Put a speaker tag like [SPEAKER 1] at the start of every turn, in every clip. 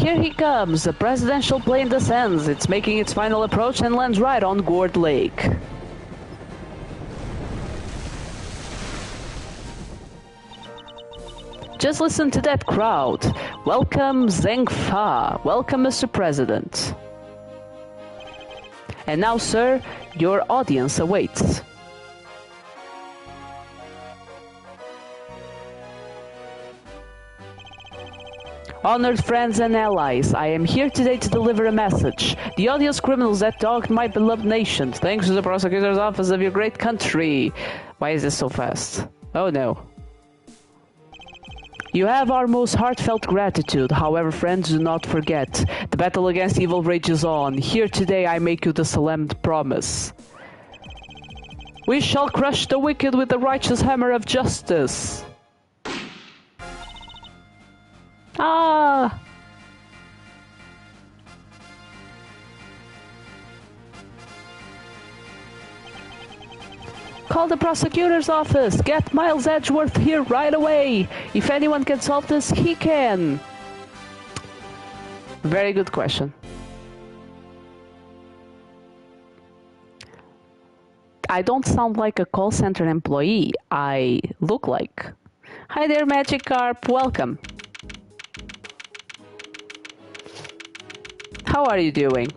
[SPEAKER 1] Here he comes. The presidential plane descends. It's making its final approach and lands right on Gourd Lake. Just listen to that crowd. Welcome, Zheng Fa. Welcome, Mr. President. And now, sir, your audience awaits. Honored friends and allies, I am here today to deliver a message. The odious criminals that dogged my beloved nation, thanks to the Prosecutor's office of your great country. Why is this so fast? Oh no. You have our most heartfelt gratitude. However, friends, do not forget. The battle against evil rages on. Here today I make you the solemn promise. We shall crush the wicked with the righteous hammer of justice. Ah! Call the prosecutor's office. Get Miles Edgeworth here right away. If anyone can solve this, he can. Very good question. I don't sound like a call center employee. I look like. Hi there, Magikarp. Welcome. How are you doing?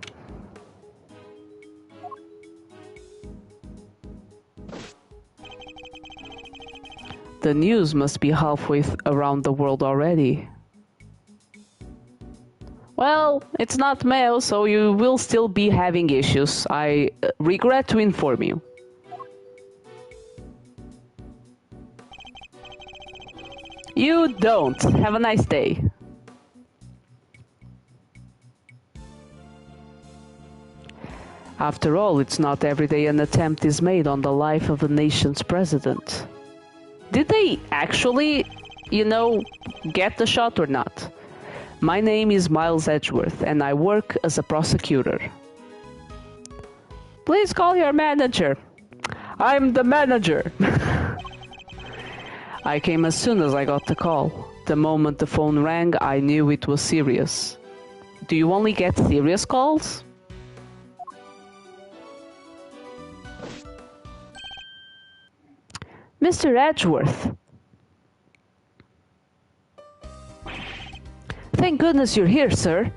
[SPEAKER 1] The news must be halfway around the world already. Well, it's not mail, so you will still be having issues. I regret to inform you. You don't. Have a nice day. After all, it's not every day an attempt is made on the life of a nation's president. Did they actually, get the shot or not? My name is Miles Edgeworth, and I work as a prosecutor. Please call your manager. I'm the manager. I came as soon as I got the call. The moment the phone rang, I knew it was serious. Do you only get serious calls? Mr. Edgeworth. Thank goodness you're here, sir.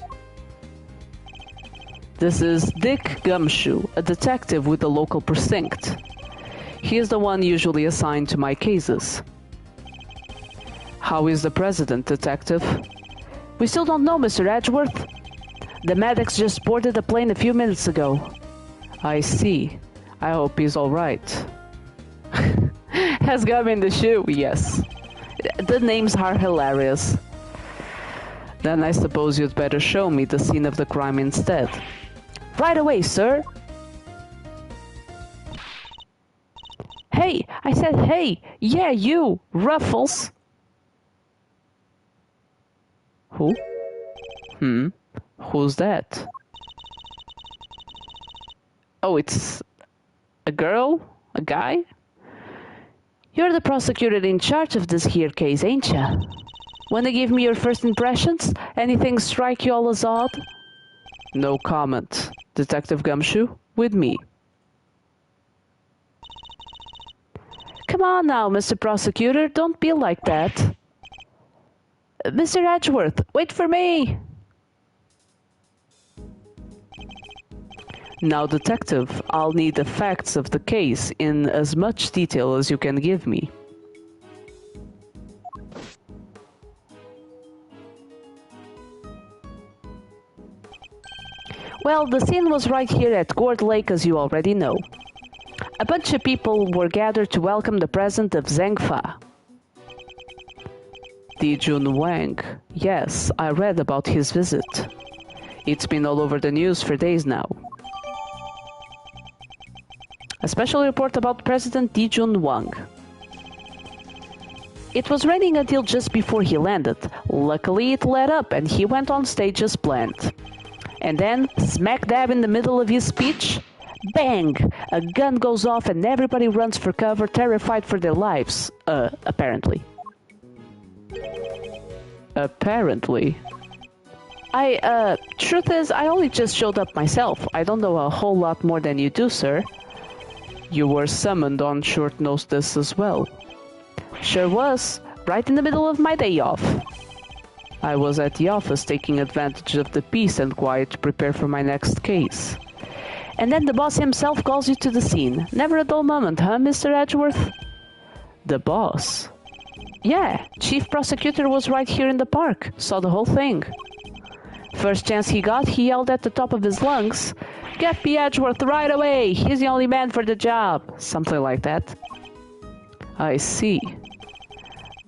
[SPEAKER 1] This is Dick Gumshoe, a detective with the local precinct. He is the one usually assigned to my cases. How is the president, detective? We still don't know, Mr. Edgeworth. The medics just boarded the plane a few minutes ago. I see. I hope he's all right. Has gum in the shoe? Yes. The names are hilarious. Then I suppose you'd better show me the scene of the crime instead. Right away, sir. Hey! I said hey! Yeah, you! Ruffles! Who? Who's that? Oh, it's a girl? A guy? You're the prosecutor in charge of this here case, ain't ya? Wanna give me your first impressions? Anything strike you all as odd? No comment. Detective Gumshoe, with me. Come on now, Mr. Prosecutor, don't be like that. Mr. Edgeworth, wait for me! Now, detective, I'll need the facts of the case in as much detail as you can give me. Well, the scene was right here at Gourd Lake, as you already know. A bunch of people were gathered to welcome the presence of Zheng Fa. Dijun Wang. Yes, I read about his visit. It's been all over the news for days now. A special report about President Dijun Wang. It was raining until just before he landed. Luckily, it let up and he went on stage as planned. And then, smack dab in the middle of his speech, bang! A gun goes off and everybody runs for cover, terrified for their lives. Apparently. Apparently. Truth is, I only just showed up myself. I don't know a whole lot more than you do, sir. You were summoned on short notice as well. Sure was, right in the middle of my day off. I was at the office taking advantage of the peace and quiet to prepare for my next case. And then the boss himself calls you to the scene. Never a dull moment, huh, Mr. Edgeworth? The boss? Yeah, Chief Prosecutor was right here in the park. Saw the whole thing. First chance he got, he yelled at the top of his lungs, "Get me Edgeworth right away! He's the only man for the job!" Something like that. I see.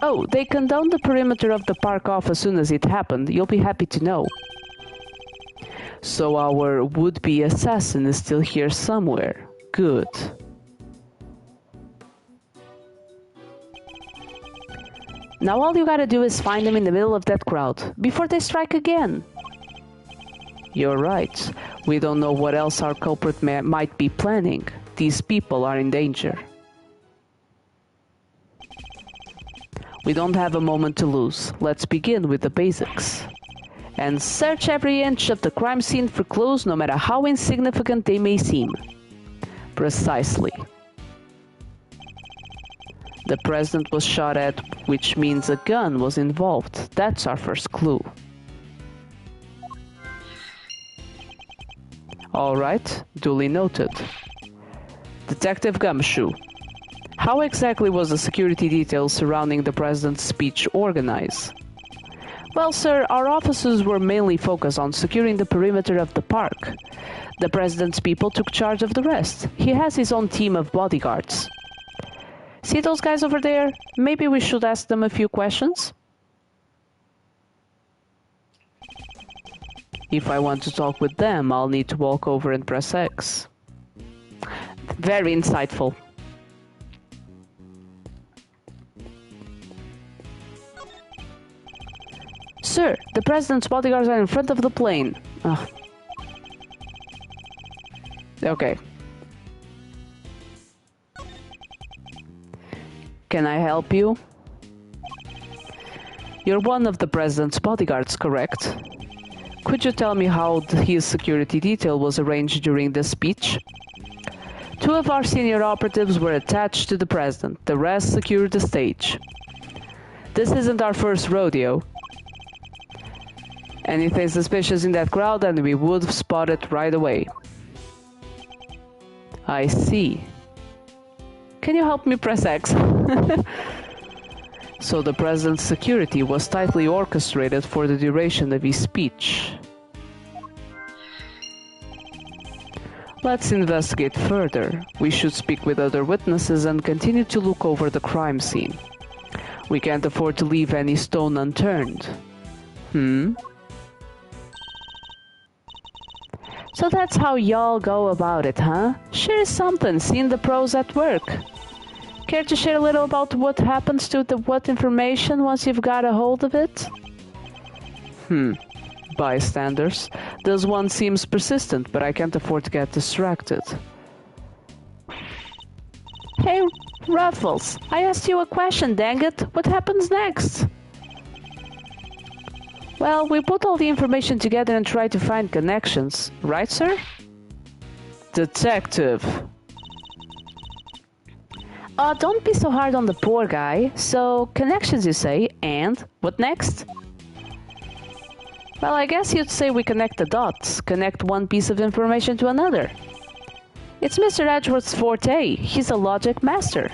[SPEAKER 1] Oh, they condoned the perimeter of the park off as soon as it happened. You'll be happy to know. So our would-be assassin is still here somewhere. Good. Now all you gotta do is find him in the middle of that crowd, before they strike again. You're right. We don't know what else our culprit might be planning. These people are in danger. We don't have a moment to lose. Let's begin with the basics. And search every inch of the crime scene for clues, no matter how insignificant they may seem. Precisely. The president was shot at, which means a gun was involved. That's our first clue. Alright, duly noted. Detective Gumshoe. How exactly was the security details surrounding the president's speech organized? Well, sir, our officers were mainly focused on securing the perimeter of the park. The president's people took charge of the rest. He has his own team of bodyguards. See those guys over there? Maybe we should ask them a few questions? If I want to talk with them, I'll need to walk over and press X. Very insightful. Sir, the president's bodyguards are in front of the plane. Ugh. Okay. Can I help you? You're one of the president's bodyguards, correct? Could you tell me how his security detail was arranged during the speech? 2 of our senior operatives were attached to the president. The rest secured the stage. This isn't our first rodeo. Anything suspicious in that crowd and we would spot it right away. I see. Can you help me press X? So the president's security was tightly orchestrated for the duration of his speech. Let's investigate further. We should speak with other witnesses and continue to look over the crime scene. We can't afford to leave any stone unturned. So that's how y'all go about it, huh? Share something, seeing the pros at work. Care to share a little about what happens to what information once you've got a hold of it? Bystanders. This one seems persistent, but I can't afford to get distracted. Hey, Ruffles, I asked you a question, dang it. What happens next? Well, we put all the information together and try to find connections. Right, sir? Detective. Don't be so hard on the poor guy. So, connections you say, and what next? Well, I guess you'd say we connect the dots, connect one piece of information to another. It's Mr. Edgeworth's forte. He's a logic master.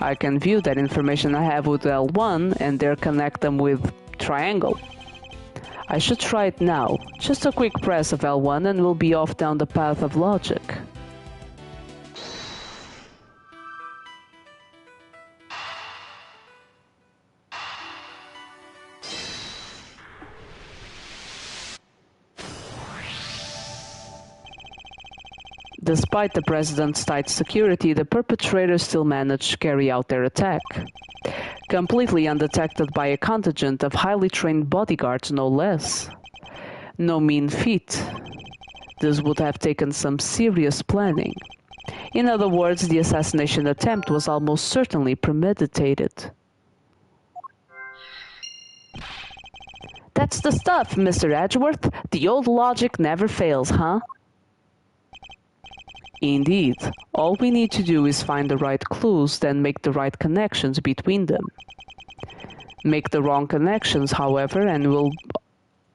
[SPEAKER 1] I can view that information I have with L1 and there connect them with triangle. I should try it now. Just a quick press of L1 and we'll be off down the path of logic. Despite the president's tight security, the perpetrators still managed to carry out their attack. Completely undetected by a contingent of highly trained bodyguards, no less. No mean feat. This would have taken some serious planning. In other words, the assassination attempt was almost certainly premeditated. That's the stuff, Mr. Edgeworth. The old logic never fails, huh? Indeed. All we need to do is find the right clues, then make the right connections between them. Make the wrong connections, however, and we'll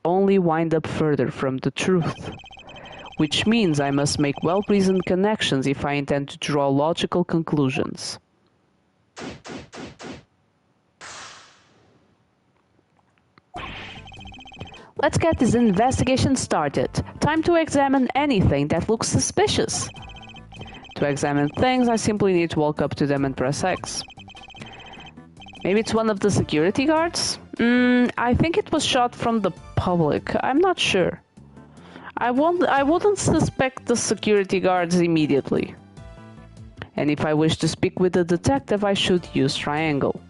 [SPEAKER 1] only wind up further from the truth. Which means I must make well-reasoned connections if I intend to draw logical conclusions. Let's get this investigation started. Time to examine anything that looks suspicious. To examine things, I simply need to walk up to them and press X. Maybe it's one of the security guards? I think it was shot from the public. I'm not sure. I wouldn't suspect the security guards immediately. And if I wish to speak with the detective, I should use triangle.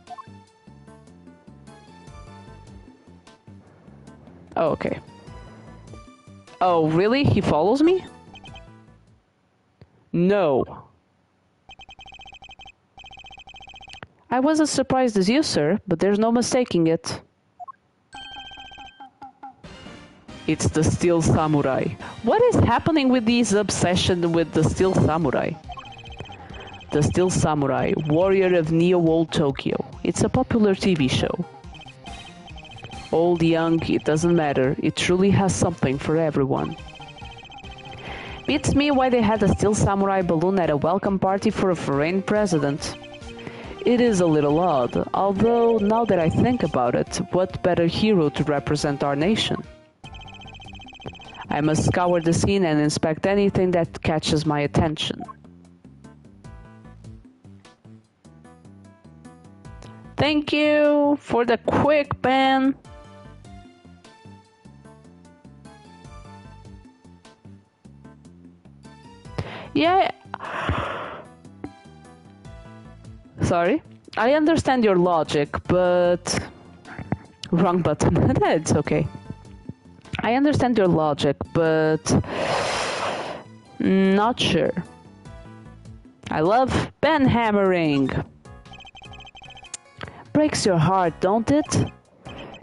[SPEAKER 1] Oh, okay. Oh, really? He follows me? No. I was as surprised as you, sir, but there's no mistaking it. It's the Steel Samurai. What is happening with this obsession with the Steel Samurai? The Steel Samurai, warrior of Neo-Old Tokyo. It's a popular TV show. Old, young, it doesn't matter. It truly has something for everyone. Beats me why they had a Steel Samurai balloon at a welcome party for a foreign president. It is a little odd, although now that I think about it, what better hero to represent our nation? I must scour the scene and inspect anything that catches my attention. Thank you for the quick pen. Yeah. Sorry. I understand your logic, but... Wrong button. That's okay. I understand your logic, but... Not sure. I love pen hammering. Breaks your heart, don't it?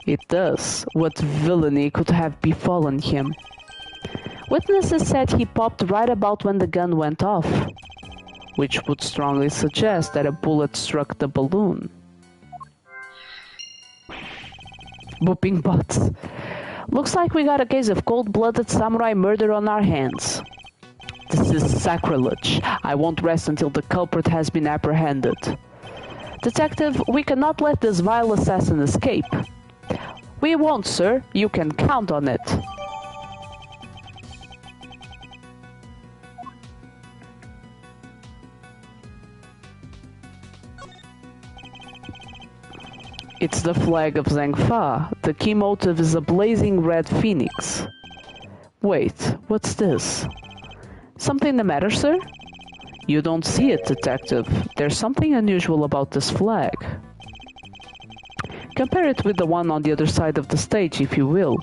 [SPEAKER 1] It does. What villainy could have befallen him? Witnesses said he popped right about when the gun went off, which would strongly suggest that a bullet struck the balloon. Booping butts. Looks like we got a case of cold-blooded samurai murder on our hands. This is sacrilege. I won't rest until the culprit has been apprehended. Detective, we cannot let this vile assassin escape. We won't, sir. You can count on it. It's the flag of Zhangfa. The key motive is a blazing red phoenix. Wait, what's this? Something the matter, sir? You don't see it, detective. There's something unusual about this flag. Compare it with the one on the other side of the stage, if you will.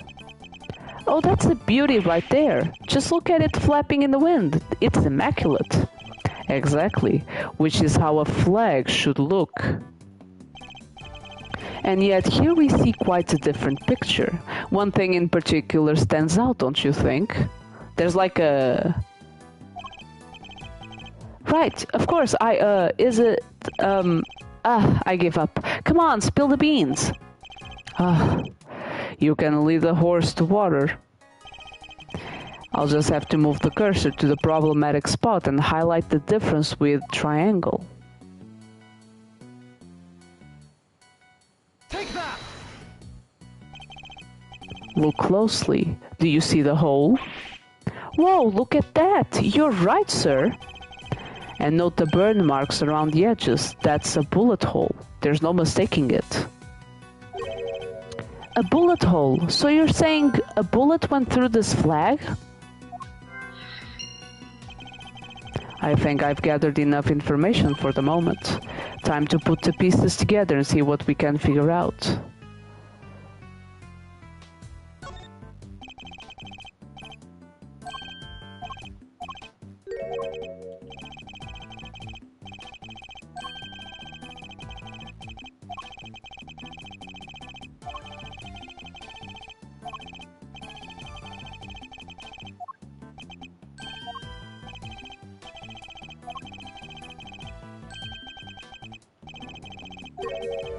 [SPEAKER 1] Oh, that's a beauty right there. Just look at it flapping in the wind. It's immaculate. Exactly, which is how a flag should look. And yet here we see quite a different picture. One thing in particular stands out, don't you think? There's like a... Right, of course, is it, I give up. Come on, spill the beans. You can lead the horse to water. I'll just have to move the cursor to the problematic spot and highlight the difference with triangle.
[SPEAKER 2] Take that!
[SPEAKER 1] Look closely. Do you see the hole? Whoa, look at that! You're right, sir. And note the burn marks around the edges. That's a bullet hole. There's no mistaking it. A bullet hole? So you're saying a bullet went through this flag? I think I've gathered enough information for the moment. Time to put the pieces together and see what we can figure out.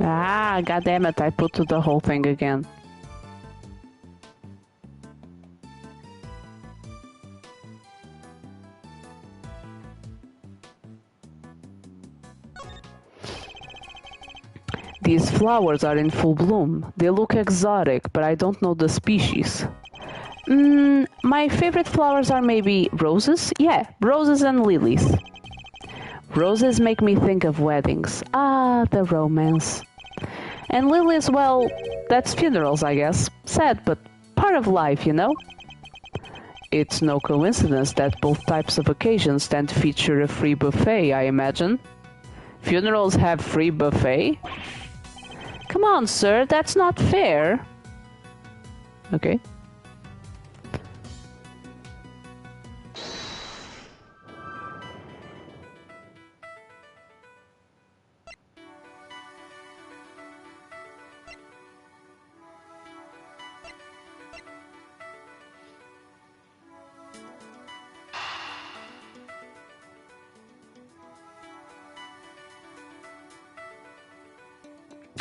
[SPEAKER 1] Ah, goddammit, I put the whole thing again. These flowers are in full bloom. They look exotic, but I don't know the species. My favorite flowers are maybe roses? Yeah, roses and lilies. Roses make me think of weddings. Ah, the romance. And lilies, well, that's funerals, I guess. Sad, but part of life, you know? It's no coincidence that both types of occasions tend to feature a free buffet, I imagine. Funerals have free buffet? Come on, sir, that's not fair. Okay.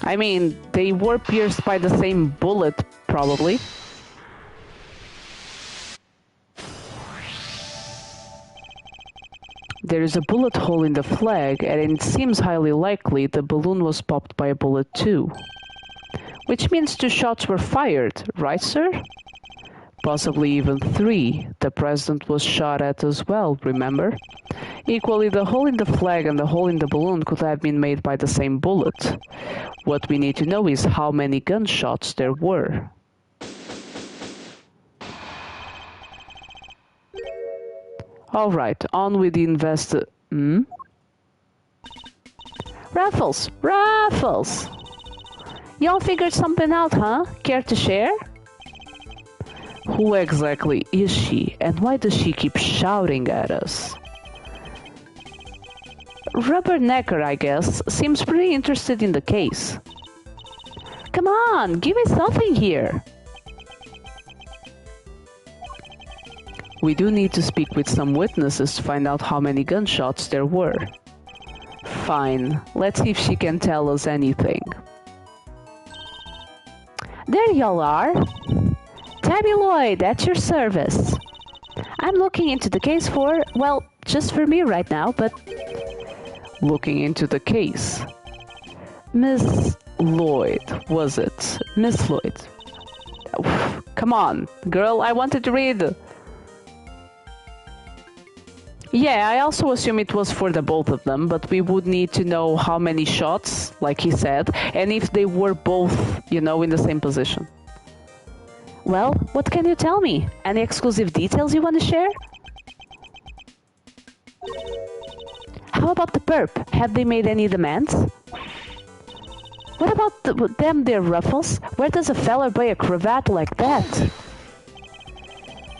[SPEAKER 1] I mean, they were pierced by the same bullet, probably. There is a bullet hole in the flag, and it seems highly likely the balloon was popped by a bullet too. Which means 2 shots were fired, right, sir? Possibly even 3. The president was shot at as well, remember? Equally, the hole in the flag and the hole in the balloon could have been made by the same bullet. What we need to know is how many gunshots there were. Alright, on with the Raffles! Raffles! Y'all figured something out, huh? Care to share? Who exactly is she, and why does she keep shouting at us? Rubbernecker, I guess, seems pretty interested in the case. Come on, give me something here. We do need to speak with some witnesses to find out how many gunshots there were. Fine, let's see if she can tell us anything. There y'all are. Tabby Lloyd, at your service. I'm looking into the case for, well, just for me right now, but... Looking into the case. Miss Lloyd, was it? Miss Lloyd. Come on, girl, I wanted to read. Yeah, I also assume it was for the both of them, but we would need to know how many shots, like he said, and if they were both, you know, in the same position. Well, what can you tell me? Any exclusive details you want to share? How about the perp? Have they made any demands? What about them their ruffles? Where does a feller buy a cravat like that?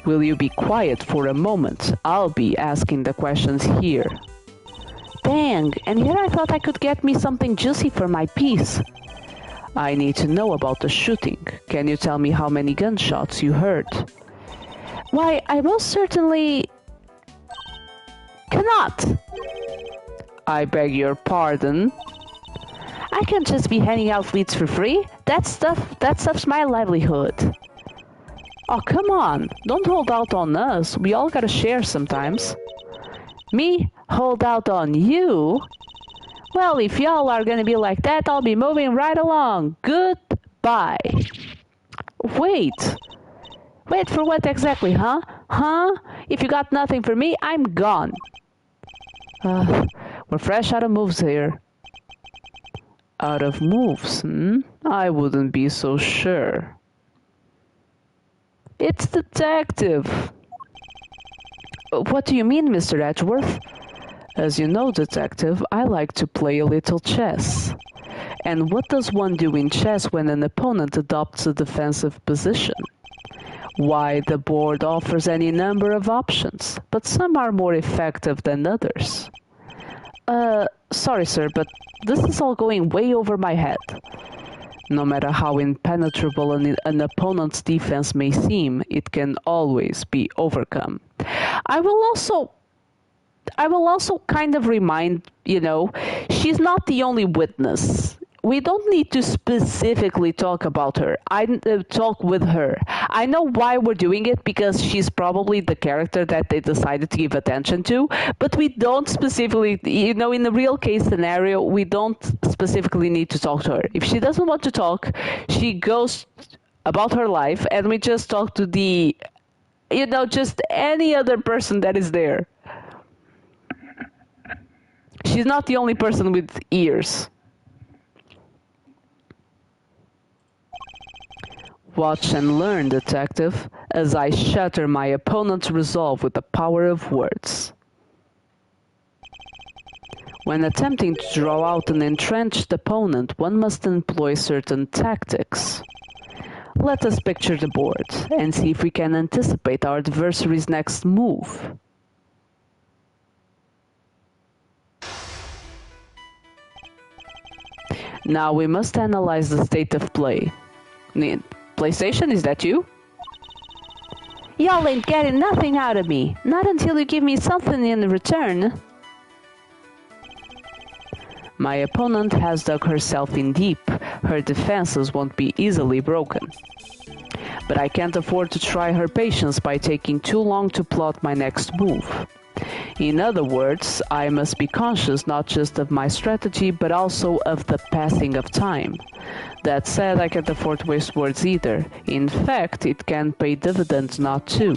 [SPEAKER 1] Will you be quiet for a moment? I'll be asking the questions here. Dang, and here I thought I could get me something juicy for my piece. I need to know about the shooting. Can you tell me how many gunshots you heard? Why, I most certainly... cannot! I beg your pardon? I can't just be handing out leads for free. That stuff's my livelihood. Oh, come on. Don't hold out on us. We all gotta share sometimes. Me? Hold out on you? Well, if y'all are gonna be like that, I'll be moving right along. Goodbye. Wait. Wait for what exactly, huh? Huh? If you got nothing for me, I'm gone. We're fresh out of moves here. Out of moves, I wouldn't be so sure. It's detective. What do you mean, Mr. Edgeworth? As you know, detective, I like to play a little chess. And what does one do in chess when an opponent adopts a defensive position? Why, the board offers any number of options, but some are more effective than others. Sorry, sir, but this is all going way over my head. No matter how impenetrable an opponent's defense may seem, it can always be overcome. I will also kind of remind, she's not the only witness. we don't need to specifically talk about her. Talk with her. I know why we're doing it, because she's probably the character that they decided to give attention to, but we don't specifically, in the real case scenario, we don't specifically need to talk to her. If she doesn't want to talk, she goes about her life, and we just talk to the, just any other person that is there. She's not the only person with ears. Watch and learn, detective, as I shatter my opponent's resolve with the power of words. When attempting to draw out an entrenched opponent, one must employ certain tactics. Let us picture the board and see if we can anticipate our adversary's next move. Now we must analyze the state of play. PlayStation, is that you? Y'all ain't getting nothing out of me. Not until you give me something in return. My opponent has dug herself in deep. Her defenses won't be easily broken. But I can't afford to try her patience by taking too long to plot my next move. In other words, I must be conscious not just of my strategy, but also of the passing of time. That said, I can't afford to waste words either. In fact, it can pay dividends not to.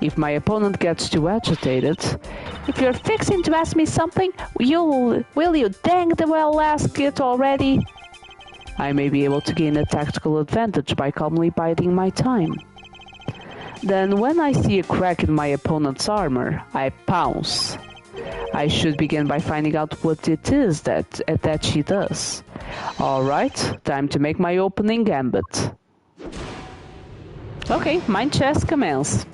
[SPEAKER 1] If my opponent gets too agitated, if you're fixing to ask me something, will you dang the well ask it already? I may be able to gain a tactical advantage by calmly biding my time. Then when I see a crack in my opponent's armor, I pounce. I should begin by finding out what it is that she does. Alright, time to make my opening gambit. Okay, my chess commence.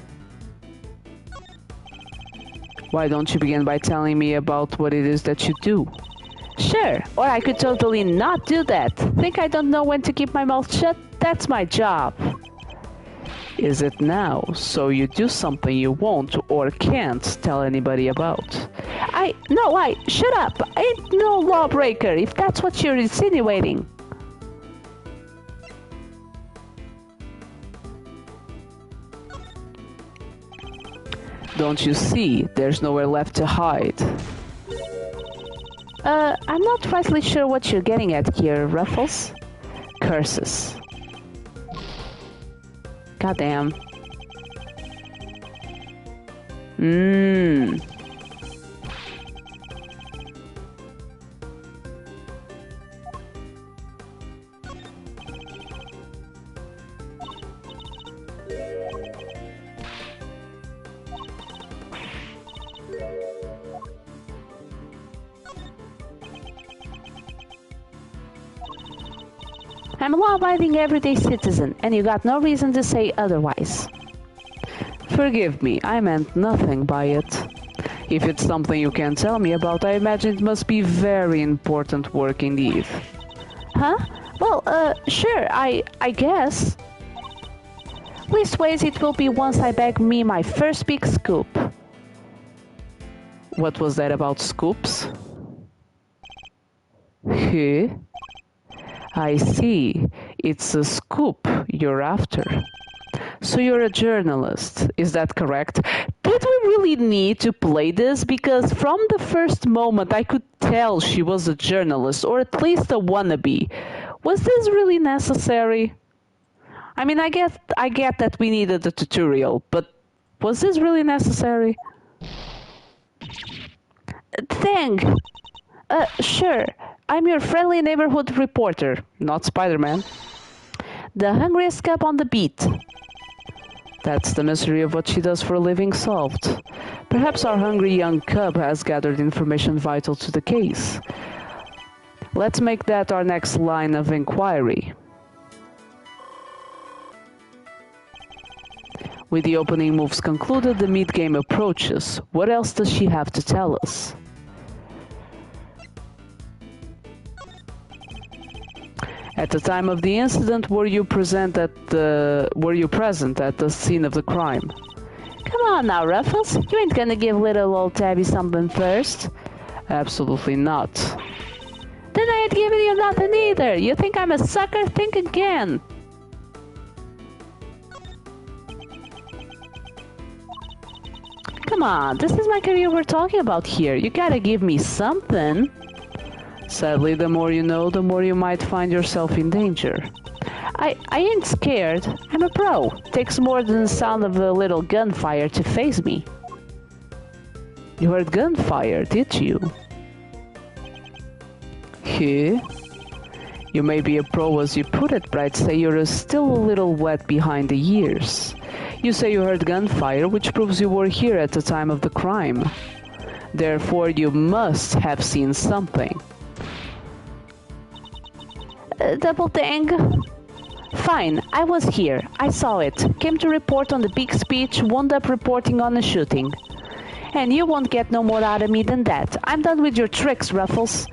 [SPEAKER 1] Why don't you begin by telling me about what it is that you do? Sure, or I could totally not do that. Think I don't know when to keep my mouth shut? That's my job. Is it now, so you do something you won't or can't tell anybody about? Shut up! I ain't no lawbreaker, if that's what you're insinuating. Don't you see, there's nowhere left to hide? I'm not rightly sure what you're getting at here, Ruffles. Curses. Goddamn. I'm a law-abiding everyday citizen, and you got no reason to say otherwise. Forgive me, I meant nothing by it. If it's something you can tell me about, I imagine it must be very important work indeed. Huh? Well, sure, I guess. Leastways, it will be once I bag me my first big scoop. What was that about scoops? Huh? I see. It's a scoop you're after. So you're a journalist, is that correct? Did we really need to play this? Because from the first moment I could tell she was a journalist, or at least a wannabe. Was this really necessary? I mean, I get that we needed a tutorial, but was this really necessary? Dang! Sure. I'm your friendly neighborhood reporter, not Spider-Man. The hungriest cub on the beat. That's the mystery of what she does for a living solved. Perhaps our hungry young cub has gathered information vital to the case. Let's make that our next line of inquiry. With the opening moves concluded, the mid-game approaches. What else does she have to tell us? At the time of the incident, were you present at the scene of the crime? Come on now, Ruffles. You ain't gonna give little old Tabby something first? Absolutely not. Then I ain't giving you nothing either. You think I'm a sucker? Think again. Come on, this is my career we're talking about here. You gotta give me something. Sadly, the more you know, the more you might find yourself in danger. I ain't scared. I'm a pro. Takes more than the sound of a little gunfire to face me. You heard gunfire, did you? Huh? You may be a pro as you put it, but I'd say you're still a little wet behind the ears. You say you heard gunfire, which proves you were here at the time of the crime. Therefore, you must have seen something. Double dang. Fine, I was here. I saw it. Came to report on the big speech, wound up reporting on a shooting. And you won't get no more out of me than that. I'm done with your tricks, Ruffles.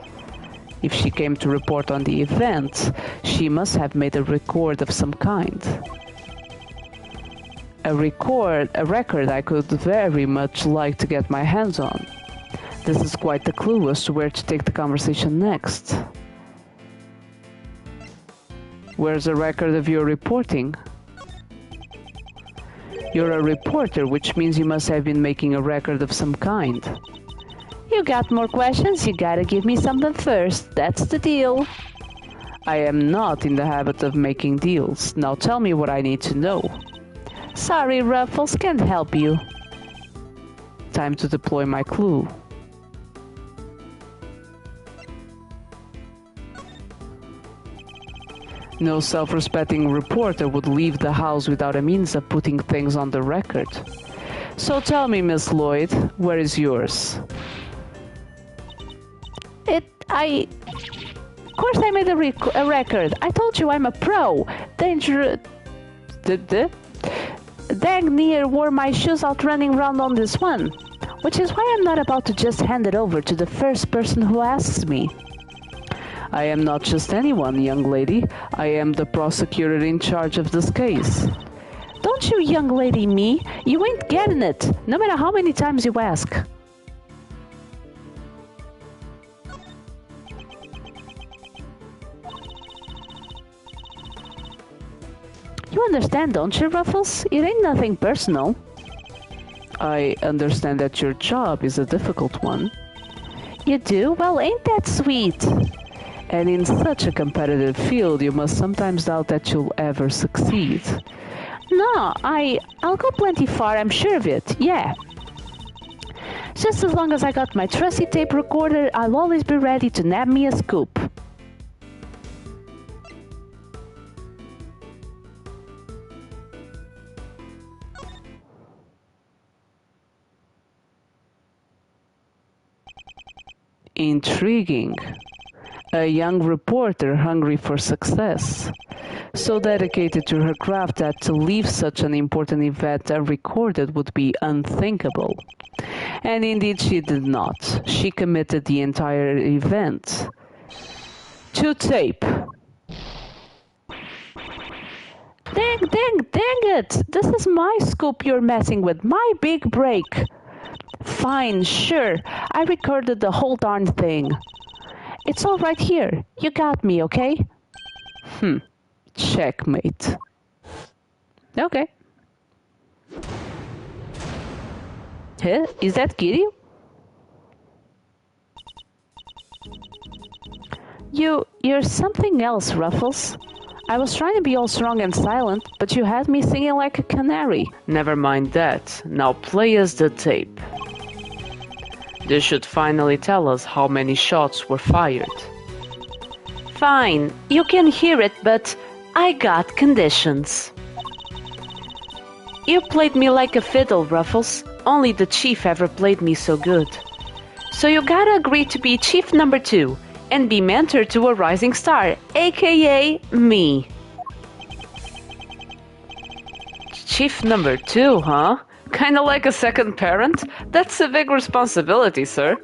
[SPEAKER 1] If she came to report on the event, she must have made a record of some kind. A record I could very much like to get my hands on. This is quite the clue as to where to take the conversation next. Where's a record of your reporting? You're a reporter, which means you must have been making a record of some kind. You got more questions? You gotta give me something first. That's the deal. I am not in the habit of making deals. Now tell me what I need to know. Sorry, Ruffles, can't help you. Time to deploy my clue. No self-respecting reporter would leave the house without a means of putting things on the record. So tell me, Miss Lloyd, where is yours? Of course I made a record. I told you I'm a pro. Dang near wore my shoes out running around on this one. Which is why I'm not about to just hand it over to the first person who asks me. I am not just anyone, young lady. I am the prosecutor in charge of this case. Don't you young lady me. You ain't getting it, no matter how many times you ask. You understand, don't you, Ruffles? It ain't nothing personal. I understand that your job is a difficult one. You do? Well, ain't that sweet? And in such a competitive field, you must sometimes doubt that you'll ever succeed. No, I'll go plenty far, I'm sure of it, yeah. Just as long as I got my trusty tape recorder, I'll always be ready to nab me a scoop. Intriguing. A young reporter hungry for success. So dedicated to her craft that to leave such an important event unrecorded would be unthinkable. And indeed she did not. She committed the entire event to tape. Dang it! This is my scoop you're messing with, my big break. Fine, sure. I recorded the whole darn thing. It's all right here. You got me, okay? Checkmate. Okay. Huh? Is that Kitty? You're something else, Ruffles. I was trying to be all strong and silent, but you had me singing like a canary. Never mind that. Now play us the tape. This should finally tell us how many shots were fired. Fine, you can hear it, but I got conditions. You played me like a fiddle, Ruffles. Only the chief ever played me so good. So you gotta agree to be chief number 2 and be mentor to a rising star, aka me. Chief number 2, huh? Kinda like a second parent? That's a big responsibility, sir.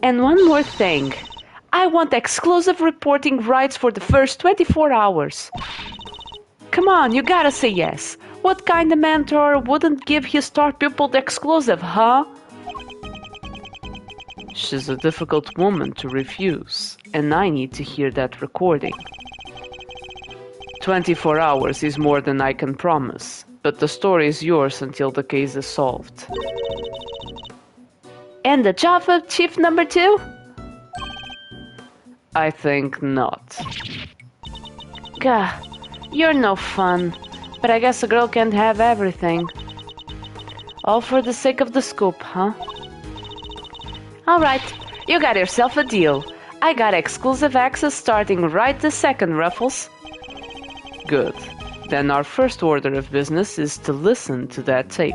[SPEAKER 1] And one more thing. I want exclusive reporting rights for the first 24 hours. Come on, you gotta say yes. What kind of mentor wouldn't give his star pupil the exclusive, huh? She's a difficult woman to refuse, and I need to hear that recording. 24 hours is more than I can promise, but the story is yours until the case is solved. And the job of Chief Number 2? I think not. Gah, you're no fun, but I guess a girl can't have everything. All for the sake of the scoop, huh? Alright, you got yourself a deal. I got exclusive access starting right this second, Ruffles. Good. Then our first order of business is to listen to that tape.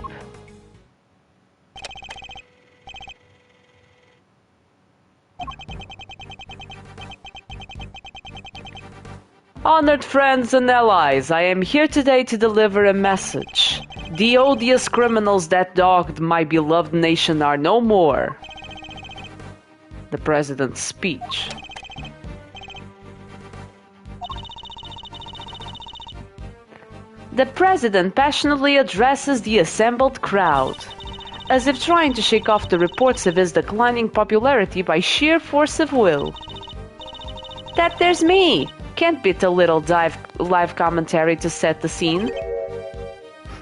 [SPEAKER 1] Honored friends and allies, I am here today to deliver a message. The odious criminals that dogged my beloved nation are no more. The President's speech. The President passionately addresses the assembled crowd, as if trying to shake off the reports of his declining popularity by sheer force of will. That there's me! Can't beat a little live commentary to set the scene.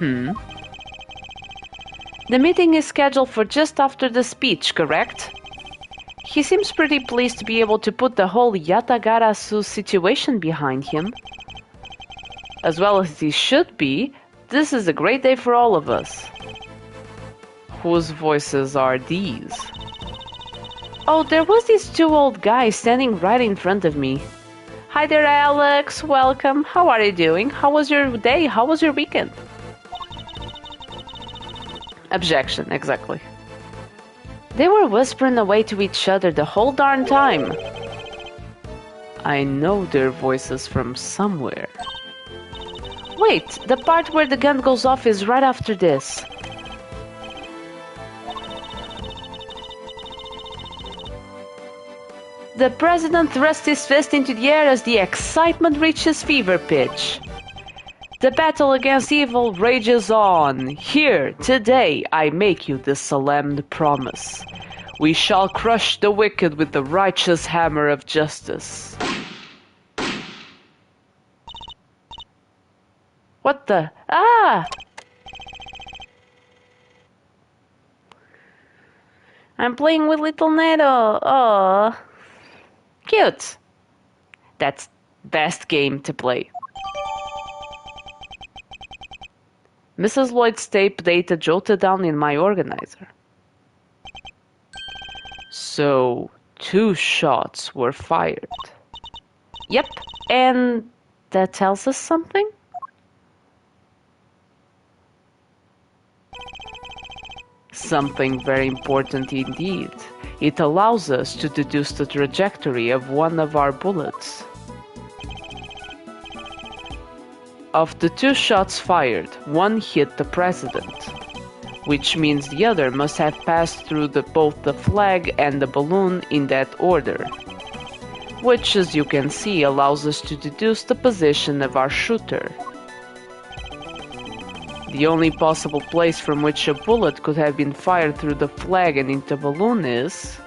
[SPEAKER 1] The meeting is scheduled for just after the speech, correct? He seems pretty pleased to be able to put the whole Yatagarasu situation behind him. As well as he should be, this is a great day for all of us. Whose voices are these? Oh, there was these two old guys standing right in front of me. Hi there, Alex. Welcome. How are you doing? How was your day? How was your weekend? Objection, exactly. They were whispering away to each other the whole darn time. I know their voices from somewhere. Wait, the part where the gun goes off is right after this. The President thrusts his fist into the air as the excitement reaches fever pitch. The battle against evil rages on. Here, today, I make you this solemn promise. We shall crush the wicked with the righteous hammer of justice. What the? Ah! I'm playing with little Neto. Oh. Cute. That's best game to play. Mrs. Lloyd's tape data jotted down in my organizer. So, 2 shots were fired. Yep, and that tells us something? Something very important indeed. It allows us to deduce the trajectory of one of our bullets. Of the 2 shots fired, one hit the President, which means the other must have passed through both the flag and the balloon in that order, which, as you can see, allows us to deduce the position of our shooter. The only possible place from which a bullet could have been fired through the flag and into the balloon is...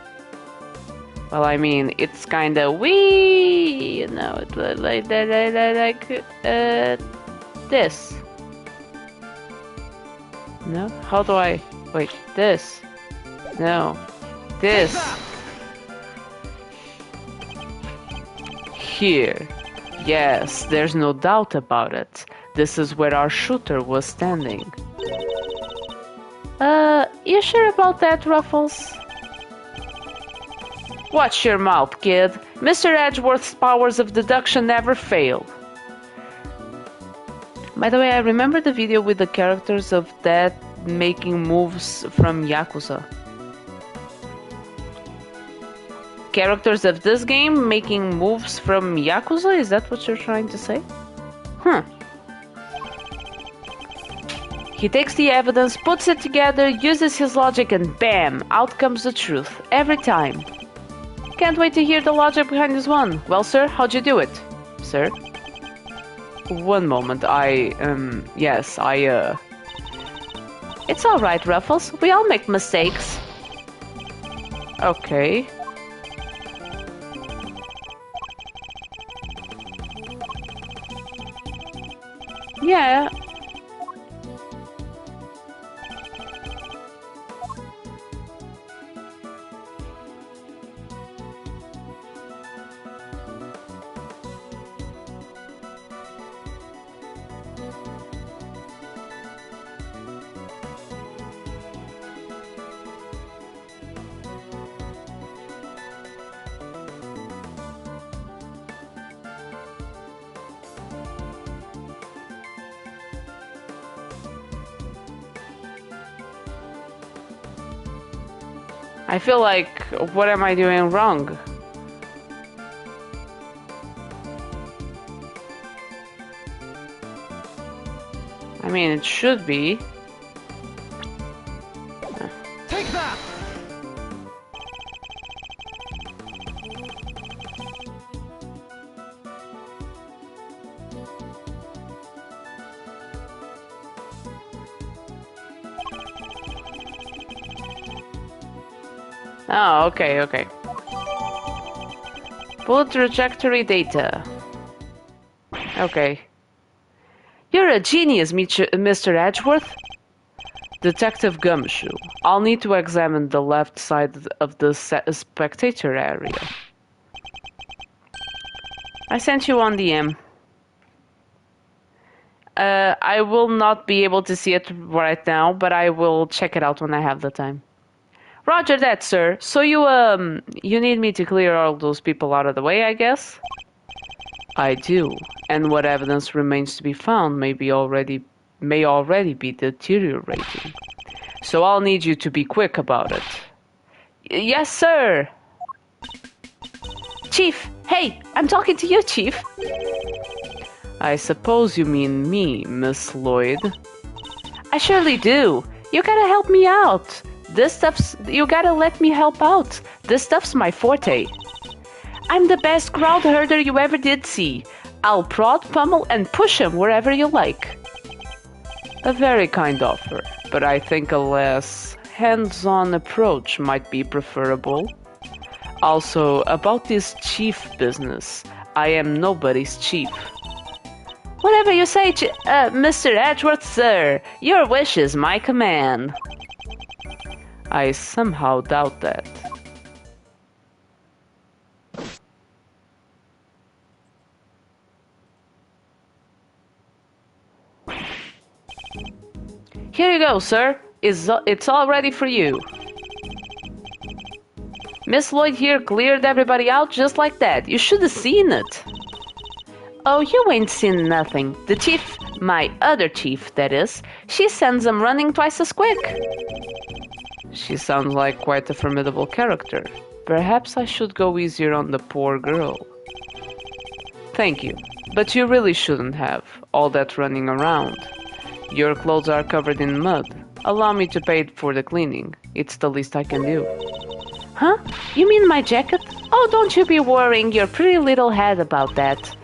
[SPEAKER 1] Well, I mean, it's kinda wee, you know, it's like this. No? How do I... Wait, this. No. This. Here. Yes, there's no doubt about it. This is where our shooter was standing. You sure about that, Ruffles? Watch your mouth, kid. Mr. Edgeworth's powers of deduction never failed. By the way, I remember the video with the characters of that making moves from Yakuza. Characters of this game making moves from Yakuza? Is that what you're trying to say? Huh. He takes the evidence, puts it together, uses his logic, and bam! Out comes the truth. Every time. Can't wait to hear the logic behind this one. Well, sir, how'd you do it? Sir? One moment, yes, It's alright, Ruffles. We all make mistakes. Okay. Yeah. I feel like, what am I doing wrong? I mean, it should be.
[SPEAKER 2] Take that!
[SPEAKER 1] Oh, okay, okay. Bullet trajectory data. Okay. You're a genius, Mr. Edgeworth. Detective Gumshoe. I'll need to examine the left side of the spectator area. I sent you on DM. I will not be able to see it right now, but I will check it out when I have the time. Roger that, sir. So you need me to clear all those people out of the way, I guess? I do. And what evidence remains to be found may already be deteriorating. So I'll need you to be quick about it. Yes, sir. Chief, hey, I'm talking to you, Chief. I suppose you mean me, Miss Lloyd. I surely do. You gotta help me out. You gotta let me help out. This stuff's my forte. I'm the best crowd herder you ever did see. I'll prod, pummel, and push him wherever you like. A very kind offer, but I think a less hands-on approach might be preferable. Also, about this chief business, I am nobody's chief. Whatever you say, Mr. Edgeworth, sir. Your wish is my command. I somehow doubt that. Here you go, sir. It's all ready for you. Miss Lloyd here cleared everybody out just like that. You should have seen it. Oh, you ain't seen nothing. The chief, my other chief, that is, she sends them running twice as quick. She sounds like quite a formidable character. Perhaps I should go easier on the poor girl. Thank you, but you really shouldn't have. All that running around. Your clothes are covered in mud. Allow me to pay for the cleaning. It's the least I can do. Huh? You mean my jacket? Oh, don't you be worrying your pretty little head about that.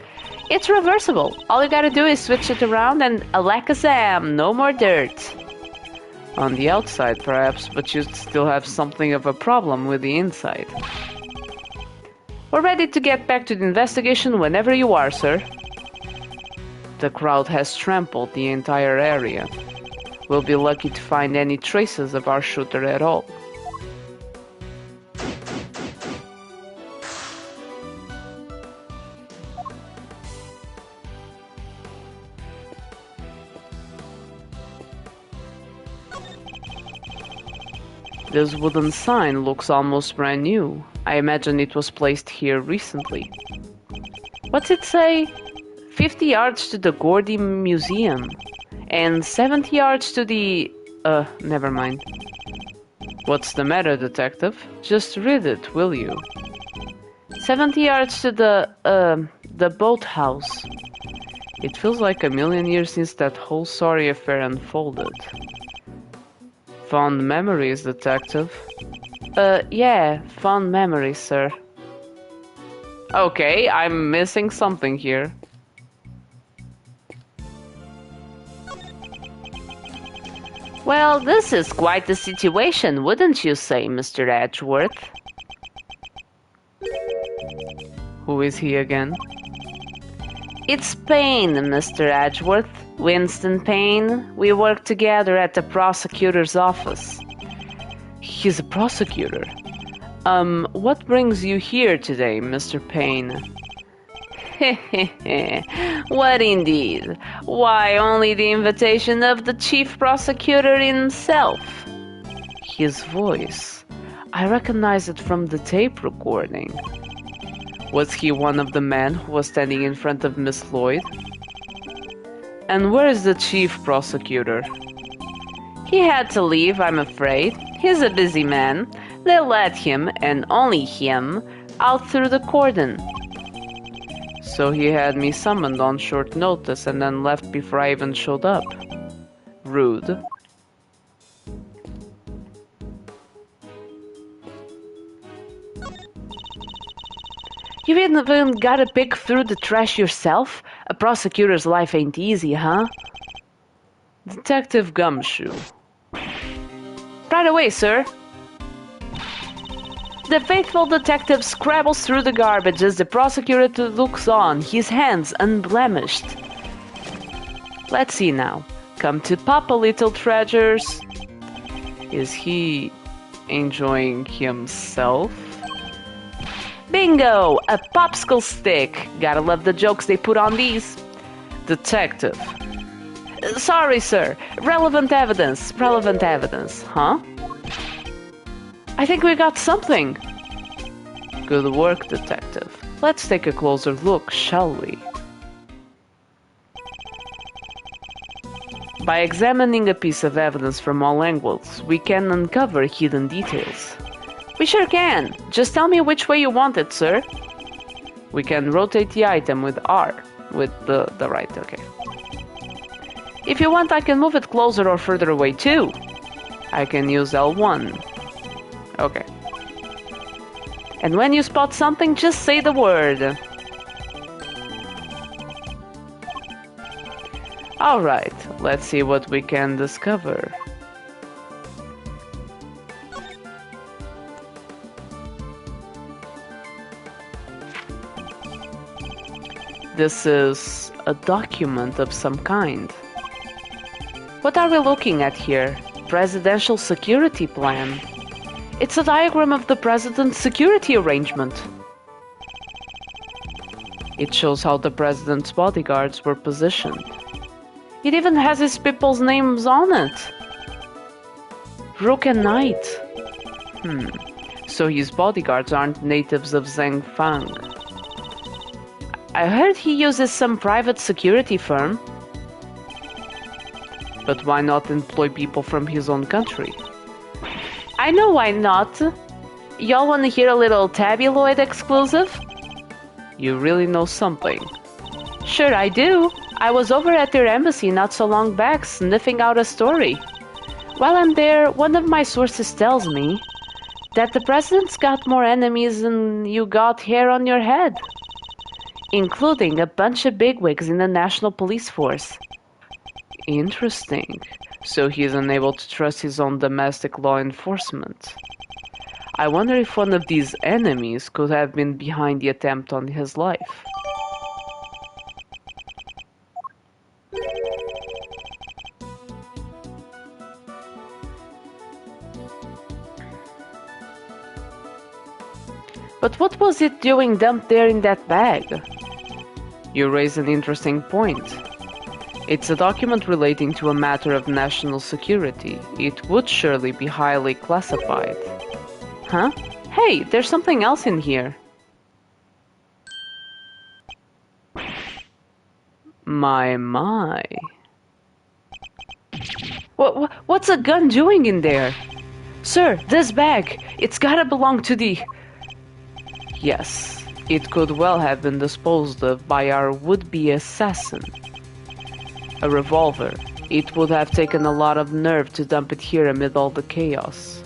[SPEAKER 1] It's reversible. All you gotta do is switch it around and alakazam, no more dirt. On the outside, perhaps, but you still have something of a problem with the inside. We're ready to get back to the investigation whenever you are, sir. The crowd has trampled the entire area. We'll be lucky to find any traces of our shooter at all. This wooden sign looks almost brand new. I imagine it was placed here recently. What's it say? 50 yards to the Gordy Museum. And 70 yards to the... never mind. What's the matter, detective? Just read it, will you? 70 yards to the boathouse. It feels like a million years since that whole sorry affair unfolded. Fond memories, detective? Yeah, fond memories, sir. Okay, I'm missing something here. Well, this is quite the situation, wouldn't you say, Mr. Edgeworth? Who is he again? It's Payne, Mr. Edgeworth. Winston Payne. We work together at the prosecutor's office. He's a prosecutor. What brings you here today, Mr. Payne? What indeed? Why, only the invitation of the chief prosecutor himself. His voice. I recognize it from the tape recording. Was he one of the men who was standing in front of Miss Lloyd? And where is the chief prosecutor? He had to leave, I'm afraid. He's a busy man. They let him, and only him, out through the cordon. So he had me summoned on short notice and then left before I even showed up. Rude. You even gotta pick through the trash yourself? A prosecutor's life ain't easy, huh? Detective Gumshoe. Right away, sir. The faithful detective scrabbles through the garbage as the prosecutor looks on, his hands unblemished. Let's see now. Come to Papa, little treasures. Is he enjoying himself? Bingo! A popsicle stick. Gotta love the jokes they put on these. Detective. Sorry, sir. Relevant evidence. Relevant evidence. Huh? I think we got something. Good work, detective. Let's take a closer look, shall we? By examining a piece of evidence from all angles, we can uncover hidden details. We sure can. Just tell me which way you want it, sir. We can rotate the item with R. With the right, okay. If you want, I can move it closer or further away too. I can use L1. Okay. And when you spot something, just say the word. Alright, let's see what we can discover. This is a document of some kind. What are we looking at here? Presidential security plan. It's a diagram of the president's security arrangement. It shows how the president's bodyguards were positioned. It even has his people's names on it. Rook and Knight. So his bodyguards aren't natives of Zhangfang. I heard he uses some private security firm. But why not employ people from his own country? I know why not. Y'all wanna hear a little tabloid exclusive? You really know something. Sure I do. I was over at their embassy not so long back sniffing out a story. While I'm there, one of my sources tells me that the president's got more enemies than you got hair on your head, including a bunch of bigwigs in the National Police Force. Interesting. So he is unable to trust his own domestic law enforcement. I wonder if one of these enemies could have been behind the attempt on his life. But what was it doing dumped there in that bag? You raise an interesting point. It's a document relating to a matter of national security. It would surely be highly classified. Huh? Hey, there's something else in here. My. What's a gun doing in there? Sir, this bag, it's gotta belong to the... Yes, it could well have been disposed of by our would-be assassin. A revolver. It would have taken a lot of nerve to dump it here amid all the chaos.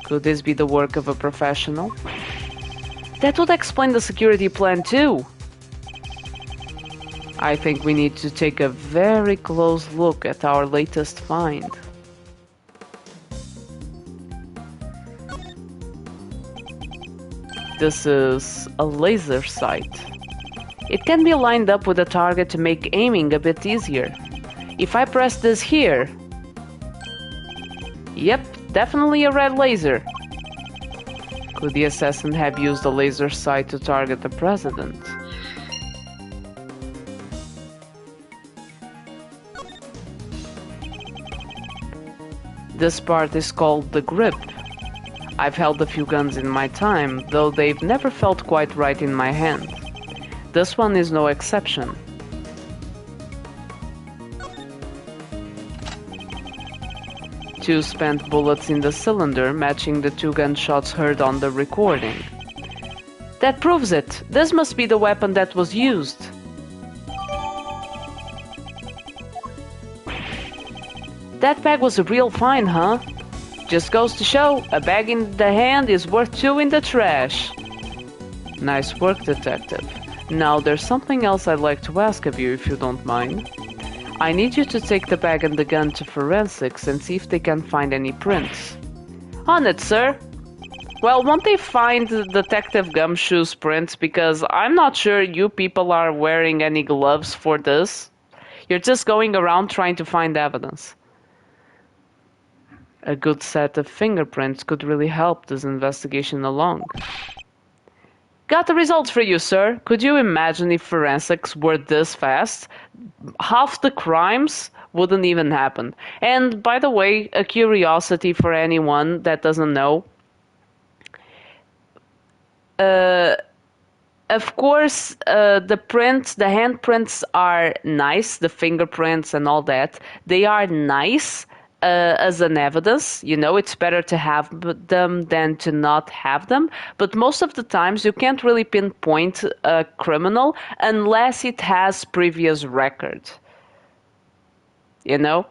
[SPEAKER 1] Could this be the work of a professional? That would explain the security plan too. I think we need to take a very close look at our latest find. This is a laser sight. It can be lined up with a target to make aiming a bit easier. If I press this here... Yep, definitely a red laser. Could the assassin have used a laser sight to target the president? This part is called the grip. I've held a few guns in my time, though they've never felt quite right in my hand. This one is no exception. Two spent bullets in the cylinder, matching the two gunshots heard on the recording. That proves it. This must be the weapon that was used. That bag was a real find, huh? Just goes to show, a bag in the hand is worth two in the trash. Nice work, detective. Now, there's something else I'd like to ask of you, if you don't mind. I need you to take the bag and the gun to forensics and see if they can find any prints. On it, sir. Well, won't they find Detective Gumshoe's prints? Because I'm not sure you people are wearing any gloves for this. You're just going around trying to find evidence. A good set of fingerprints could really help this investigation along. Got the results for you, sir. Could you imagine if forensics were this fast? Half the crimes wouldn't even happen. And by the way, a curiosity for anyone that doesn't know. Of course, the handprints are nice, the fingerprints and all that. They are nice. As an evidence, you know, it's better to have them than to not have them. But most of the times you can't really pinpoint a criminal unless it has previous record. You know?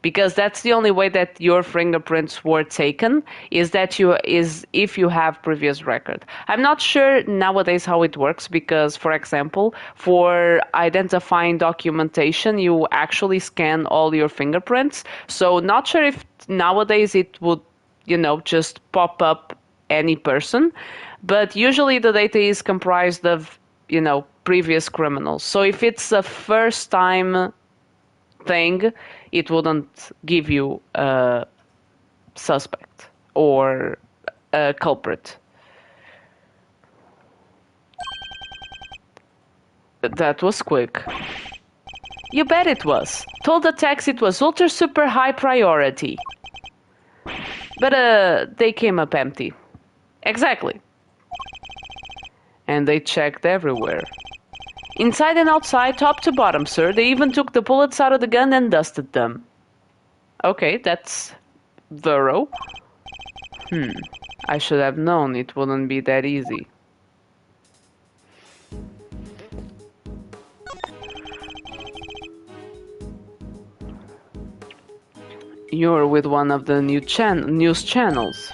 [SPEAKER 1] Because that's the only way that your fingerprints were taken, is if you have previous record. I'm not sure nowadays how it works because, for example, for identifying documentation, you actually scan all your fingerprints. So not sure if nowadays it would, you know, just pop up any person. But usually the data is comprised of, you know, previous criminals. So if it's a first time thing, it wouldn't give you a suspect or a culprit. That was quick. You bet it was. Told the techs it was ultra super high priority. But they came up empty. Exactly. And they checked everywhere. Inside and outside, top to bottom, sir. They even took the bullets out of the gun and dusted them. Okay, that's thorough. I should have known it wouldn't be that easy. You're with one of the news channels.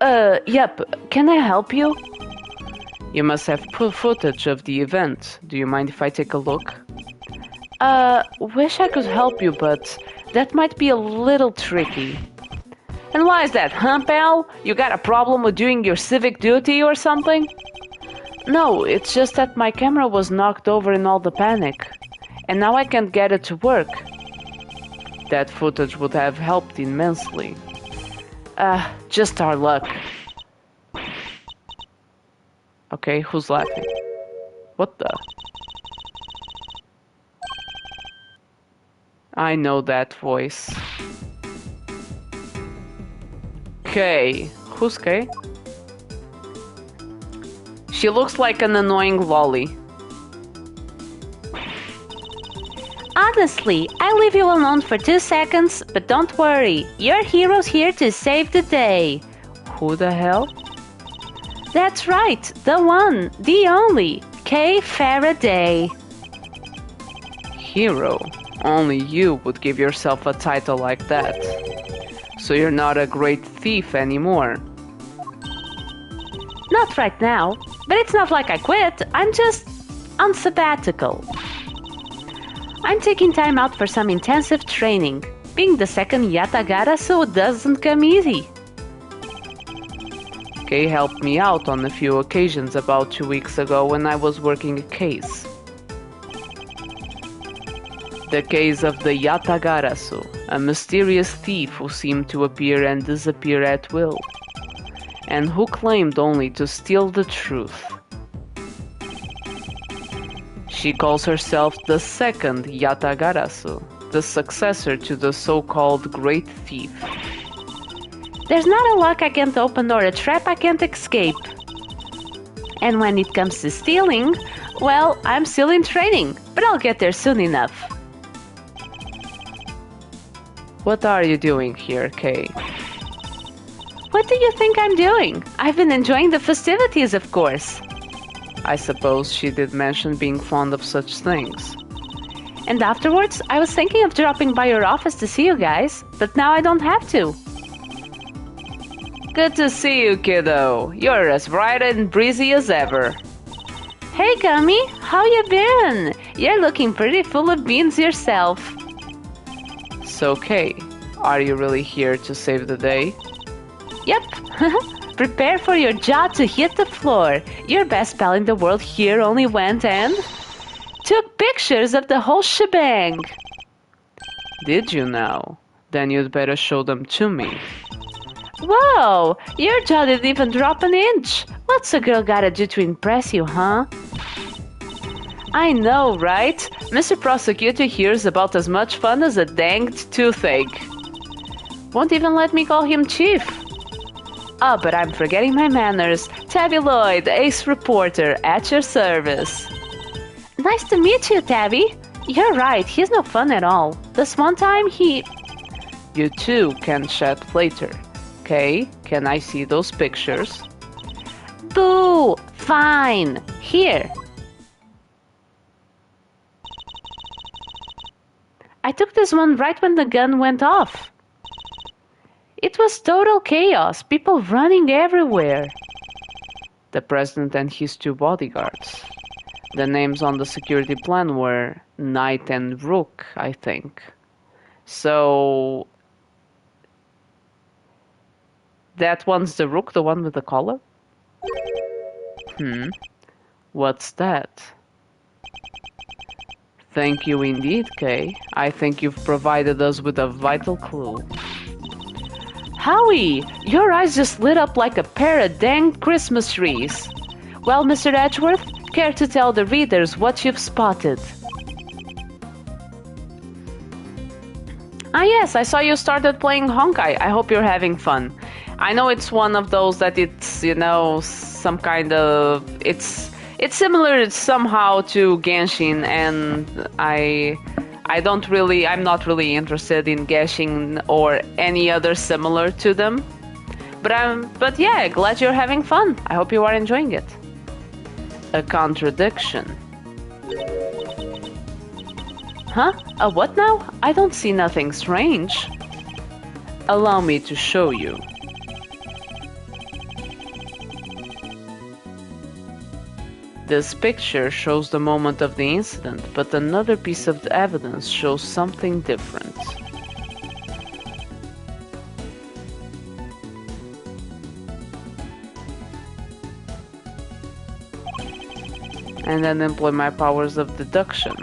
[SPEAKER 1] Yep. Can I help you? You must have footage of the event. Do you mind if I take a look? Wish I could help you, but that might be a little tricky. And why is that, huh, pal? You got a problem with doing your civic duty or something? No, it's just that my camera was knocked over in all the panic. And now I can't get it to work. That footage would have helped immensely. Just our luck. Okay, who's laughing? What the? I know that voice. Kay. Who's Kay? She looks like an annoying lolly.
[SPEAKER 2] Honestly, I leave you alone for 2 seconds, but don't worry. Your hero's here to save the day.
[SPEAKER 1] Who the hell?
[SPEAKER 2] That's right, the one, the only, Kay Faraday.
[SPEAKER 1] Hero? Only you would give yourself a title like that. So you're not a great thief anymore.
[SPEAKER 2] Not right now, but it's not like I quit. I'm just on sabbatical. I'm taking time out for some intensive training. Being the second Yatagara so doesn't come easy.
[SPEAKER 1] Kay helped me out on a few occasions about 2 weeks ago when I was working a case. The case of the Yatagarasu, a mysterious thief who seemed to appear and disappear at will, and who claimed only to steal the truth. She calls herself the second Yatagarasu, the successor to the so-called Great Thief.
[SPEAKER 2] There's not a lock I can't open or a trap I can't escape. And when it comes to stealing, well, I'm still in training, but I'll get there soon enough.
[SPEAKER 1] What are you doing here, Kay?
[SPEAKER 2] What do you think I'm doing? I've been enjoying the festivities, of course.
[SPEAKER 1] I suppose she did mention being fond of such things.
[SPEAKER 2] And afterwards, I was thinking of dropping by your office to see you guys, but now I don't have to.
[SPEAKER 1] Good to see you, kiddo. You're as bright and breezy as ever.
[SPEAKER 2] Hey, Gummy, how you been? You're looking pretty full of beans yourself.
[SPEAKER 1] So, Kay, are you really here to save the day?
[SPEAKER 2] Yep. Prepare for your jaw to hit the floor. Your best pal in the world here only went and took pictures of the whole shebang.
[SPEAKER 1] Did you now? Then you'd better show them to me.
[SPEAKER 2] Whoa! Your jaw didn't even drop an inch. What's a girl gotta do to impress you, huh?
[SPEAKER 1] I know, right? Mr. Prosecutor here's about as much fun as a danged toothache. Won't even let me call him Chief. Oh, but I'm forgetting my manners. Tabby Lloyd, ace reporter, at your service.
[SPEAKER 2] Nice to meet you, Tabby. You're right, he's no fun at all. This one time he...
[SPEAKER 1] You two can chat later. Okay, can I see those pictures?
[SPEAKER 2] Boo! Fine. Here. I took this one right when the gun went off. It was total chaos, people running everywhere.
[SPEAKER 1] The president and his 2 bodyguards. The names on the security plan were Knight and Rook, I think. So... that one's the Rook, the one with the collar? What's that? Thank you indeed, Kay. I think you've provided us with a vital clue.
[SPEAKER 2] Howie, your eyes just lit up like a pair of dang Christmas trees. Well, Mr. Edgeworth, care to tell the readers what you've spotted?
[SPEAKER 1] Ah yes, I saw you started playing Honkai. I hope you're having fun. I know it's one of those that it's, you know, some kind of... It's similar somehow to Genshin, and I'm not really interested in Genshin or any other similar to them. But yeah, glad you're having fun. I hope you are enjoying it. A contradiction.
[SPEAKER 2] Huh? A what now? I don't see nothing strange.
[SPEAKER 1] Allow me to show you. This picture shows the moment of the incident, but another piece of evidence shows something different. And then employ my powers of deduction.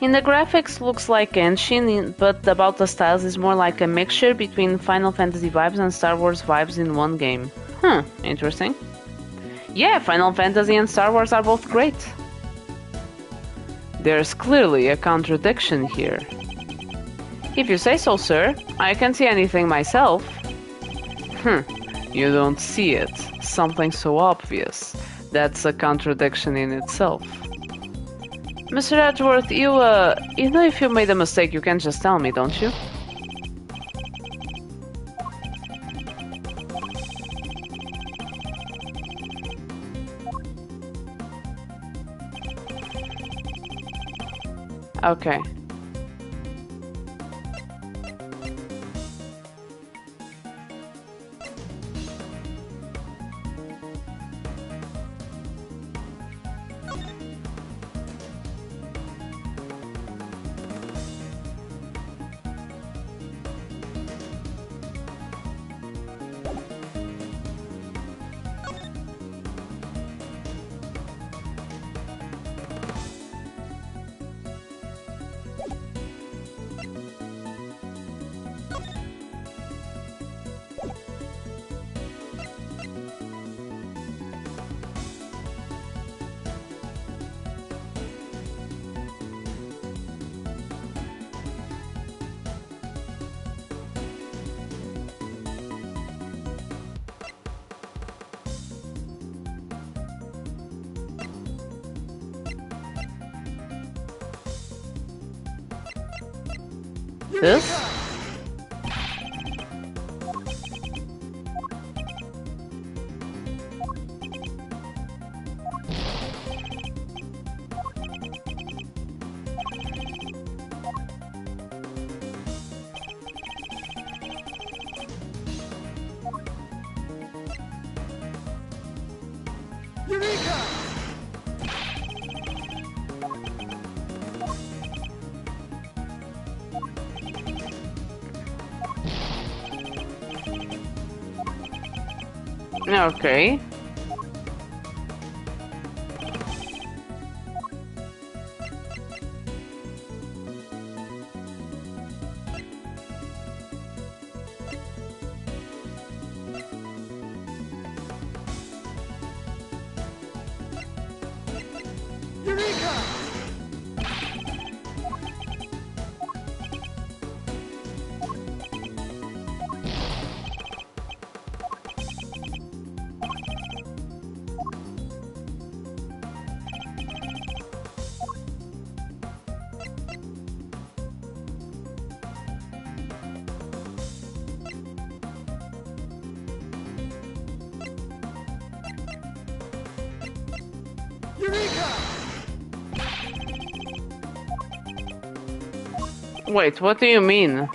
[SPEAKER 1] In the graphics looks like Genshin, but about the styles is more like a mixture between Final Fantasy vibes and Star Wars vibes in one game. Interesting. Yeah, Final Fantasy and Star Wars are both great. There's clearly a contradiction here. If you say so, sir. I can't see anything myself. You don't see it. Something so obvious. That's a contradiction in itself. Mr. Edgeworth, you know if you made a mistake, you can just tell me, don't you? Okay. This? Okay. Wait, what do you mean?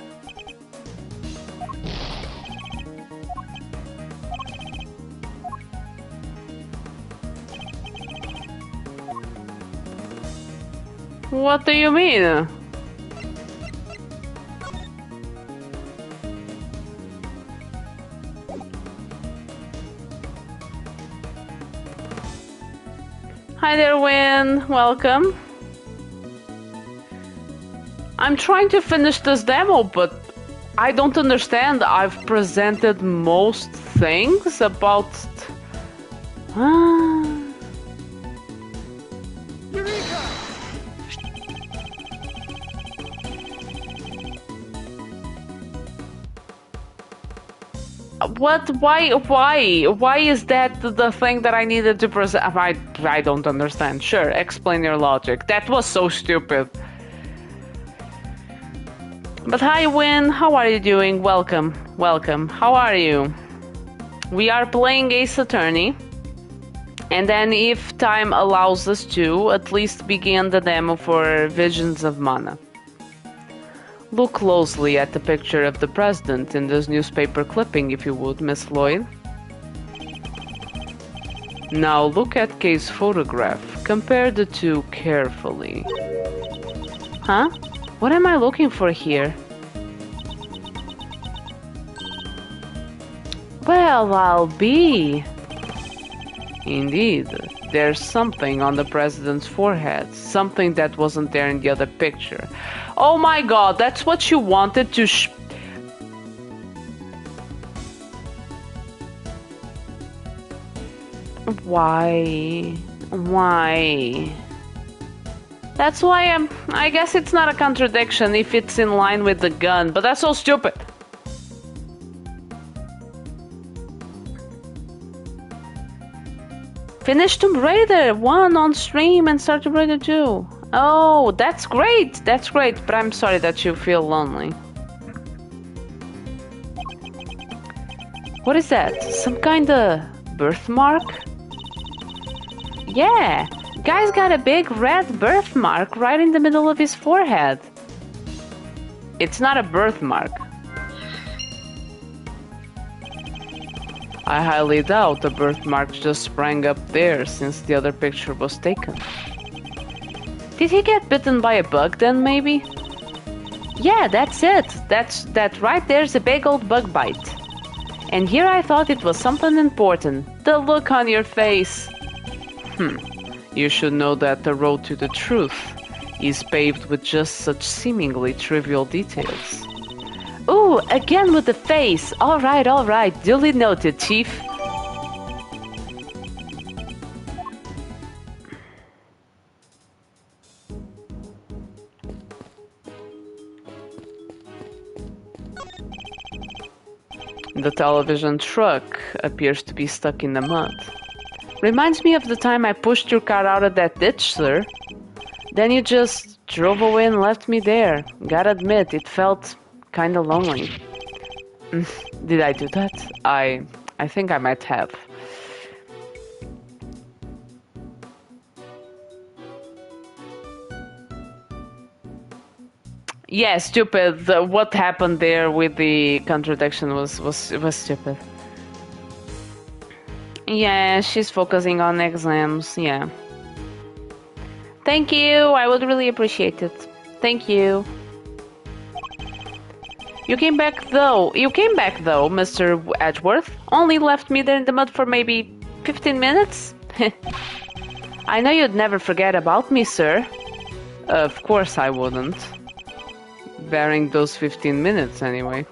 [SPEAKER 1] What do you mean? Hi there, Win. Welcome. I'm trying to finish this demo, but I don't understand. I've presented most things about... What? Why is that the thing that I needed to present? I don't understand. Sure, explain your logic. That was so stupid. But hi, Win. How are you doing? Welcome. Welcome. How are you? We are playing Ace Attorney. And then, if time allows us to, at least begin the demo for Visions of Mana. Look closely at the picture of the president in this newspaper clipping, if you would, Miss Lloyd. Now look at Kay's photograph. Compare the two carefully. Huh? What am I looking for here? Well, I'll be. Indeed, there's something on the president's forehead. Something that wasn't there in the other picture. Oh my god, that's what you wanted to Why? Why?
[SPEAKER 2] That's why I guess it's not a contradiction if it's in line with the gun, but that's so stupid. Finish Tomb Raider 1 on stream and start Tomb Raider 2. Oh, that's great. That's great, but I'm sorry that you feel lonely. What is that? Some kind of birthmark? Yeah, guy's got a big red birthmark right in the middle of his forehead. It's not a birthmark. I highly doubt the birthmark just sprang up there since the other picture was taken. Did he get bitten by a bug then, maybe? Yeah, that's it. That right there's a big old bug bite. And here I thought it was something important. The look on your face. You should know that the road to the truth is paved with just such seemingly trivial details. Ooh, again with the face. All right. Duly noted, Chief. The television truck appears to be stuck in the mud. Reminds me of the time I pushed your car out of that ditch, sir. Then you just drove away and left me there. Gotta admit, it felt kinda lonely. Did I do that? I think I might have. Yeah, stupid. What happened there with the contradiction was stupid. Yeah, she's focusing on exams, yeah. Thank you, I would really appreciate it. Thank you. You came back though, Mr. Edgeworth. Only left me there in the mud for maybe 15 minutes? I know you'd never forget about me, sir. Of course I wouldn't. Bearing those 15 minutes, anyway.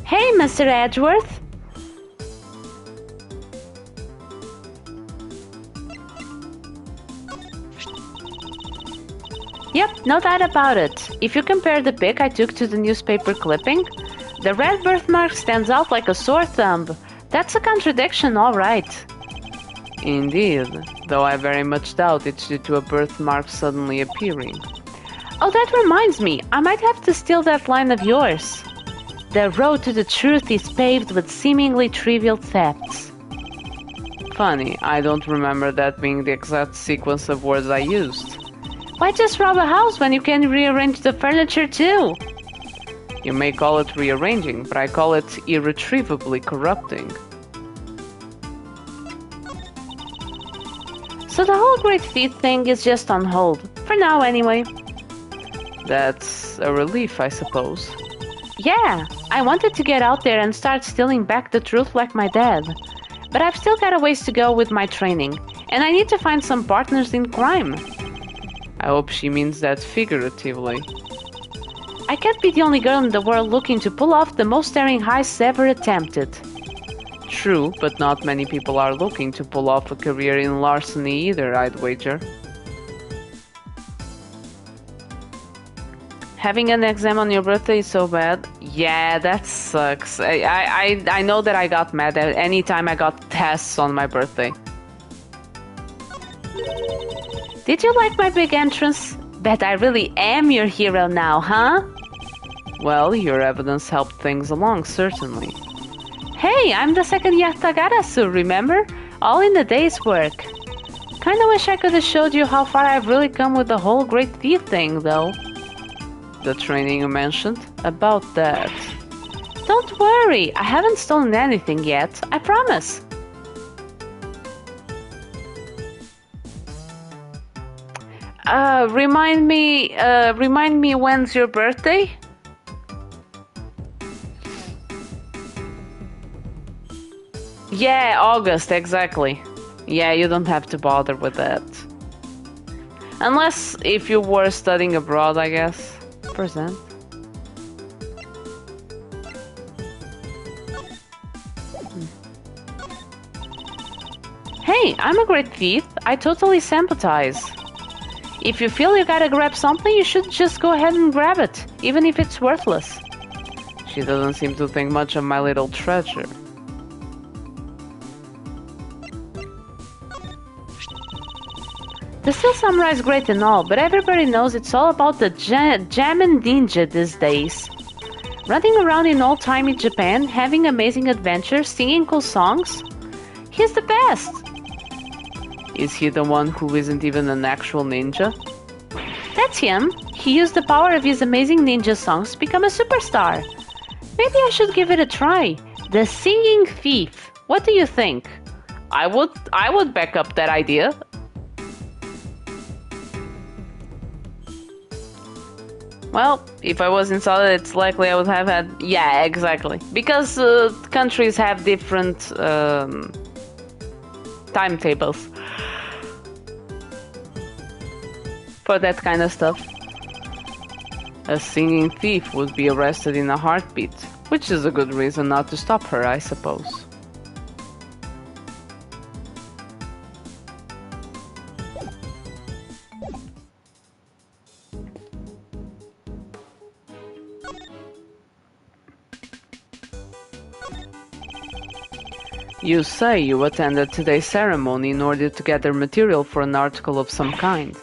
[SPEAKER 2] Hey, Mr. Edgeworth. Yep, no doubt about it. If you compare the pic I took to the newspaper clipping, the red birthmark stands out like a sore thumb. That's a contradiction, all right. Indeed, though I very much doubt it's due to a birthmark suddenly appearing. Oh, that reminds me, I might have to steal that line of yours. The road to the truth is paved with seemingly trivial thefts. Funny, I don't remember that being the exact sequence of words I used. Why just rob a house when you can rearrange the furniture too? You may call it rearranging, but I call it irretrievably corrupting. So the whole great thief thing is just on hold. For now, anyway. That's a relief, I suppose. Yeah, I wanted to get out there and start stealing back the truth like my dad. But I've still got a ways to go with my training, and I need to find some partners in crime. I hope she means that figuratively. I can't be the only girl in the world looking to pull off the most daring heists ever attempted. True, but not many people are looking to pull off a career in larceny either, I'd wager. Having an exam on your birthday is so bad. Yeah, that sucks. I know that I got mad at any time I got tests on my birthday. Did you like my big entrance? Bet I really am your hero now, huh? Well, your evidence helped things along, certainly. Hey, I'm the second Yatagarasu, remember? All in a day's work. Kinda wish I could have showed you how far I've really come with the whole Great Thief thing, though. The training you mentioned? About that. Don't worry, I haven't stolen anything yet, I promise. Remind me when's your birthday? Yeah, August, exactly. Yeah, you don't have to bother with that. Unless if you were studying abroad, I guess. Present. Hey, I'm a great thief. I totally sympathize. If you feel you gotta grab something, you should just go ahead and grab it, even if it's worthless. She doesn't seem to think much of my little treasure. The Steel Samurai is great and all, but everybody knows it's all about the jammin' ninja these days. Running around in old-timey Japan, having amazing adventures, singing cool songs. He's the best! Is he the one who isn't even an actual ninja? That's him. He used the power of his amazing ninja songs to become a superstar. Maybe I should give it a try. The Singing Thief. What do you think? I would back up that idea. Well, if I was insulted, it's likely I would have had... Yeah, exactly. Because countries have different timetables for that kind of stuff. A singing thief would be arrested in a heartbeat, which is a good reason not to stop her, I suppose. You say you attended today's ceremony in order to gather material for an article of some kind.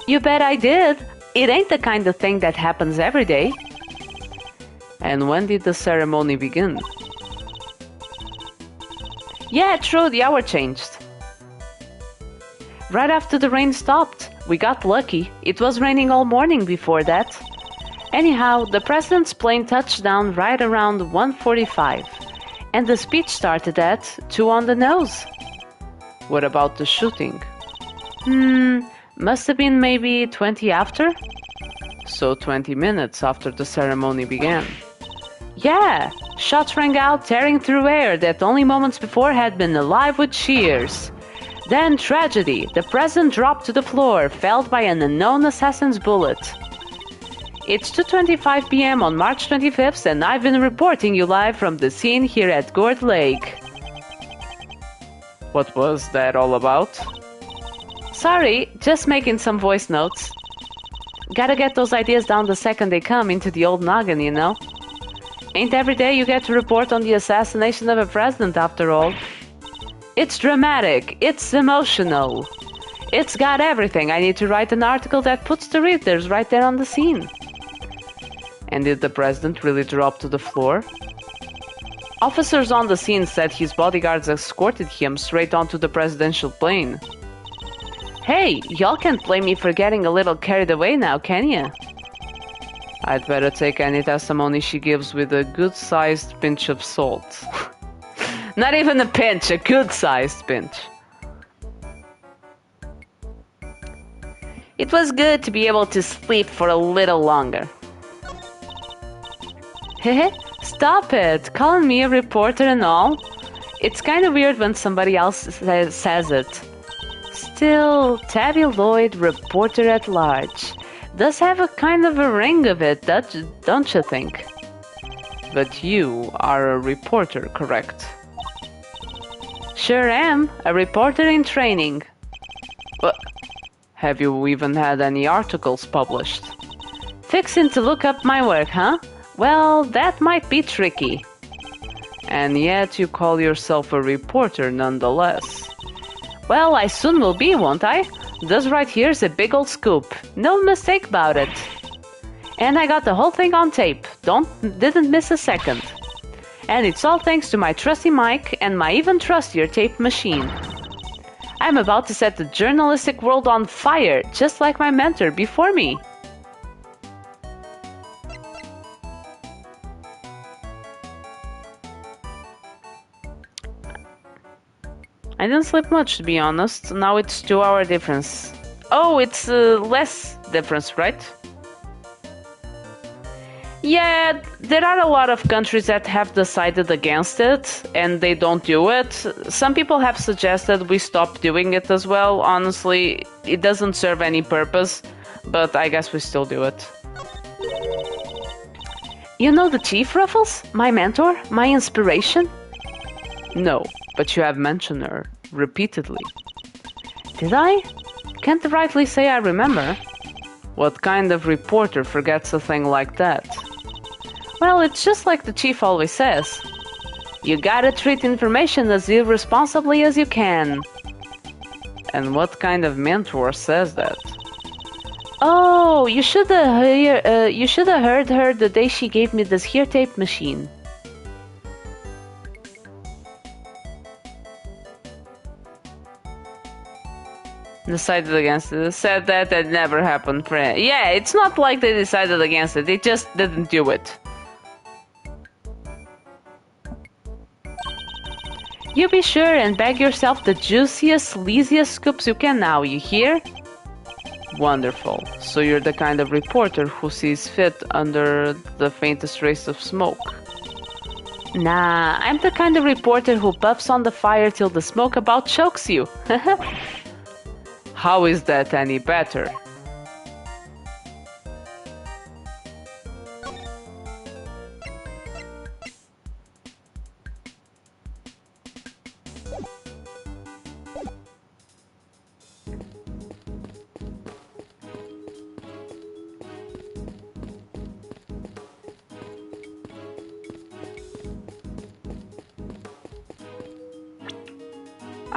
[SPEAKER 2] You bet I did. It ain't the kind of thing that happens every day. And when did the ceremony begin? Yeah, true, the hour changed. Right after the rain stopped. We got lucky. It was raining all morning before that. Anyhow, the president's plane touched down right around 1:45. And the speech started at 2 on the nose. What about the shooting? Must have been maybe 20 after? So 20 minutes after the ceremony began. Yeah, shots rang out, tearing through air that only moments before had been alive with cheers. Then tragedy. The president dropped to the floor, felled by an unknown assassin's bullet. It's 2:25 p.m. on March 25th, and I've been reporting you live from the scene here at Gourd Lake. What was that all about? Sorry, just making some voice notes. Gotta get those ideas down the second they come into the old noggin, you know? Ain't every day you get to report on the assassination of a president, after all. It's dramatic, it's emotional. It's got everything. I need to write an article that puts the readers right there on the scene. And did the president really drop to the floor? Officers on the scene said his bodyguards escorted him straight onto the presidential plane. Hey, y'all can't blame me for getting a little carried away now, can ya? I'd better take any testimony she gives with a good-sized pinch of salt. Not even a pinch, a good-sized pinch. It was good to be able to sleep for a little longer. Hehe, stop it, calling me a reporter and all. It's kind of weird when somebody else says it. Still, tabloid reporter at large. Does have a kind of a ring of it, don't you think? But you are a reporter, correct? Sure am, a reporter in training. Have you even had any articles published? Fixing to look up my work, huh? Well, that might be tricky. And yet you call yourself a reporter nonetheless. Well, I soon will be, won't I? This right here's a big old scoop. No mistake about it. And I got the whole thing on tape. Didn't miss a second. And it's all thanks to my trusty mic and my even trustier tape machine. I'm about to set the journalistic world on fire, just like my mentor before me. I didn't sleep much, to be honest. Now it's 2-hour difference. Oh, it's less difference, right? Yeah, there are a lot of countries that have decided against it and they don't do it. Some people have suggested we stop doing it as well. Honestly, it doesn't serve any purpose, but I guess we still do it. You know the chief, Ruffles? My mentor? My inspiration? No, but you have mentioned her repeatedly. Did I? Can't rightly say I remember. What kind of reporter forgets a thing like that? Well, it's just like the chief always says. You gotta treat information as irresponsibly as you can. And what kind of mentor says that? Oh, you should have heard her the day she gave me this here tape machine. Decided against it. Said that it never happened. Yeah, it's not like they decided against it. They just didn't do it. You be sure and bag yourself the juiciest, sleaziest scoops you can now, you hear? Wonderful. So you're the kind of reporter who sees fit under the faintest trace of smoke. Nah, I'm the kind of reporter who puffs on the fire till the smoke about chokes you. How is that any better?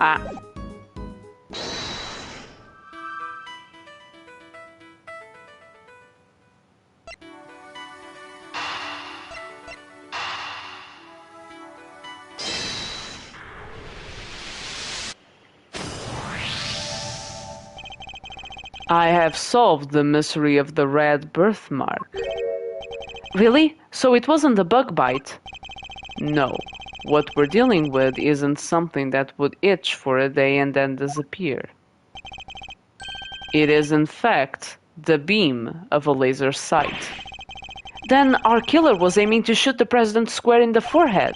[SPEAKER 2] Ah. I have solved the mystery of the red birthmark. Really? So it wasn't a bug bite? No. What we're dealing with isn't something that would itch for a day and then disappear. It is, in fact, the beam of a laser sight. Then our killer was aiming to shoot the president square in the forehead.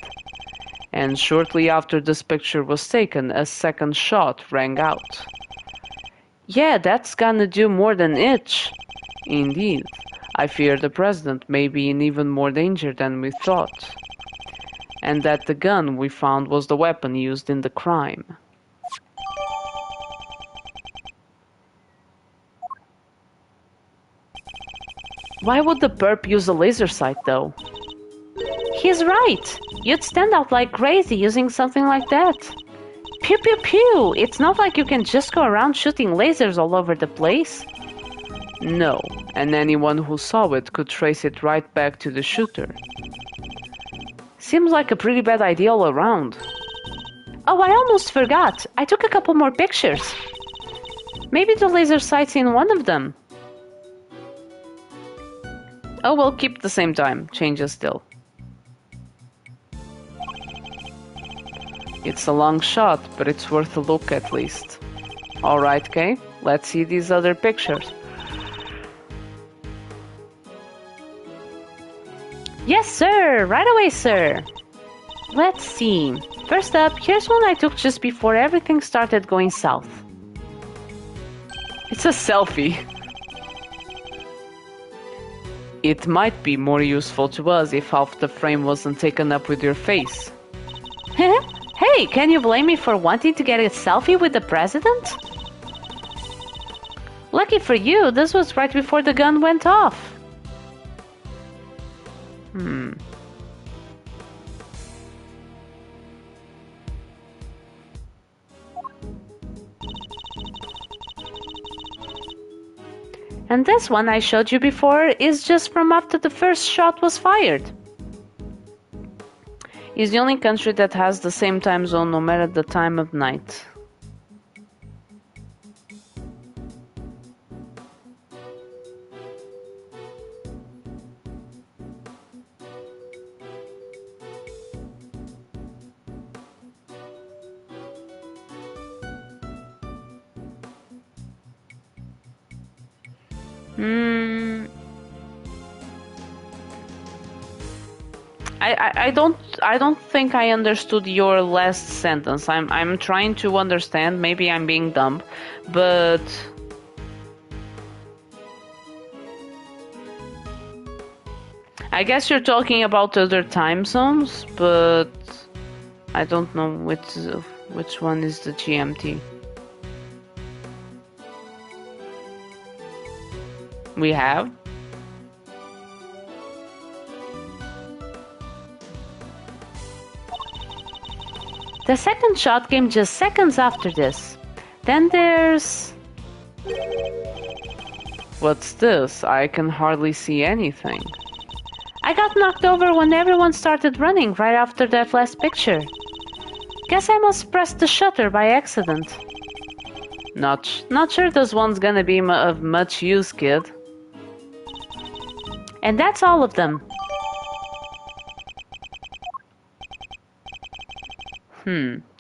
[SPEAKER 2] And shortly after this picture was taken, a second shot rang out. Yeah, that's gonna do more than itch. Indeed, I fear the president may be in even more danger than we thought. And that the gun we found was the weapon used in the crime. Why would the perp use a laser sight, though? He's right. You'd stand out like crazy using something like that. Pew pew pew! It's not like you can just go around shooting lasers all over the place. No, and anyone who saw it could trace it right back to the shooter. Seems like a pretty bad idea all around. Oh, I almost forgot. I took a couple more pictures. Maybe the laser sight's in one of them. Oh, we'll keep the same time. Changes still. It's a long shot, but it's worth a look at least. Alright, Kay, let's see these other pictures. Yes, sir! Right away, sir! Let's see. First up, here's one I took just before everything started going south. It's a selfie. It might be more useful to us if half the frame wasn't taken up with your face. Hey, can you blame me for wanting to get a selfie with the president? Lucky for you, this was right before the gun went off. And this one I showed you before is just from after the first shot was fired. Is the only country that has the same time zone no matter the time of night. I don't think I understood your last sentence. I'm trying to understand. Maybe I'm being dumb, but I guess you're talking about other time zones, but I don't know which one is the GMT. We have? The second shot came just seconds after this. Then there's...
[SPEAKER 1] What's this? I can hardly see anything.
[SPEAKER 2] I got knocked over when everyone started running right after that last picture. Guess I must press the shutter by accident.
[SPEAKER 1] Not sure this one's gonna be of much use, kid.
[SPEAKER 2] And that's all of them.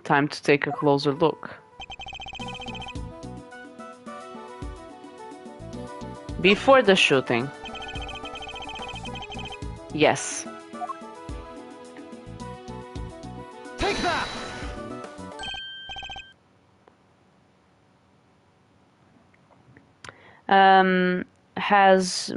[SPEAKER 1] Time to take a closer look.
[SPEAKER 2] Before the shooting.
[SPEAKER 1] Yes.
[SPEAKER 3] Take that!
[SPEAKER 2] Has...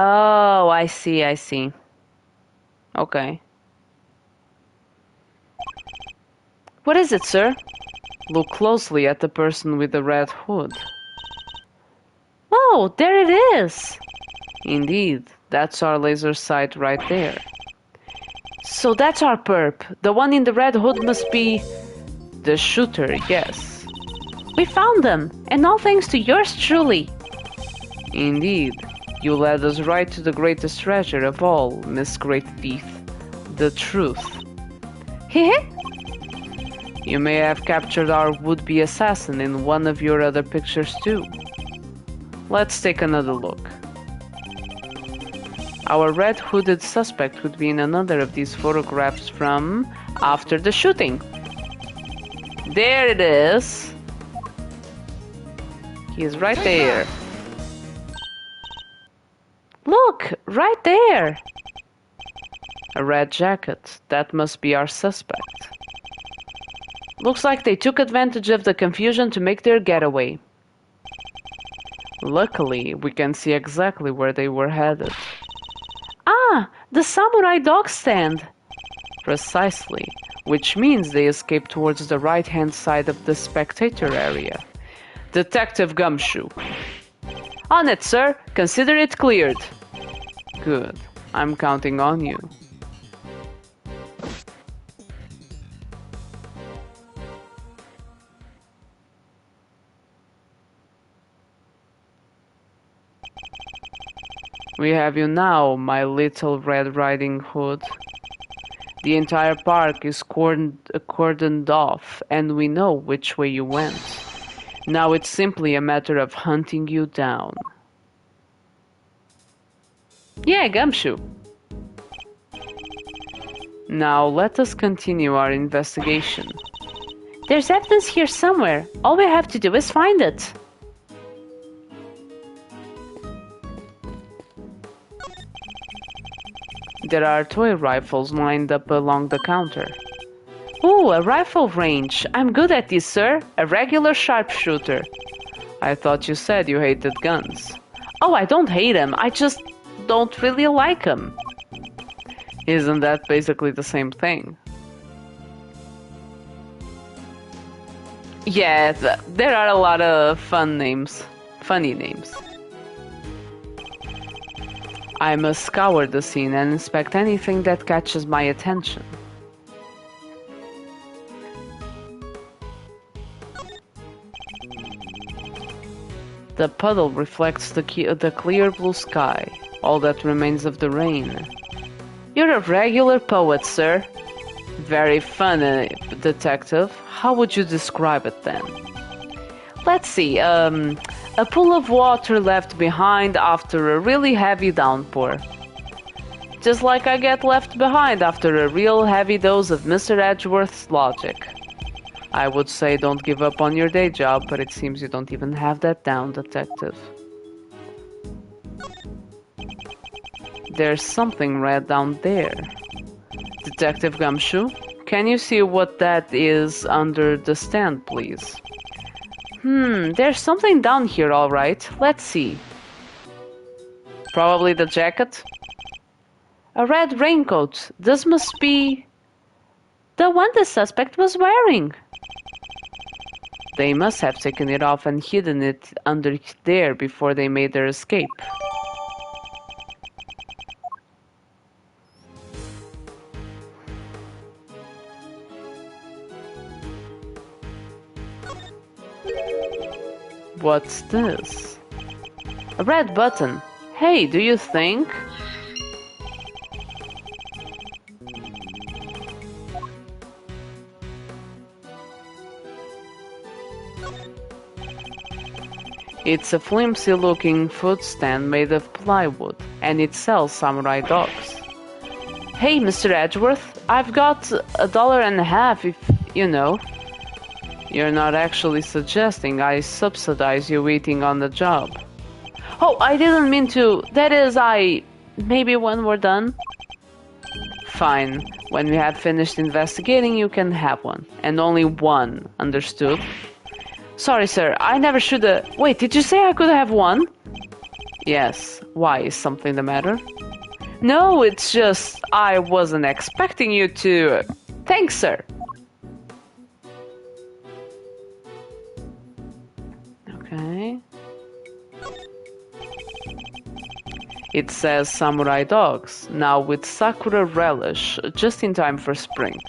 [SPEAKER 2] Oh, I see. Okay. What is it, sir?
[SPEAKER 1] Look closely at the person with the red hood.
[SPEAKER 2] Oh, there it is!
[SPEAKER 1] Indeed, that's our laser sight right there.
[SPEAKER 2] So that's our perp. The one in the red hood must be...
[SPEAKER 1] The shooter, yes.
[SPEAKER 2] We found them, and all thanks to yours truly.
[SPEAKER 1] Indeed. You led us right to the greatest treasure of all, Miss Great Teeth. The truth.
[SPEAKER 2] Heh.
[SPEAKER 1] You may have captured our would-be assassin in one of your other pictures too. Let's take another look. Our red-hooded suspect would be in another of these photographs from after the shooting. There it is. He's right there.
[SPEAKER 2] Look, right there.
[SPEAKER 1] A red jacket. That must be our suspect.
[SPEAKER 2] Looks like they took advantage of the confusion to make their getaway.
[SPEAKER 1] Luckily, we can see exactly where they were headed.
[SPEAKER 2] Ah, the samurai dog stand.
[SPEAKER 1] Precisely, which means they escaped towards the right-hand side of the spectator area. Detective Gumshoe.
[SPEAKER 2] On it, sir. Consider it cleared.
[SPEAKER 1] Good. I'm counting on you. We have you now, my little Red Riding Hood. The entire park is cordoned off, and we know which way you went. Now it's simply a matter of hunting you down.
[SPEAKER 2] Yeah, Gumshoe.
[SPEAKER 1] Now let us continue our investigation.
[SPEAKER 2] There's evidence here somewhere. All we have to do is find it.
[SPEAKER 1] There are toy rifles lined up along the counter.
[SPEAKER 2] Ooh, a rifle range. I'm good at this, sir. A regular sharpshooter.
[SPEAKER 1] I thought you said you hated guns.
[SPEAKER 2] Oh, I don't hate them. I just don't really like them.
[SPEAKER 1] Isn't that basically the same thing?
[SPEAKER 2] Yeah, there are a lot of funny names.
[SPEAKER 1] I must scour the scene and inspect anything that catches my attention. The puddle reflects the clear blue sky, all that remains of the rain.
[SPEAKER 2] You're a regular poet, sir.
[SPEAKER 1] Very funny, detective. How would you describe it then?
[SPEAKER 2] Let's see, a pool of water left behind after a really heavy downpour. Just like I get left behind after a real heavy dose of Mr. Edgeworth's logic.
[SPEAKER 1] I would say don't give up on your day job, but it seems you don't even have that down, detective.
[SPEAKER 2] There's something red down there. Detective Gumshoe, can you see what that is under the stand, please? There's something down here, all right. Let's see. Probably the jacket? A red raincoat. This must be the one the suspect was wearing. They must have taken it off and hidden it under there before they made their escape. What's this? A red button. Hey, do you think? It's a flimsy-looking food stand made of plywood, and it sells samurai dogs. Hey, Mr. Edgeworth, I've got $1.50 if you know. You're not actually suggesting I subsidize you eating on the job. Oh, I didn't mean to. That is, maybe when we're done? Fine. When we have finished investigating, you can have one. And only one, understood? Sorry, sir. I never should have... Wait, did you say I could have one? Yes. Why? Is something the matter? No, it's just... I wasn't expecting you to... Thanks, sir. Okay. It says samurai dogs, now with sakura relish, just in time for spring.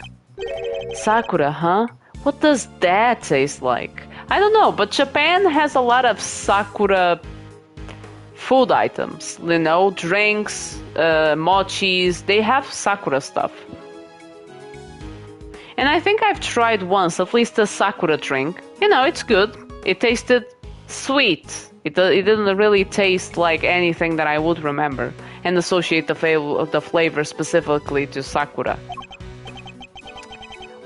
[SPEAKER 2] Sakura, huh? What does that taste like? I don't know, but Japan has a lot of sakura food items. You know, drinks, mochis, they have sakura stuff. And I think I've tried once, at least a sakura drink. You know, it's good. It tasted sweet. It didn't really taste like anything that I would remember and associate the flavor specifically to sakura.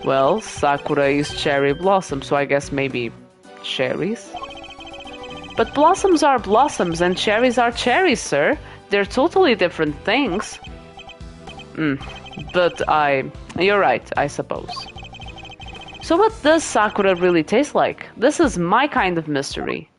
[SPEAKER 2] Well, sakura is cherry blossom, so I guess maybe cherries? But blossoms are blossoms and cherries are cherries, sir. They're totally different things. But you're right, I suppose. So what does sakura really taste like? This is my kind of mystery.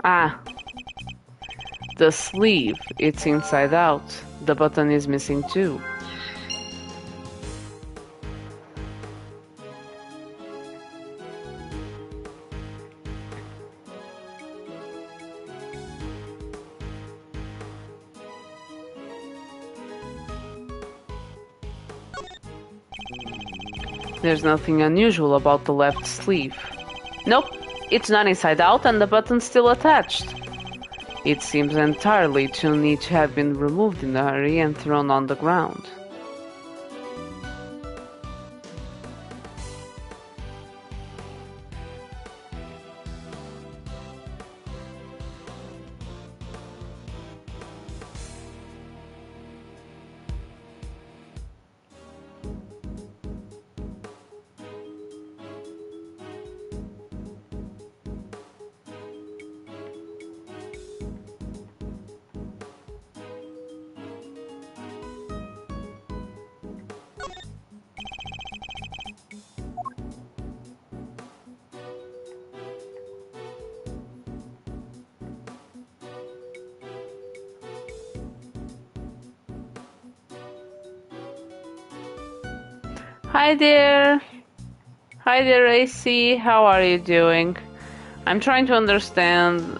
[SPEAKER 2] Ah. The sleeve, it's inside out. The button is missing too. There's nothing unusual about the left sleeve. Nope, it's not inside out and the button's still attached. It seems entirely too neat to have been removed in a hurry and thrown on the ground. Hi there! Hi there, AC. How are you doing? I'm trying to understand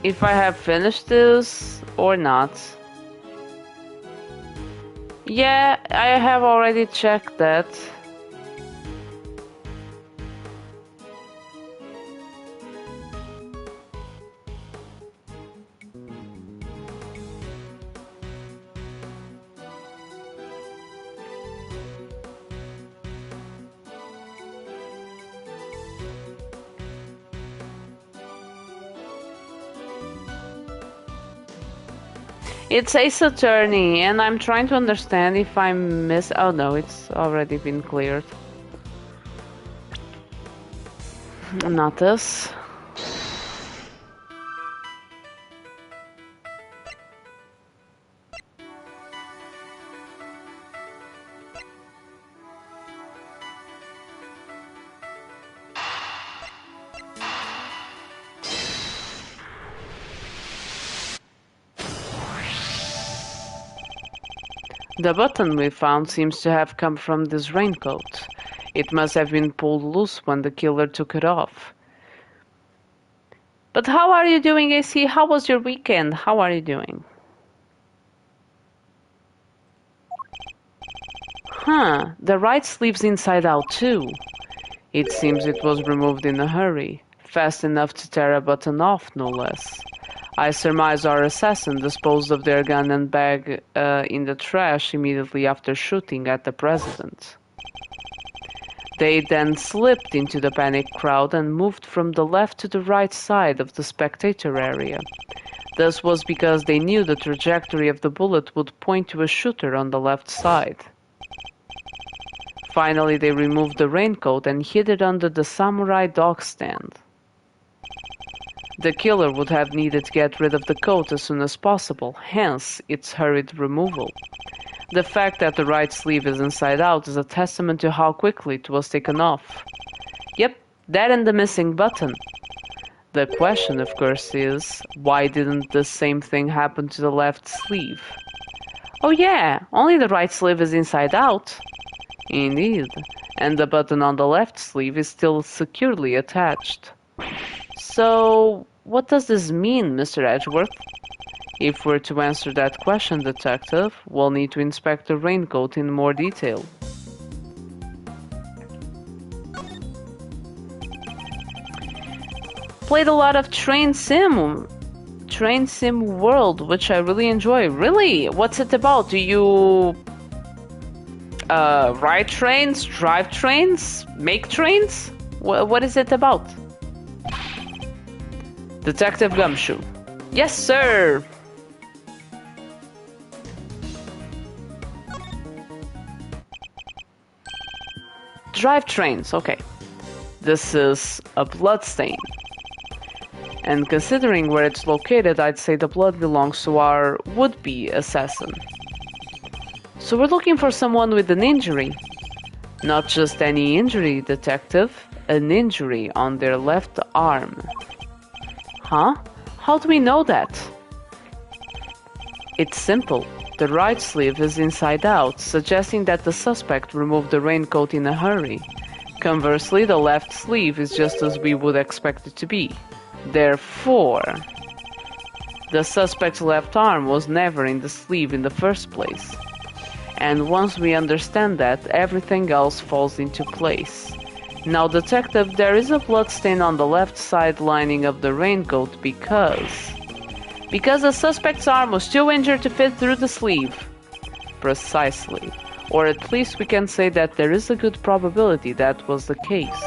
[SPEAKER 2] if I have finished this or not. Yeah, I have already checked that. It's Ace Attorney, and I'm trying to understand if I miss... Oh no, it's already been cleared. Not this. The button we found seems to have come from this raincoat. It must have been pulled loose when the killer took it off. But how are you doing, AC? How was your weekend? How are you doing? Huh, the right sleeve's inside out too. It seems it was removed in a hurry, fast enough to tear a button off, no less. I surmise our assassin disposed of their gun and bag in the trash immediately after shooting at the president. They then slipped into the panicked crowd and moved from the left to the right side of the spectator area. This was because they knew the trajectory of the bullet would point to a shooter on the left side. Finally, they removed the raincoat and hid it under the samurai dog stand. The killer would have needed to get rid of the coat as soon as possible, hence its hurried removal. The fact that the right sleeve is inside out is a testament to how quickly it was taken off. Yep, that and the missing button. The question, of course, is, why didn't the same thing happen to the left sleeve? Oh yeah, only the right sleeve is inside out. Indeed, and the button on the left sleeve is still securely attached. So, what does this mean, Mr. Edgeworth? If we're to answer that question, Detective, we'll need to inspect the raincoat in more detail. Played a lot of Train Sim World, which I really enjoy. Really? What's it about? Do you ride trains, drive trains, make trains? What is it about? Detective Gumshoe. Yes, sir! Drive trains, okay. This is a blood stain. And considering where it's located, I'd say the blood belongs to our would-be assassin. So we're looking for someone with an injury. Not just any injury, Detective. An injury on their left arm. Huh? How do we know that? It's simple. The right sleeve is inside out, suggesting that the suspect removed the raincoat in a hurry. Conversely, the left sleeve is just as we would expect it to be. Therefore, the suspect's left arm was never in the sleeve in the first place. And once we understand that, everything else falls into place. Now, Detective, there is a blood stain on the left side lining of the raincoat because the suspect's arm was too injured to fit through the sleeve. Precisely. Or at least we can say that there is a good probability that was the case.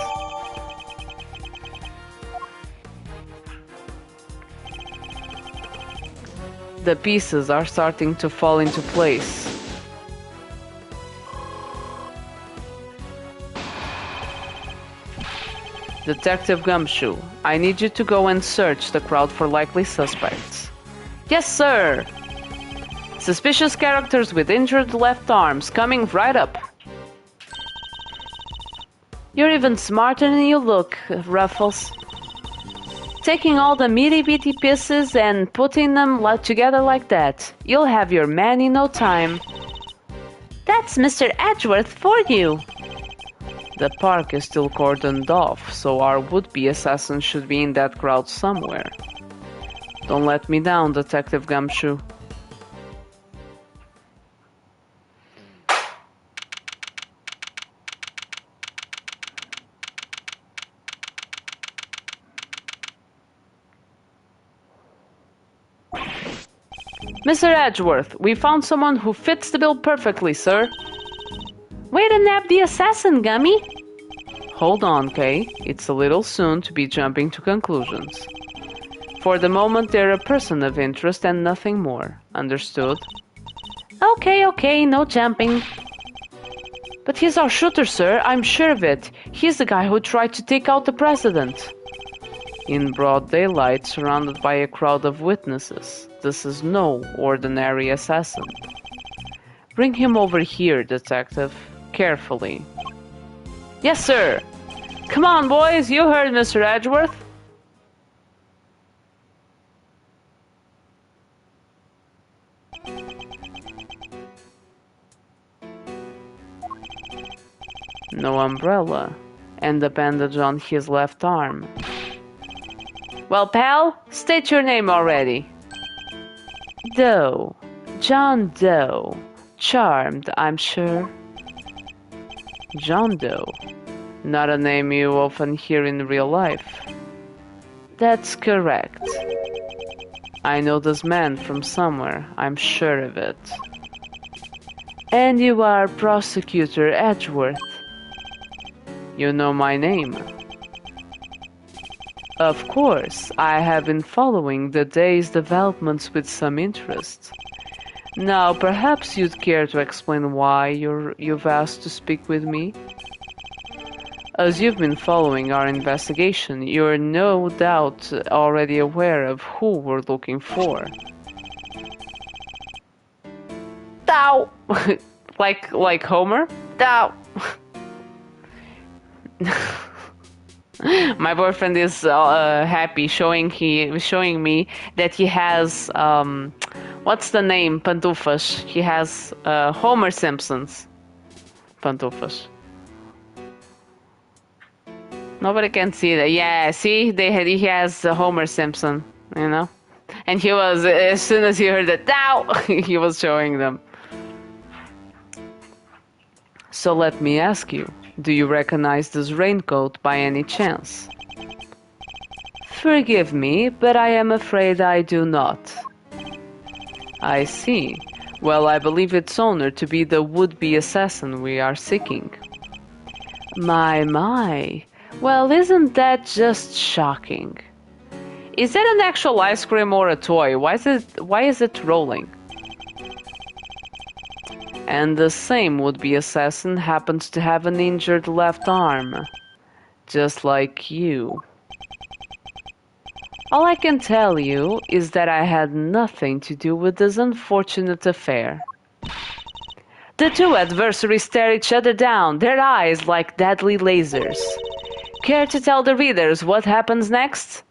[SPEAKER 2] The pieces are starting to fall into place. Detective Gumshoe, I need you to go and search the crowd for likely suspects. Yes, sir! Suspicious characters with injured left arms coming right up. You're even smarter than you look, Ruffles. Taking all the meaty-bitty pieces and putting them together like that. You'll have your man in no time. That's Mr. Edgeworth for you. The park is still cordoned off, so our would-be assassin should be in that crowd somewhere. Don't let me down, Detective Gumshoe. Mr. Edgeworth, we found someone who fits the bill perfectly, sir. Way to nab the assassin, Gummy! Hold on, Kay. It's a little soon to be jumping to conclusions. For the moment, they're a person of interest and nothing more. Understood? Okay, no jumping. But he's our shooter, sir. I'm sure of it. He's the guy who tried to take out the president. In broad daylight, surrounded by a crowd of witnesses, this is no ordinary assassin. Bring him over here, detective. Carefully. Yes, sir. Come on, boys. You heard Mr. Edgeworth. No umbrella, and a bandage on his left arm. Well, pal, state your name already. Doe. John Doe. Charmed, I'm sure. John Doe. Not a name you often hear in real life. That's correct. I know this man from somewhere, I'm sure of it. And you are Prosecutor Edgeworth. You know my name. Of course, I have been following the day's developments with some interest. Now, perhaps you'd care to explain why you've asked to speak with me? As you've been following our investigation, you're no doubt already aware of who we're looking for. Dow! like Homer? Dow! My boyfriend is happy showing me that he has what's the name? Pantufas. He has Homer Simpson's pantufas. Nobody can see that. Yeah, see, he has Homer Simpson, you know, and he was as soon as he heard that "Dow," he was showing them. So let me ask you. Do you recognize this raincoat by any chance? Forgive me, but I am afraid I do not. I see. Well, I believe its owner to be the would-be assassin we are seeking. My. Well, isn't that just shocking? Is that an actual ice cream or a toy? Why is it rolling? And the same would-be assassin happens to have an injured left arm. Just like you. All I can tell you is that I had nothing to do with this unfortunate affair. The two adversaries stare each other down, their eyes like deadly lasers. Care to tell the readers what happens next?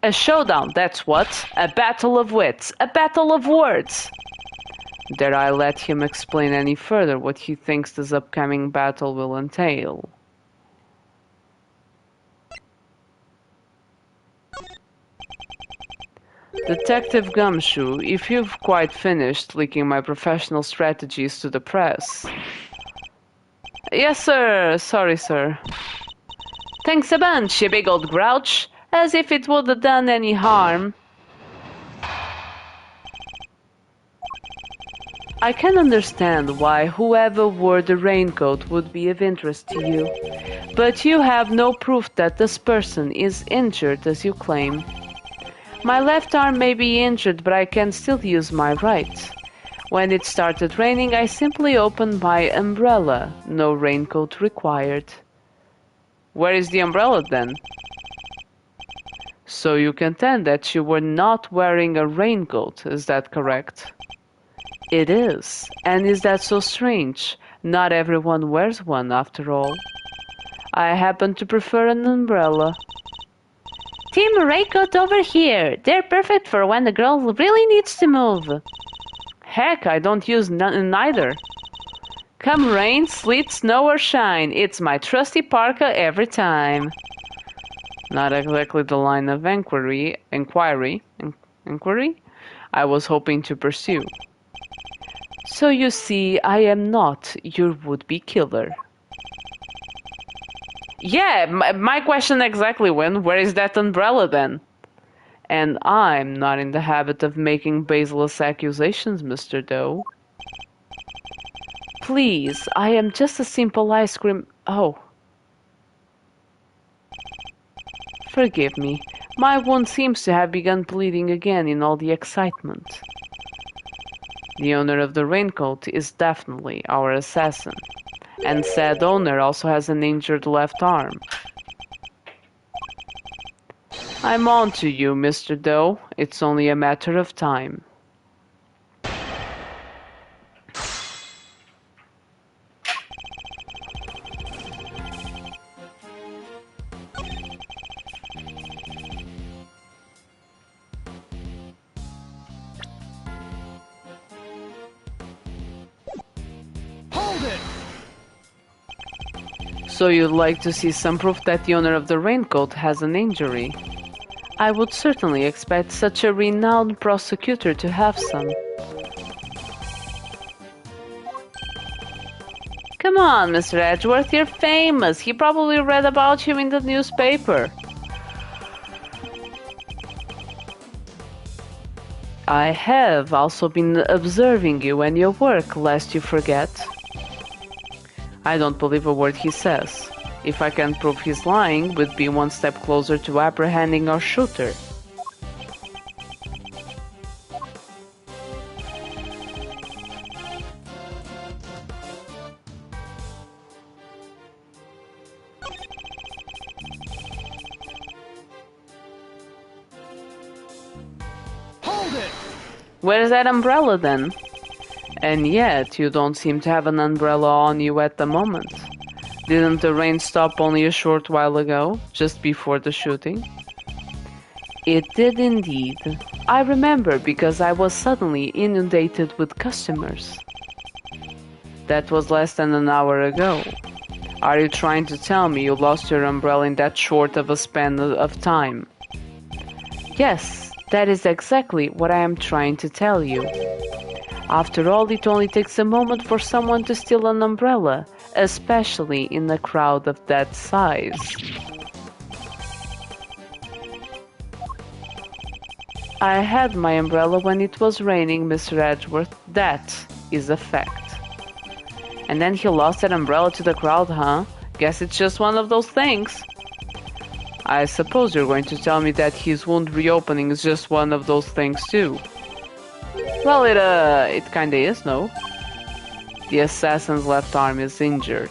[SPEAKER 2] A showdown, that's what. A battle of wits, a battle of words. Dare I let him explain any further what he thinks this upcoming battle will entail? Detective Gumshoe, if you've quite finished leaking my professional strategies to the press. Yes, sir. Sorry, sir. Thanks a bunch, you big old grouch. As if it would have done any harm. I can understand why whoever wore the raincoat would be of interest to you, but you have no proof that this person is injured as you claim. My left arm may be injured, but I can still use my right. When it started raining, I simply opened my umbrella. No raincoat required. Where is the umbrella then? So you contend that you were not wearing a raincoat, is that correct? It is. And is that so strange? Not everyone wears one, after all. I happen to prefer an umbrella. Team Raincoat over here. They're perfect for when the girl really needs to move. Heck, I don't use neither. Come rain, sleet, snow or shine, it's my trusty parka every time. Not exactly the line of inquiry I was hoping to pursue. So you see, I am not your would-be killer. Yeah, my question exactly, where is that umbrella then? And I'm not in the habit of making baseless accusations, Mr. Doe. Please, I am just a simple ice cream... Oh. Forgive me. My wound seems to have begun bleeding again in all the excitement. The owner of the raincoat is definitely our assassin, and said owner also has an injured left arm. I'm on to you, Mr. Doe. It's only a matter of time.
[SPEAKER 3] Hold it!
[SPEAKER 2] So you'd like to see some proof that the owner of the raincoat has an injury? I would certainly expect such a renowned prosecutor to have some. Come on, Mr. Edgeworth, you're famous. He probably read about you in the newspaper. I have also been observing you and your work, lest you forget. I don't believe a word he says. If I can prove he's lying, we'd be one step closer to apprehending our shooter.
[SPEAKER 3] Hold it!
[SPEAKER 2] Where's that umbrella then? And yet, you don't seem to have an umbrella on you at the moment. Didn't the rain stop only a short while ago, just before the shooting? It did indeed. I remember because I was suddenly inundated with customers. That was less than an hour ago. Are you trying to tell me you lost your umbrella in that short of a span of time? Yes, that is exactly what I am trying to tell you. After all, it only takes a moment for someone to steal an umbrella, especially in a crowd of that size. I had my umbrella when it was raining, Mr. Edgeworth. That is a fact. And then he lost that umbrella to the crowd, huh? Guess it's just one of those things. I suppose you're going to tell me that his wound reopening is just one of those things too. Well, it kinda is, no? The assassin's left arm is injured.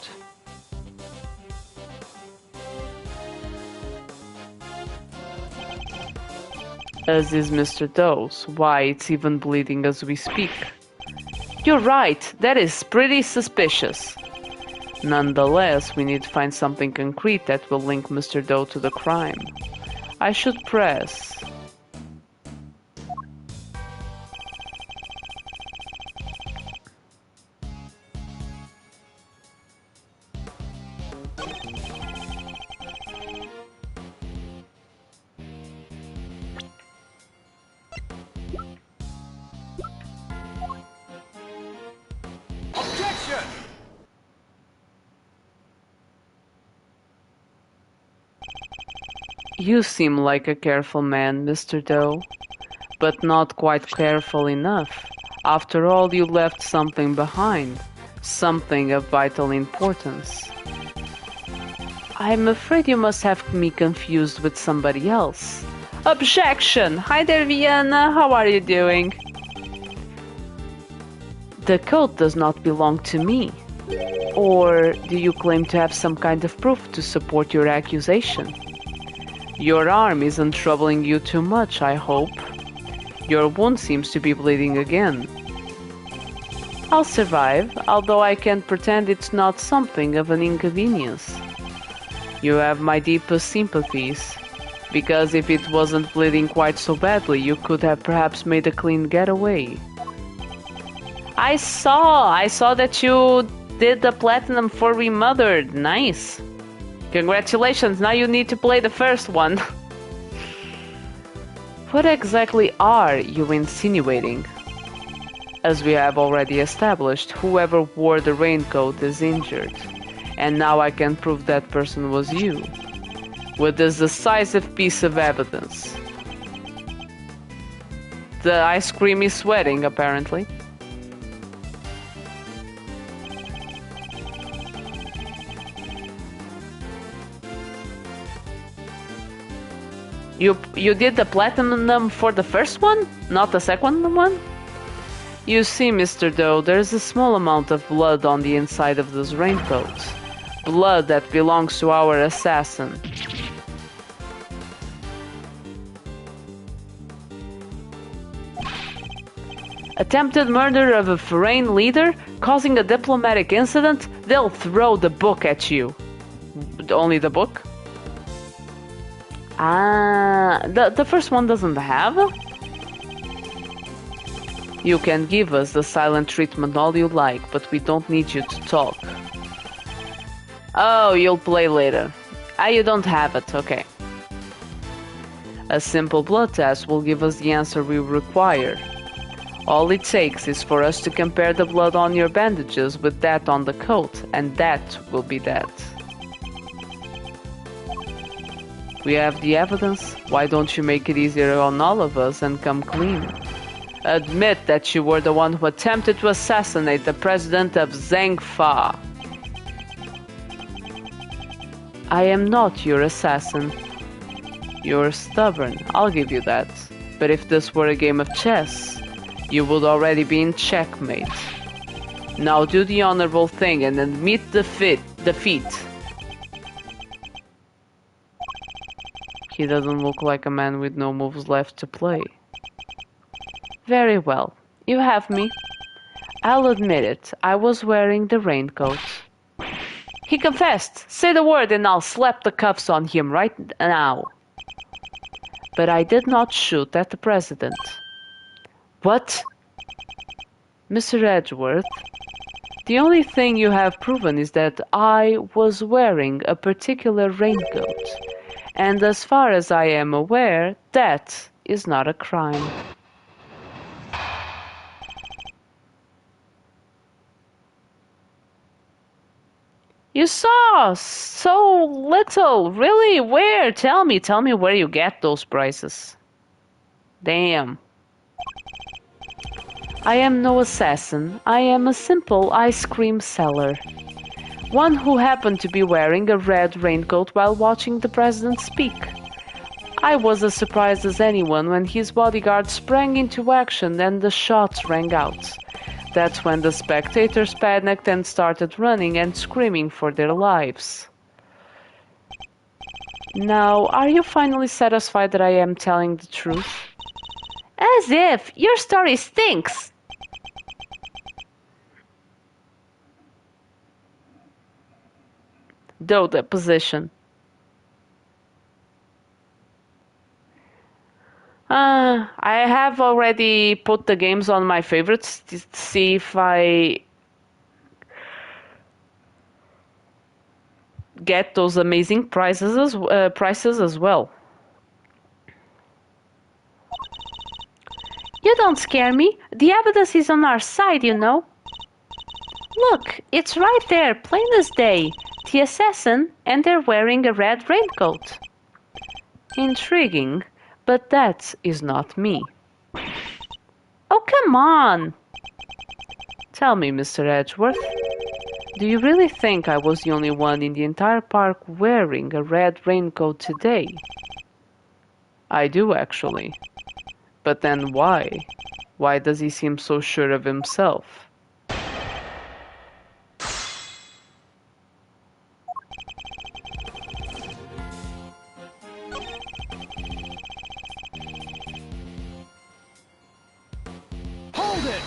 [SPEAKER 2] As is Mr. Doe's. Why, it's even bleeding as we speak. You're right, that is pretty suspicious. Nonetheless, we need to find something concrete that will link Mr. Doe to the crime. I should press.
[SPEAKER 3] Objection!
[SPEAKER 2] You seem like a careful man, Mr. Doe, but not quite careful enough. After all, you left something behind, something of vital importance. I'm afraid you must have me confused with somebody else. Objection! Hi there, Vienna. How are you doing? The coat does not belong to me. Or do you claim to have some kind of proof to support your accusation? Your arm isn't troubling you too much, I hope. Your wound seems to be bleeding again. I'll survive, although I can't pretend it's not something of an inconvenience. You have my deepest sympathies, because if it wasn't bleeding quite so badly, you could have perhaps made a clean getaway. I saw that you did the platinum for Remothered. Nice. Congratulations, now you need to play the first one. What exactly are you insinuating? As we have already established, whoever wore the raincoat is injured. And now I can prove that person was you. With this decisive piece of evidence. The ice cream is sweating, apparently. You did the platinum for the first one, not the second one? You see, Mr. Doe, there's a small amount of blood on the inside of this raincoat. Blood that belongs to our assassin. Attempted murder of a foreign leader, causing a diplomatic incident, they'll throw the book at you. Only the book? The first one doesn't have? You can give us the silent treatment all you like, but we don't need you to talk. Oh, you'll play later. You don't have it, okay. A simple blood test will give us the answer we require. All it takes is for us to compare the blood on your bandages with that on the coat, and that will be that. We have the evidence. Why don't you make it easier on all of us and come clean? Admit that you were the one who attempted to assassinate the president of Zhengfa. I am not your assassin. You're stubborn, I'll give you that. But if this were a game of chess, you would already be in checkmate. Now do the honorable thing and admit defeat. He doesn't look like a man with no moves left to play. Very well, you have me. I'll admit it, I was wearing the raincoat. He confessed. Say the word and I'll slap the cuffs on him right now. But I did not shoot at the president. What? Mr. Edgeworth, the only thing you have proven is that I was wearing a particular raincoat. And as far as I am aware, that is not a crime. You saw so little. Really? Where? Tell me where you get those prices. Damn. I am no assassin. I am a simple ice cream seller. One who happened to be wearing a red raincoat while watching the president speak. I was as surprised as anyone when his bodyguard sprang into action and the shots rang out. That's when the spectators panicked and started running and screaming for their lives. Now, are you finally satisfied that I am telling the truth? As if! Your story stinks! Though deposition. I have already put the games on my favorites to see if I get those amazing prices as well. You don't scare me. The evidence is on our side, you know. Look, it's right there, plain as day. The assassin, and they're wearing a red raincoat. Intriguing. But that is not me. Oh, come on! Tell me, Mr. Edgeworth, do you really think I was the only one in the entire park wearing a red raincoat today? I do, actually. But then why? Why does he seem so sure of himself?
[SPEAKER 3] Hold it!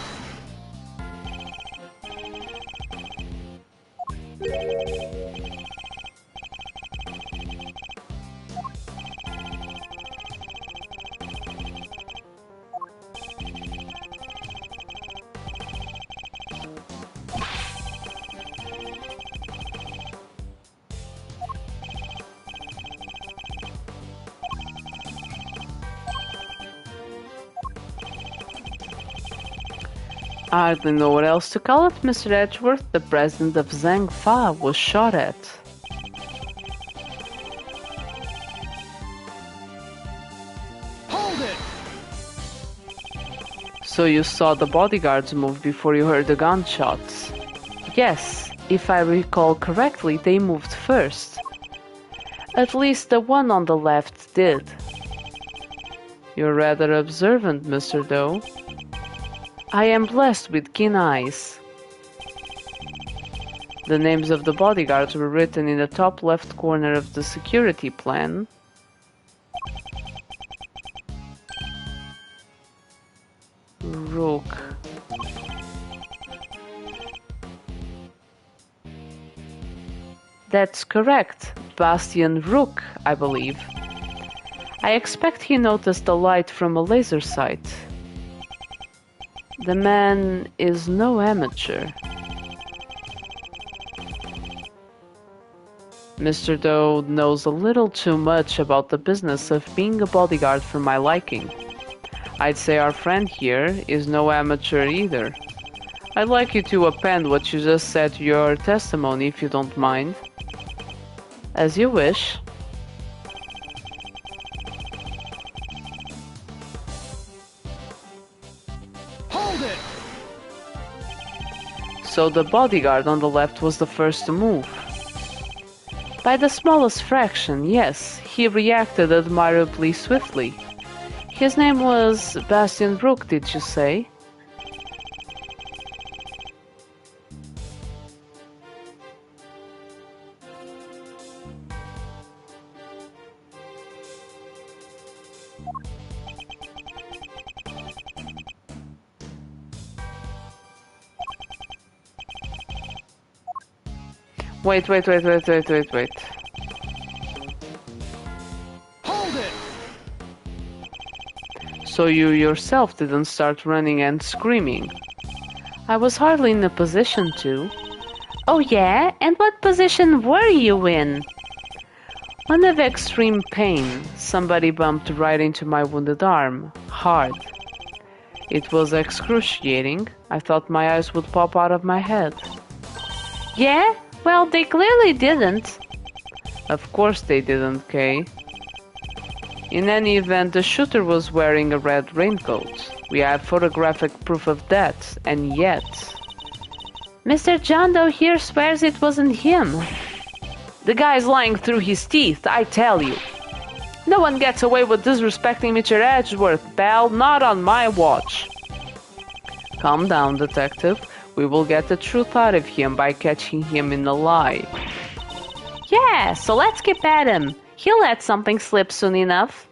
[SPEAKER 2] I hardly know what else to call it, Mr. Edgeworth. The president of Zhengfa was shot at.
[SPEAKER 3] Hold it!
[SPEAKER 2] So you saw the bodyguards move before you heard the gunshots? Yes, if I recall correctly, they moved first. At least the one on the left did. You're rather observant, Mr. Doe. I am blessed with keen eyes. The names of the bodyguards were written in the top left corner of the security plan. Rook. That's correct. Bastian Rook, I believe. I expect he noticed the light from a laser sight. The man is no amateur. Mr. Doe knows a little too much about the business of being a bodyguard for my liking. I'd say our friend here is no amateur either. I'd like you to append what you just said to your testimony if you don't mind. As you wish.
[SPEAKER 3] Hold it!
[SPEAKER 2] So the bodyguard on the left was the first to move. By the smallest fraction, yes, he reacted admirably swiftly. His name was Bastian Rook, did you say? Wait.
[SPEAKER 3] Hold it!
[SPEAKER 2] So you yourself didn't start running and screaming? I was hardly in a position to.
[SPEAKER 1] Oh yeah? And what position were you in?
[SPEAKER 2] One of extreme pain, somebody bumped right into my wounded arm. Hard. It was excruciating. I thought my eyes would pop out of my head.
[SPEAKER 1] Yeah? Well, they clearly didn't.
[SPEAKER 2] Of course they didn't, Kay. In any event, the shooter was wearing a red raincoat. We have photographic proof of that, and yet...
[SPEAKER 1] Mr. John Doe here swears it wasn't him.
[SPEAKER 2] The guy's lying through his teeth, I tell you. No one gets away with disrespecting Mr. Edgeworth, pal, not on my watch. Calm down, detective. We will get the truth out of him by catching him in a lie.
[SPEAKER 1] Yeah, so let's keep at him. He'll let something slip soon enough.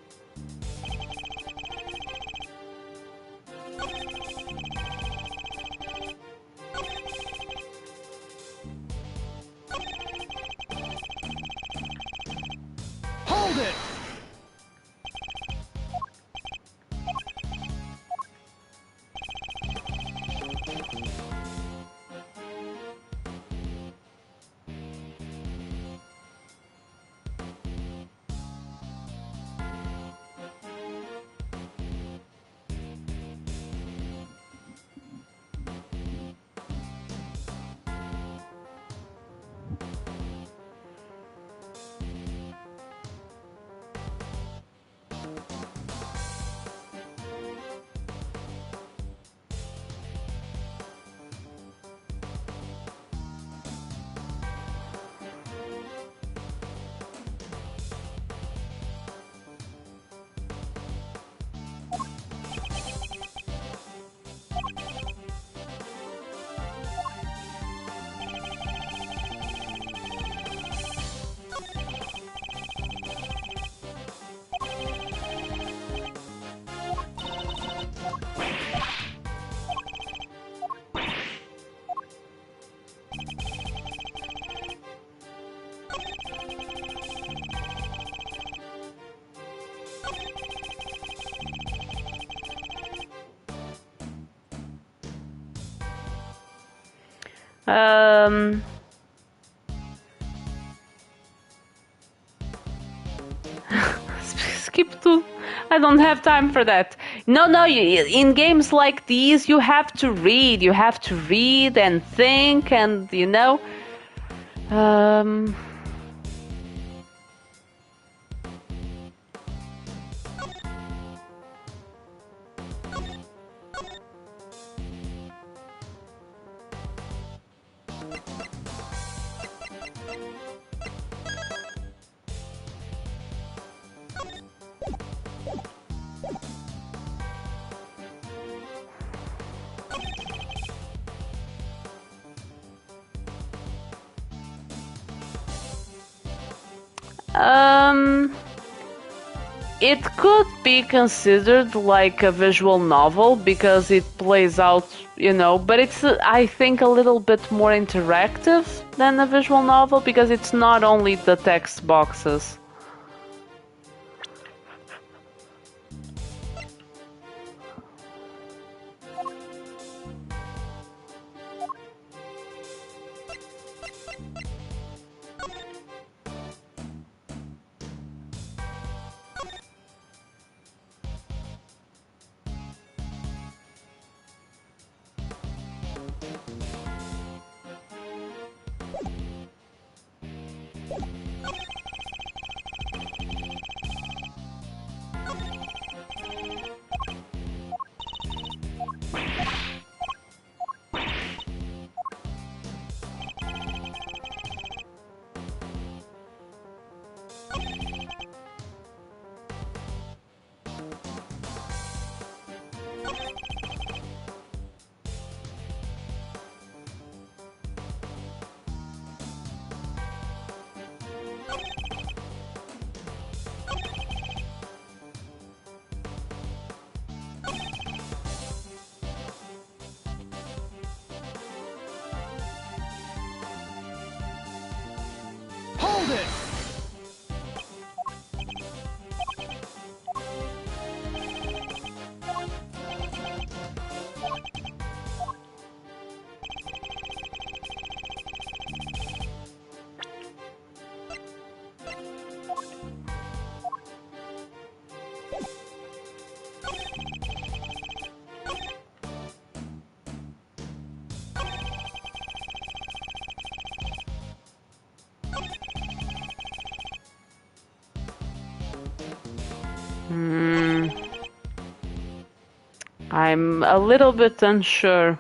[SPEAKER 3] Hold it!
[SPEAKER 2] Skip to... I don't have time for that. No, in games like these, you have to read. You have to read and think and, you know... It could be considered like a visual novel because it plays out, you know, but it's, I think, a little bit more interactive than a visual novel because it's not only the text boxes.
[SPEAKER 3] Hold it!
[SPEAKER 2] I'm a little bit unsure.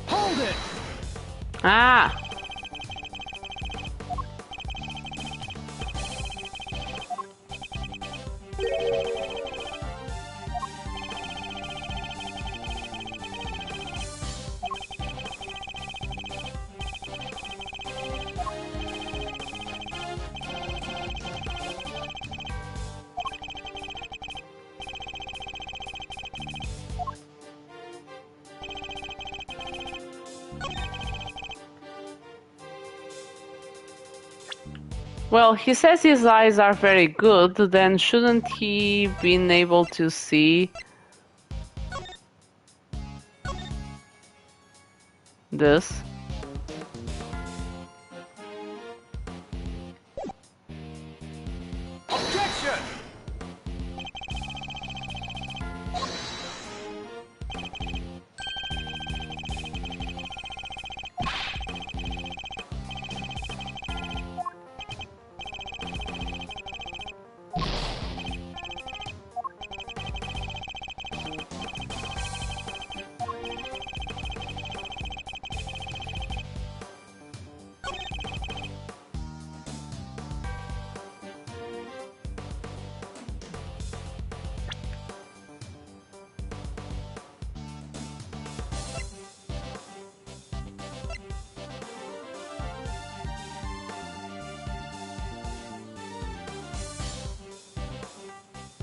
[SPEAKER 3] Hold it!
[SPEAKER 2] Ah! Well, he says his eyes are very good, then shouldn't he been able to see this?
[SPEAKER 3] Objection!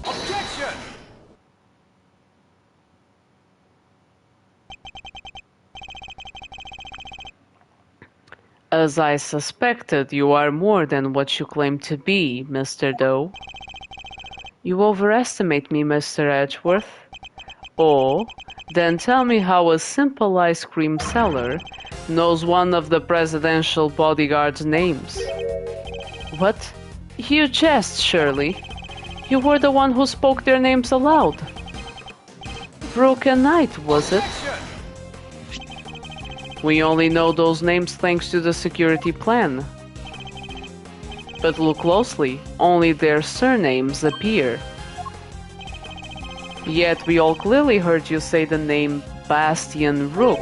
[SPEAKER 3] Objection!
[SPEAKER 2] As I suspected, you are more than what you claim to be, Mr. Doe. You overestimate me, Mr. Edgeworth. Oh, then tell me how a simple ice cream seller knows one of the presidential bodyguard's names. What? You jest, surely. You were the one who spoke their names aloud. Broken Knight, was it?
[SPEAKER 3] Objection!
[SPEAKER 2] We only know those names thanks to the security plan. But look closely, only their surnames appear. Yet we all clearly heard you say the name Bastian Rook.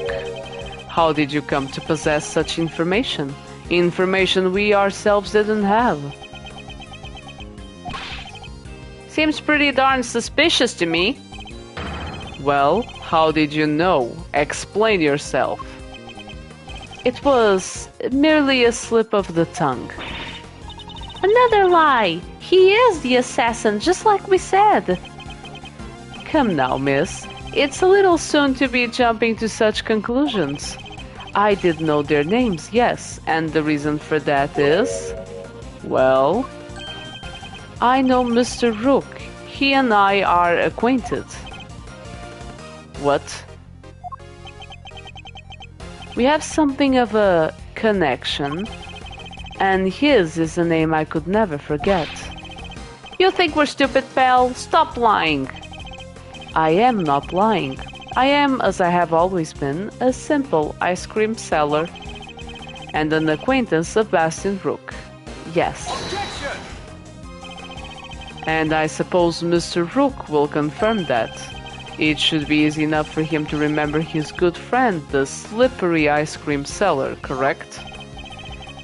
[SPEAKER 2] How did you come to possess such information? Information we ourselves didn't have. Seems pretty darn suspicious to me. Well, how did you know? Explain yourself. It was merely a slip of the tongue.
[SPEAKER 1] Another lie! He is the assassin, just like we said.
[SPEAKER 2] Come now, miss. It's a little soon to be jumping to such conclusions. I did know their names, yes, and the reason for that is... Well... I know Mr. Rook. He and I are acquainted. What? We have something of a connection, and his is a name I could never forget.
[SPEAKER 1] You think we're stupid, pal? Stop lying.
[SPEAKER 2] I am not lying. I am, as I have always been, a simple ice cream seller and an acquaintance of Bastian Rook. Yes.
[SPEAKER 3] Objection!
[SPEAKER 2] And I suppose Mr. Rook will confirm that. It should be easy enough for him to remember his good friend, the slippery ice cream seller, correct?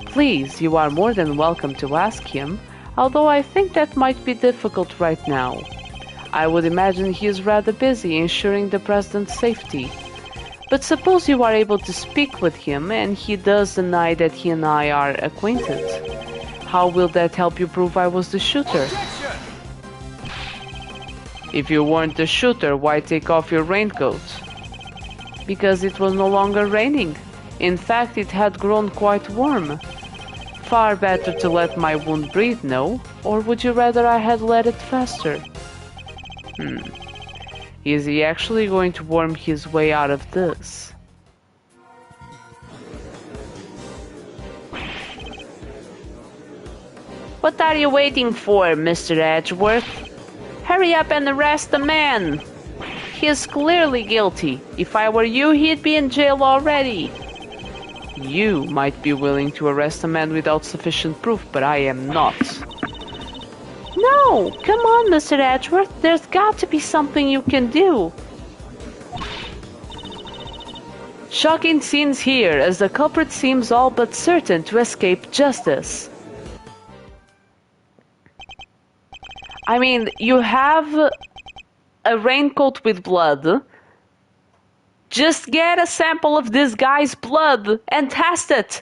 [SPEAKER 2] Please, you are more than welcome to ask him, although I think that might be difficult right now. I would imagine he is rather busy ensuring the president's safety. But suppose you are able to speak with him and he does deny that he and I are acquainted. How will that help you prove I was the shooter?
[SPEAKER 3] Objection!
[SPEAKER 2] If you weren't the shooter, why take off your raincoat? Because it was no longer raining. In fact, it had grown quite warm. Far better to let my wound breathe, no? Or would you rather I had let it fester? Is he actually going to worm his way out of this?
[SPEAKER 1] What are you waiting for, Mr. Edgeworth? Hurry up and arrest the man! He is clearly guilty. If I were you, he'd be in jail already.
[SPEAKER 2] You might be willing to arrest a man without sufficient proof, but I am not.
[SPEAKER 1] No! Come on, Mr. Edgeworth. There's got to be something you can do.
[SPEAKER 2] Shocking scenes here, as the culprit seems all but certain to escape justice. I mean, you have a raincoat with blood. Just get a sample of this guy's blood and test it.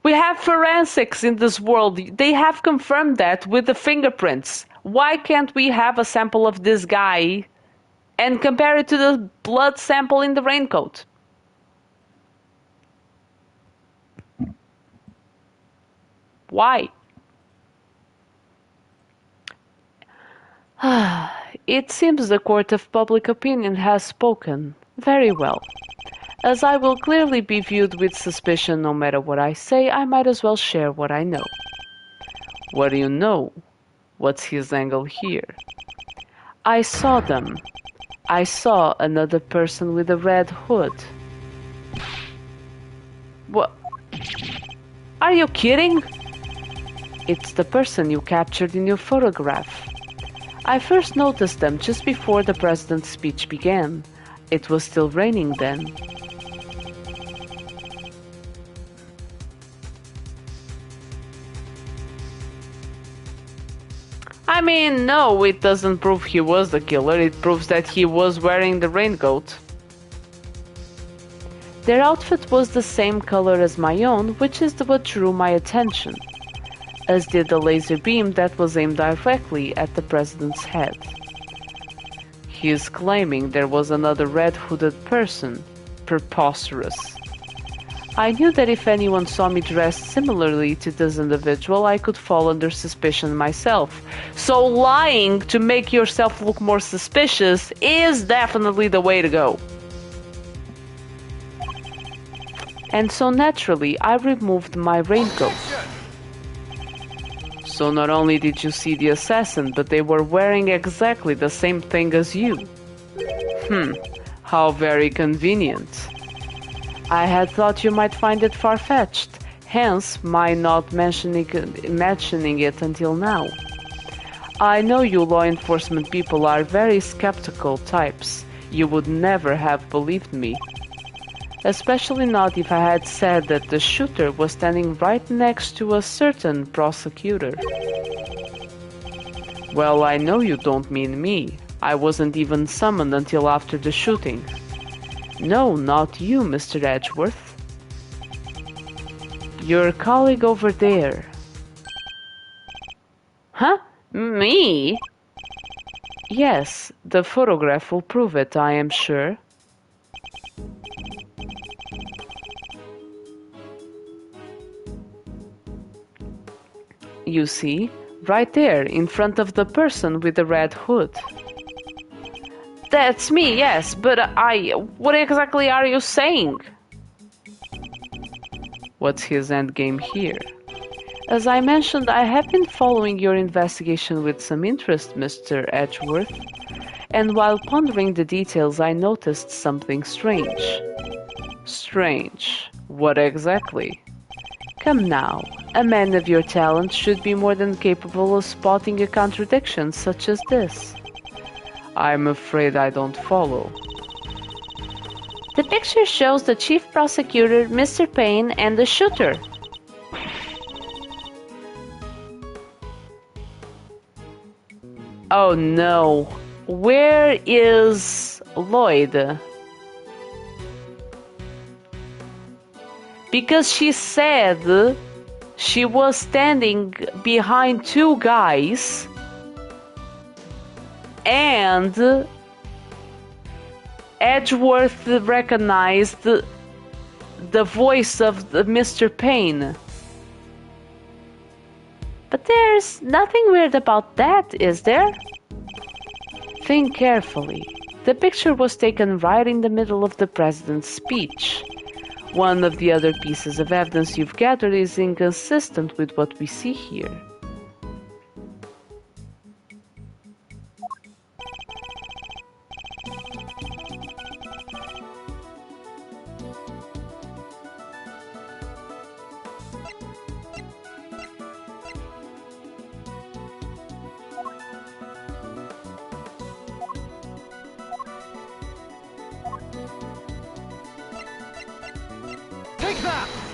[SPEAKER 2] We have forensics in this world. They have confirmed that with the fingerprints. Why can't we have a sample of this guy and compare it to the blood sample in the raincoat? Why? It seems the court of public opinion has spoken. Very well. As I will clearly be viewed with suspicion no matter what I say, I might as well share what I know. What do you know? What's his angle here? I saw them. I saw another person with a red hood. What? Are you kidding? It's the person you captured in your photograph. I first noticed them just before the president's speech began. It was still raining then. I mean, no, it doesn't prove he was the killer. It proves that he was wearing the raincoat. Their outfit was the same color as my own, which is what drew my attention, as did the laser beam that was aimed directly at the president's head. He is claiming there was another red-hooded person. Preposterous. I knew that if anyone saw me dressed similarly to this individual, I could fall under suspicion myself. So lying to make yourself look more suspicious is definitely the way to go. And so naturally, I removed my raincoat. So not only did you see the assassin, but they were wearing exactly the same thing as you. How very convenient. I had thought you might find it far-fetched. hence my not mentioning it until now. I know you law enforcement people are very skeptical types. You would never have believed me. Especially not if I had said that the shooter was standing right next to a certain prosecutor. Well, I know you don't mean me. I wasn't even summoned until after the shooting. No, not you, Mr. Edgeworth. Your colleague over there. Huh? Me? Yes, the photograph will prove it, I am sure. You see, right there, in front of the person with the red hood. That's me, yes, but what exactly are you saying? What's his endgame here? As I mentioned, I have been following your investigation with some interest, Mr. Edgeworth, and while pondering the details, I noticed something strange. Strange? What exactly? Come now, a man of your talent should be more than capable of spotting a contradiction such as this. I'm afraid I don't follow. The picture shows the chief prosecutor, Mr. Payne, and the shooter. Oh no. Where is Lloyd? Because she said she was standing behind two guys and Edgeworth recognized the voice of Mr. Payne. But there's nothing weird about that, is there? Think carefully. The picture was taken right in the middle of the president's speech. One of the other pieces of evidence you've gathered is inconsistent with what we see here.
[SPEAKER 3] Take that!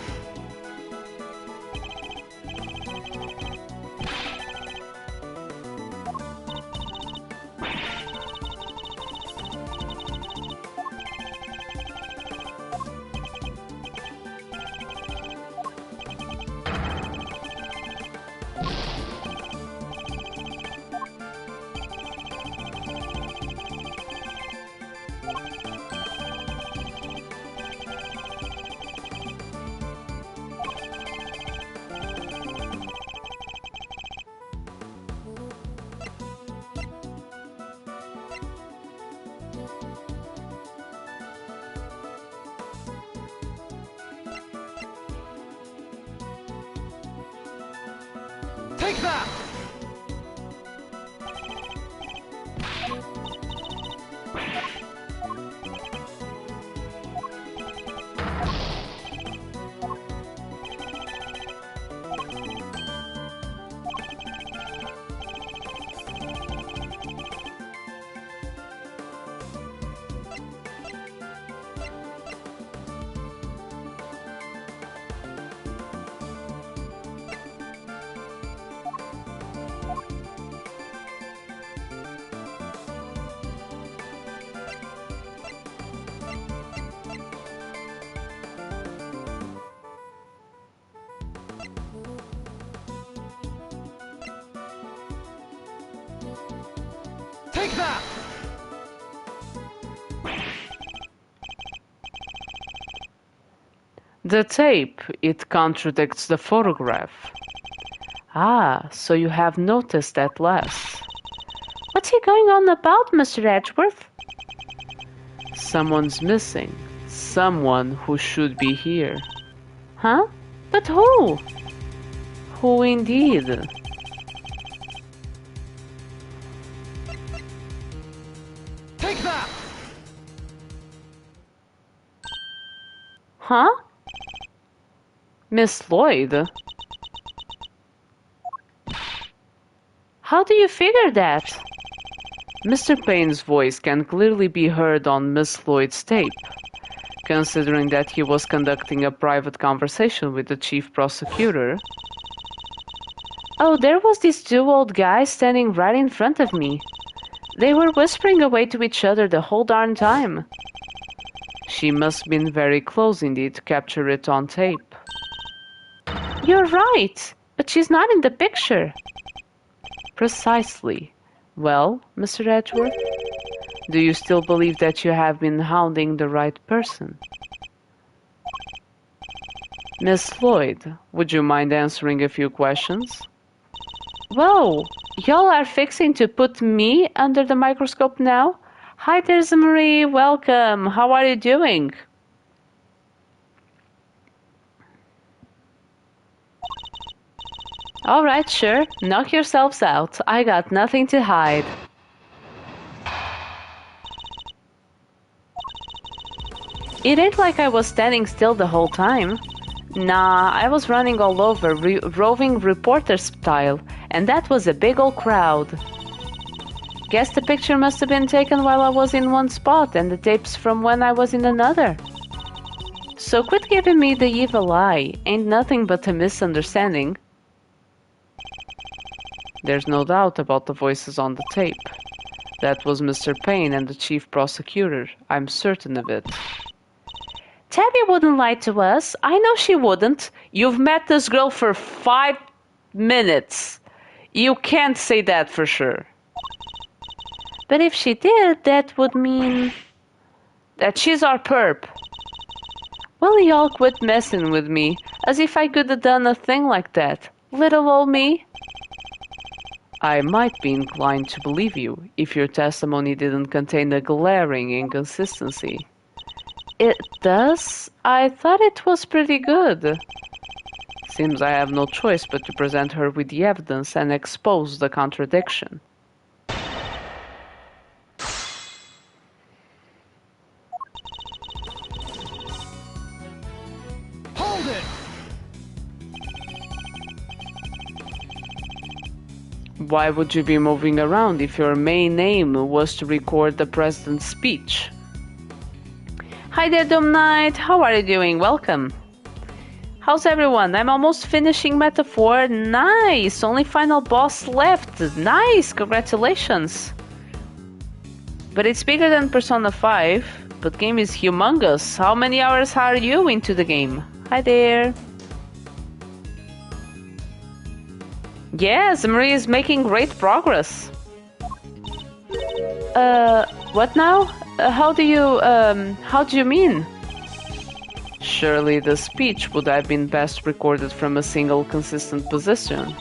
[SPEAKER 3] Take that! Take that!
[SPEAKER 2] The tape, it contradicts the photograph. Ah, so you have noticed at last.
[SPEAKER 1] What's he going on about, Mr. Edgeworth?
[SPEAKER 2] Someone's missing. Someone who should be here.
[SPEAKER 1] Huh? But who?
[SPEAKER 2] Who indeed?
[SPEAKER 3] Take that!
[SPEAKER 1] Huh?
[SPEAKER 2] Miss Lloyd? How do you figure that?
[SPEAKER 1] Mr. Payne's voice can clearly be heard on Miss Lloyd's tape, considering that he was conducting a private conversation with the chief prosecutor.
[SPEAKER 2] Oh, there was these two old guys standing right in front of me. They were whispering away to each other the whole darn time.
[SPEAKER 1] She must have been very close indeed to capture it on tape.
[SPEAKER 2] You're right, but she's not in the picture.
[SPEAKER 1] Precisely. Well, Mr. Edgeworth, do you still believe that you have been hounding the right person? Miss Lloyd, would you mind answering a few questions?
[SPEAKER 2] Whoa, y'all are fixing to put me under the microscope now? Hi, there's Marie, welcome. How are you doing? Alright, sure, knock yourselves out. I got nothing to hide. It ain't like I was standing still the whole time. Nah, I was running all over, roving reporter style, and that was a big ol' crowd. Guess the picture must have been taken while I was in one spot, and the tapes from when I was in another. So quit giving me the evil eye, ain't nothing but a misunderstanding.
[SPEAKER 1] There's no doubt about the voices on the tape. That was Mr. Payne and the chief prosecutor. I'm certain of it.
[SPEAKER 2] Tabby wouldn't lie to us. I know she wouldn't. You've met this girl for 5 minutes. You can't say that for sure. But if she did, that would mean that she's our perp. Will y'all quit messing with me, as if I could have done a thing like that? Little old me?
[SPEAKER 1] I might be inclined to believe you if your testimony didn't contain a glaring inconsistency.
[SPEAKER 2] It does? I thought it was pretty good.
[SPEAKER 1] Seems I have no choice but to present her with the evidence and expose the contradiction.
[SPEAKER 3] Hold it!
[SPEAKER 1] Why would you be moving around if your main aim was to record the president's speech?
[SPEAKER 2] Hi there, Doom Knight. How are you doing? Welcome. How's everyone? I'm almost finishing Metaphor. Nice! Only final boss left. Nice! Congratulations. But it's bigger than Persona 5. But game is humongous. How many hours are you into the game? Hi there. Yes, Marie is making great progress. What now? How do you mean?
[SPEAKER 1] Surely the speech would have been best recorded from a single consistent position.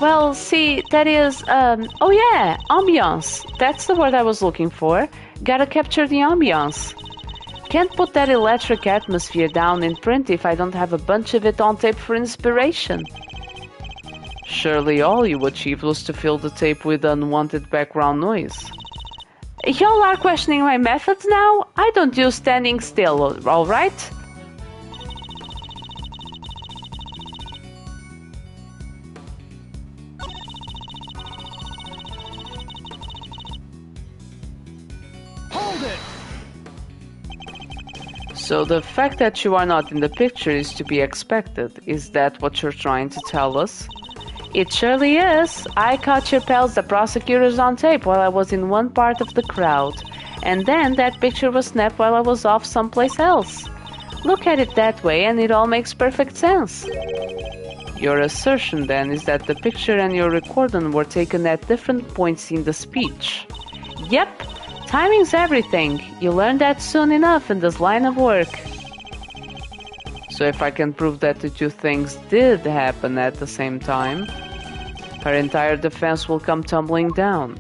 [SPEAKER 2] Well, see, that is, oh yeah, ambiance. That's the word I was looking for. Gotta capture the ambiance. Can't put that electric atmosphere down in print if I don't have a bunch of it on tape for inspiration.
[SPEAKER 1] Surely all you achieved was to fill the tape with unwanted background noise.
[SPEAKER 2] Y'all are questioning my methods now? I don't do standing still, alright?
[SPEAKER 3] Hold it!
[SPEAKER 1] So the fact that you are not in the picture is to be expected. Is that what you're trying to tell us?
[SPEAKER 2] It surely is. I caught your pals, the prosecutors, on tape while I was in one part of the crowd. And then that picture was snapped while I was off someplace else. Look at it that way and it all makes perfect sense.
[SPEAKER 1] Your assertion then is that the picture and your recording were taken at different points in the speech.
[SPEAKER 2] Yep. Timing's everything. You learn that soon enough in this line of work.
[SPEAKER 1] So if I can prove that the two things did happen at the same time, her entire defense will come tumbling down.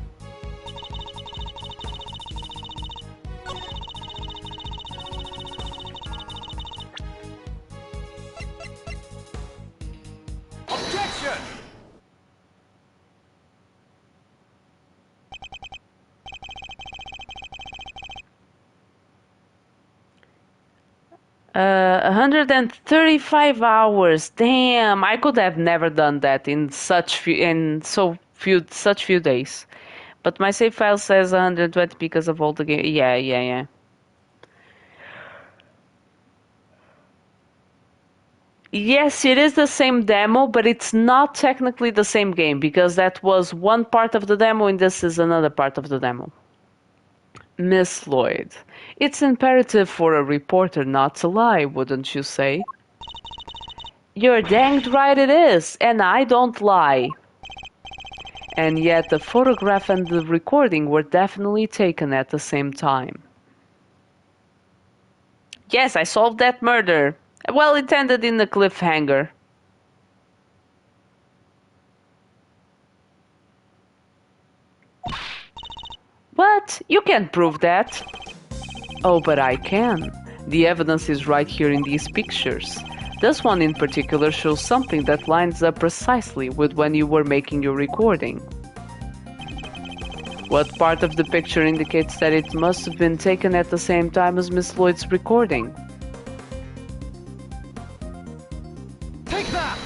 [SPEAKER 3] Objection!
[SPEAKER 2] 135 hours. Damn, I could have never done that in such few days. But my save file says 120 because of all the game. Yeah. Yes, it is the same demo, but it's not technically the same game because that was one part of the demo and this is another part of the demo. Miss Lloyd, it's imperative for a reporter not to lie, wouldn't you say? You're danged right it is, and I don't lie. And yet the photograph and the recording were definitely taken at the same time. Yes, I solved that murder. Well, it ended in a cliffhanger. What? You can't prove that. Oh, but I can. The evidence is right here in these pictures. This one in particular shows something that lines up precisely with when you were making your recording. What part of the picture indicates that it must have been taken at the same time as Miss Lloyd's recording?
[SPEAKER 3] Take that!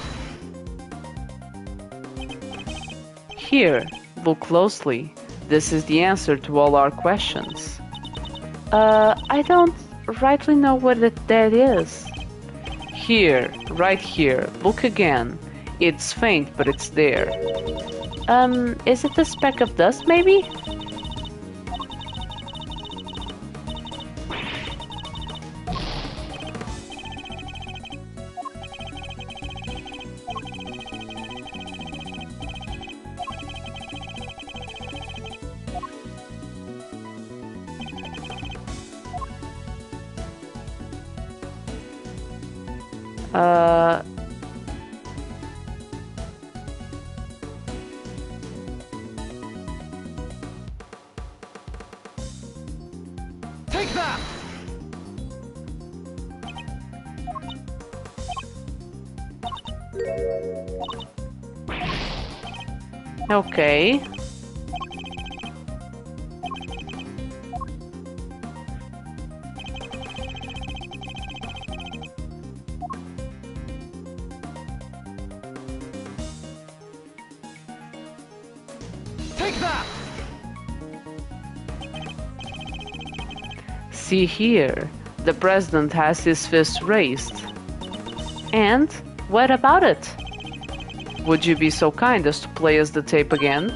[SPEAKER 2] Here, look closely. This is the answer to all our questions. I don't rightly know what that is. Here, right here, look again. It's faint, but it's there. Is it a speck of dust, maybe?
[SPEAKER 3] Take that!
[SPEAKER 2] Okay.
[SPEAKER 3] Take that!
[SPEAKER 2] See here, the president has his fist raised. And what about it? Would you be so kind as to play us the tape again?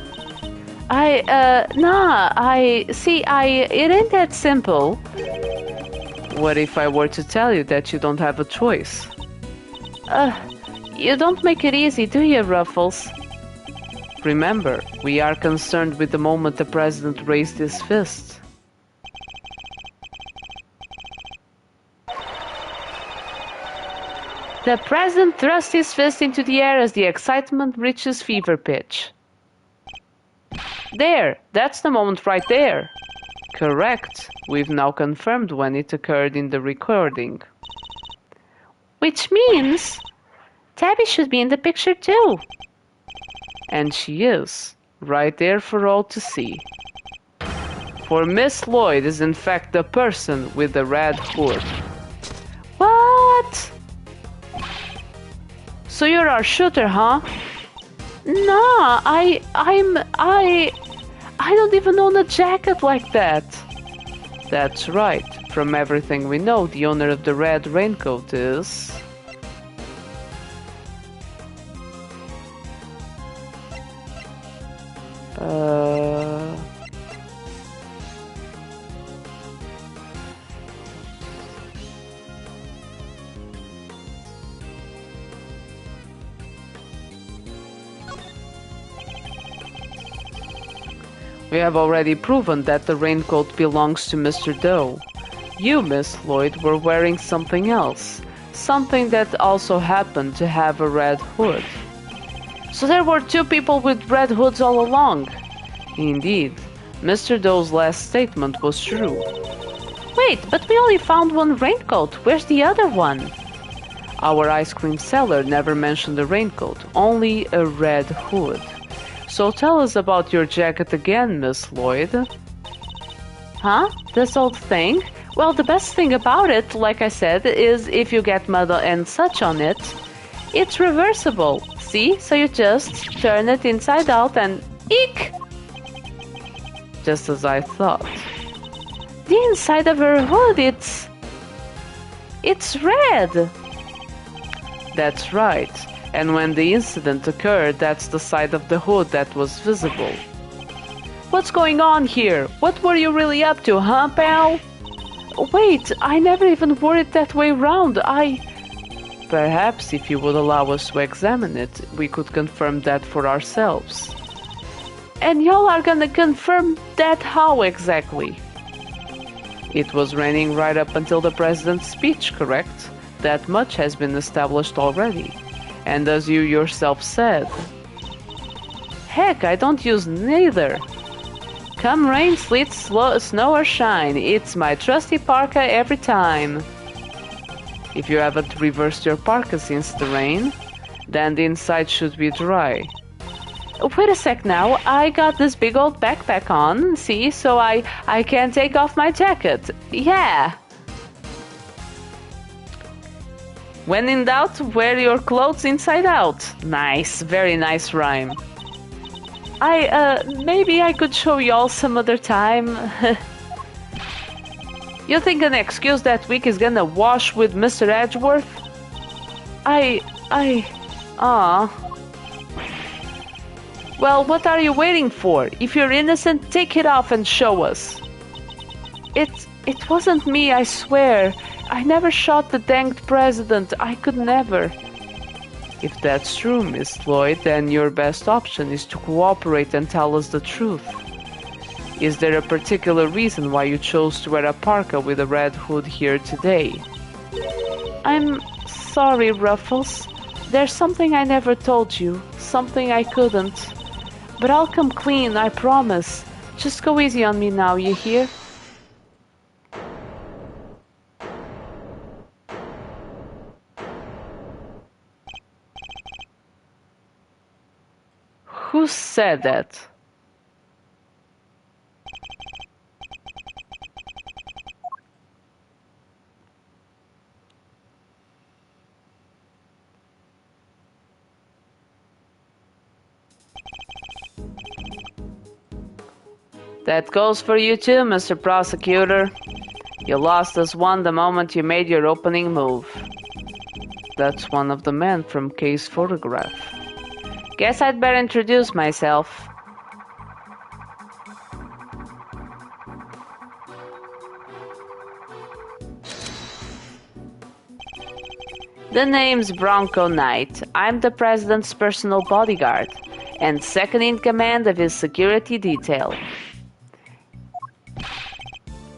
[SPEAKER 2] It ain't that simple. What if I were to tell you that you don't have a choice? You don't make it easy, do you, Ruffles? Remember, we are concerned with the moment the president raised his fist. The president thrust his fist into the air as the excitement reaches fever pitch. There! That's the moment right there! Correct. We've now confirmed when it occurred in the recording. Which means Tabby should be in the picture too. And she is, right there for all to see. For Miss Lloyd is in fact the person with the red hood. What? So you're our shooter, huh? No, I don't even own a jacket like that. That's right. From everything we know, the owner of the red raincoat is... We have already proven that the raincoat belongs to Mr. Doe. You, Miss Lloyd, were wearing something else. Something that also happened to have a red hood. So there were two people with red hoods all along. Indeed, Mr. Doe's last statement was true. Wait, but we only found one raincoat. Where's the other one? Our ice cream seller never mentioned a raincoat, only a red hood. So tell us about your jacket again, Miss Lloyd. Huh? This old thing? Well, the best thing about it, like I said, is if you get mud and such on it, it's reversible. See? So you just turn it inside out and eek! Just as I thought. The inside of her hood, it's red! That's right. And when the incident occurred, that's the side of the hood that was visible. What's going on here? What were you really up to, huh, pal? Wait, I never even wore it that way round. Perhaps if you would allow us to examine it, we could confirm that for ourselves. And y'all are gonna confirm that how exactly? It was raining right up until the president's speech, correct? That much has been established already. And as you yourself said... Heck, I don't use neither. Come rain, sleet, snow or shine, it's my trusty parka every time. If you haven't reversed your parka since the rain, then the inside should be dry. Wait a sec now, I got this big old backpack on, see, so I can take off my jacket. Yeah! When in doubt, wear your clothes inside out. Nice, very nice rhyme. Maybe I could show y'all some other time. You think an excuse that weak is gonna wash with Mr. Edgeworth? Well, what are you waiting for? If you're innocent, take it off and show us. It wasn't me, I swear. I never shot the danged president. I could never. If that's true, Miss Lloyd, then your best option is to cooperate and tell us the truth. Is there a particular reason why you chose to wear a parka with a red hood here today? I'm sorry, Ruffles. There's something I never told you, something I couldn't. But I'll come clean, I promise. Just go easy on me now, you hear? Who said that? That goes for you too, Mr. Prosecutor. You lost us one the moment you made your opening move. That's one of the men from Kay's photograph. Guess I'd better introduce myself. The name's Bronco Knight. I'm the president's personal bodyguard and second in command of his security detail.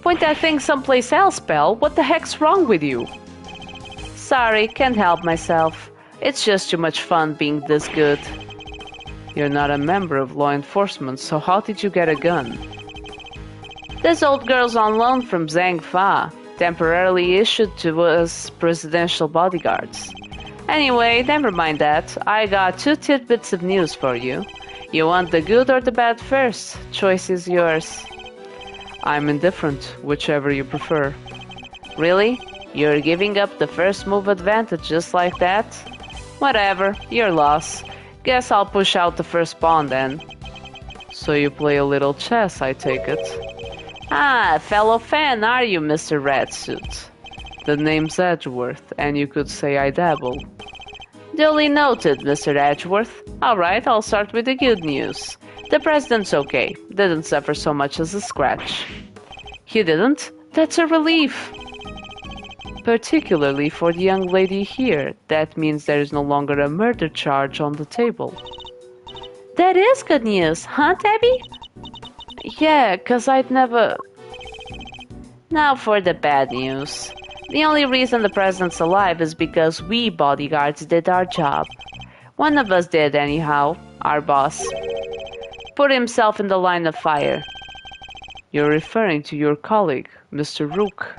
[SPEAKER 2] Point that thing someplace else, pal. What the heck's wrong with you? Sorry, can't help myself. It's just too much fun being this good. You're not a member of law enforcement, so how did you get a gun? This old girl's on loan from Zhang Fa, temporarily issued to us presidential bodyguards. Anyway, never mind that. I got 2 tidbits of news for you. You want the good or the bad first? Choice is yours. I'm indifferent, whichever you prefer. Really? You're giving up the first move advantage just like that? Whatever, your loss. Guess I'll push out the first pawn then. So you play a little chess, I take it. Ah, fellow fan, are you, Mr. Ratsuit? The name's Edgeworth, and you could say I dabble. Duly noted, Mr. Edgeworth. Alright, I'll start with the good news. The president's okay. Didn't suffer so much as a scratch. He didn't? That's a relief. Particularly for the young lady here. That means there is no longer a murder charge on the table. That is good news, huh, Debbie? Yeah, 'cause I'd never... Now for the bad news. The only reason the president's alive is because we bodyguards did our job. One of us did anyhow, our boss. Put himself in the line of fire. You're referring to your colleague, Mr. Rook.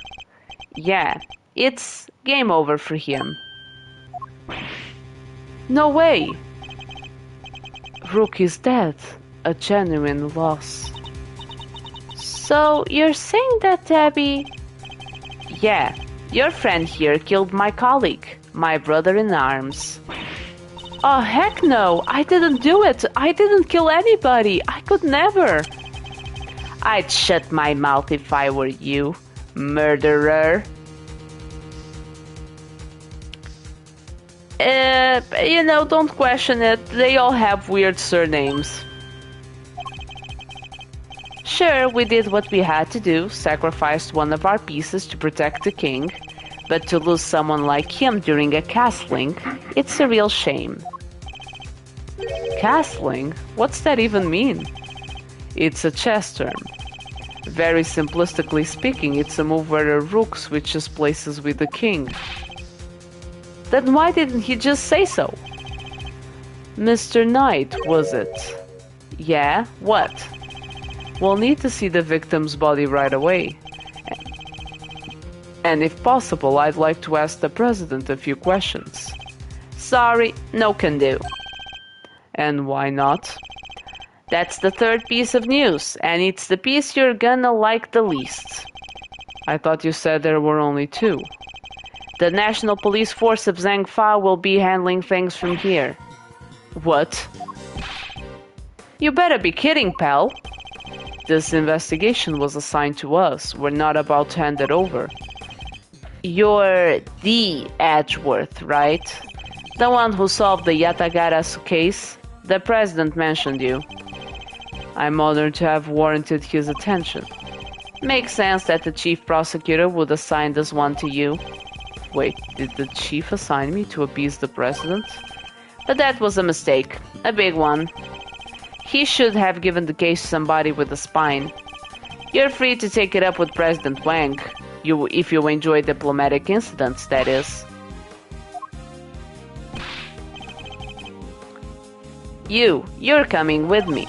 [SPEAKER 2] Yeah, it's game over for him. No way! Rook is dead. A genuine loss. So, you're saying that Debbie... Yeah, your friend here killed my colleague, my brother-in-arms. Oh, heck no! I didn't do it! I didn't kill anybody! I could never! I'd shut my mouth if I were you, murderer. Don't question it. They all have weird surnames. Sure, we did what we had to do, sacrificed one of our pieces to protect the king, but to lose someone like him during a castling, it's a real shame. Castling? What's that even mean? It's a chess term. Very simplistically speaking, it's a move where a rook switches places with the king. Then why didn't he just say so? Mr. Knight, was it? Yeah, what? We'll need to see the victim's body right away. And if possible, I'd like to ask the president a few questions. Sorry, no can do. And why not? That's the third piece of news, and it's the piece you're gonna like the least. I thought you said there were only two. The National Police Force of Zhangfa will be handling things from here. What? You better be kidding, pal. This investigation was assigned to us. We're not about to hand it over. You're the Edgeworth, right? The one who solved the Yatagarasu case? The president mentioned you. I'm honored to have warranted his attention. Makes sense that the chief prosecutor would assign this one to you. Wait, did the chief assign me to appease the president? But that was a mistake. A big one. He should have given the case to somebody with a spine. You're free to take it up with President Wang. If you enjoy diplomatic incidents, that is. You're coming with me.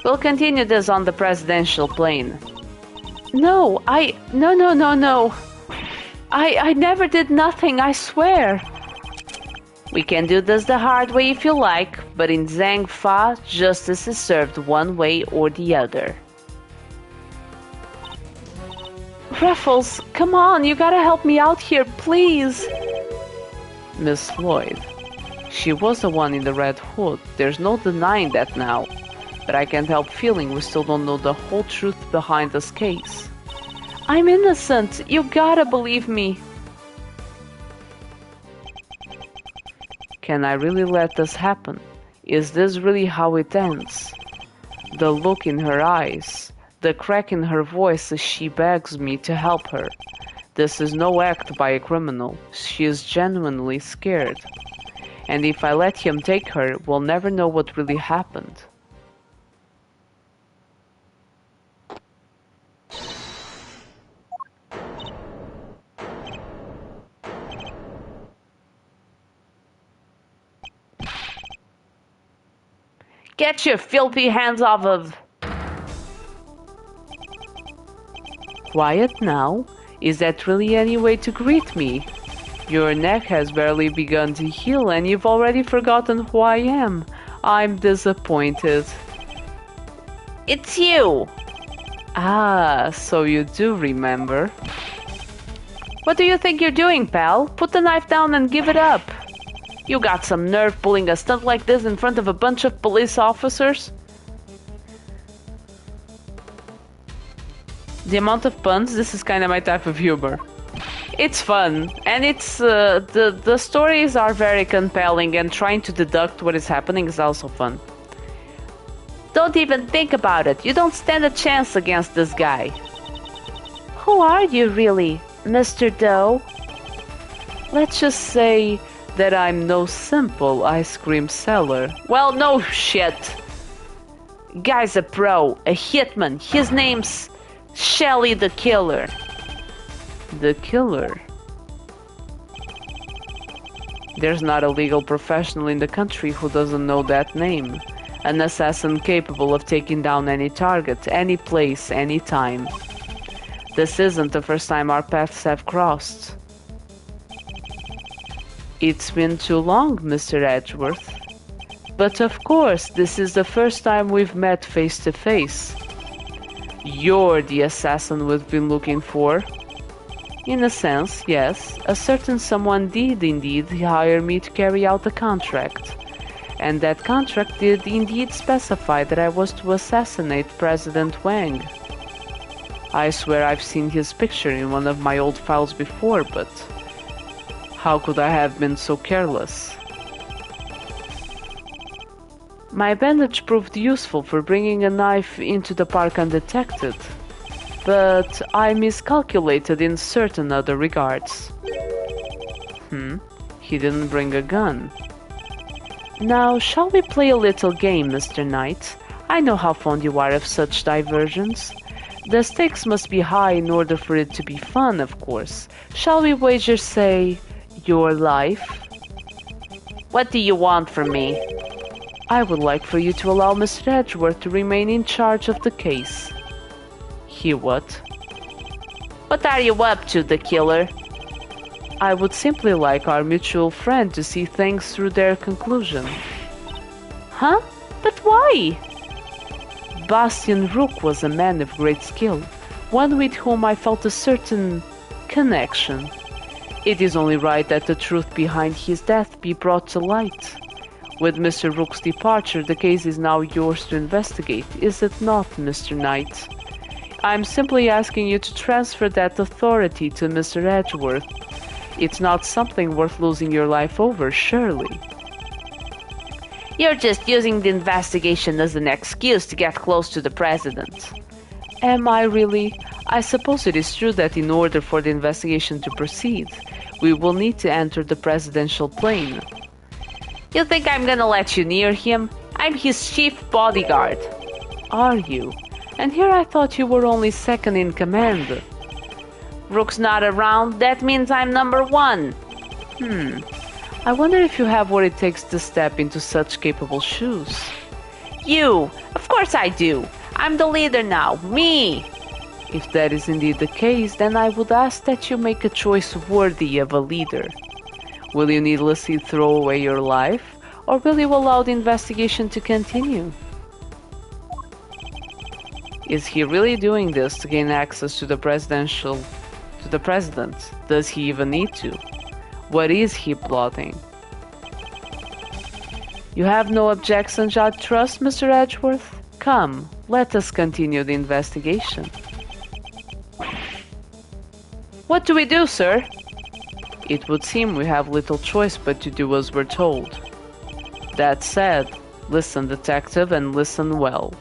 [SPEAKER 2] We'll continue this on the presidential plane. No. I never did nothing, I swear. We can do this the hard way if you like, but in Zhangfa, justice is served one way or the other. Ruffles, come on, you gotta help me out here, please. Miss Floyd. She was the one in the red hood. There's no denying that now. But I can't help feeling we still don't know the whole truth behind this case. I'm innocent. You gotta believe me. Can I really let this happen? Is this really how it ends? The look in her eyes, the crack in her voice as she begs me to help her. This is no act by a criminal. She is genuinely scared. And if I let him take her, we'll never know what really happened. Get your filthy hands off of... Quiet now? Is that really any way to greet me? Your neck has barely begun to heal and you've already forgotten who I am. I'm disappointed. It's you! Ah, so you do remember. What do you think you're doing, pal? Put the knife down and give it up. You got some nerve pulling a stunt like this in front of a bunch of police officers? The amount of puns, this is kind of my type of humor. It's fun, and it's the stories are very compelling, and trying to deduct what is happening is also fun. Don't even think about it. You don't stand a chance against this guy. Who are you really, Mr. Doe? Let's just say that I'm no simple ice cream seller. Well, no shit. Guy's a pro, a hitman. His name's Shelly the Killer. The Killer? There's not a legal professional in the country who doesn't know that name. An assassin capable of taking down any target, any place, any time. This isn't the first time our paths have crossed. It's been too long, Mr. Edgeworth. But of course, this is the first time we've met face to face. You're the assassin we've been looking for. In a sense, yes, a certain someone did indeed hire me to carry out the contract. And that contract did indeed specify that I was to assassinate President Wang. I swear I've seen his picture in one of my old files before, but how could I have been so careless? My bandage proved useful for bringing a knife into the park undetected, but I miscalculated in certain other regards. He didn't bring a gun. Now, shall we play a little game, Mr. Knight? I know how fond you are of such diversions. The stakes must be high in order for it to be fun, of course. Shall we wager, say, your life? What do you want from me? I would like for you to allow Mr. Edgeworth to remain in charge of the case. He what? What are you up to, the killer? I would simply like our mutual friend to see things through their conclusion. Huh? But why? Bastian Rook was a man of great skill, one with whom I felt a certain connection. It is only right that the truth behind his death be brought to light. With Mr. Rook's departure, the case is now yours to investigate, is it not, Mr. Knight? I'm simply asking you to transfer that authority to Mr. Edgeworth. It's not something worth losing your life over, surely. You're just using the investigation as an excuse to get close to the president. Am I really? I suppose it is true that in order for the investigation to proceed, we will need to enter the presidential plane. You think I'm gonna let you near him? I'm his chief bodyguard. Are you? And here I thought you were only second in command. Rook's not around, that means I'm number one. I wonder if you have what it takes to step into such capable shoes. You! Of course I do! I'm the leader now, me! If that is indeed the case, then I would ask that you make a choice worthy of a leader. Will you needlessly throw away your life, or will you allow the investigation to continue? Is he really doing this to gain access to the president? Does he even need to? What is he plotting? You have no objections, I trust, Mr. Edgeworth? Come, let us continue the investigation. What do we do, sir? It would seem we have little choice but to do as we're told. That said, listen, detective, and listen well.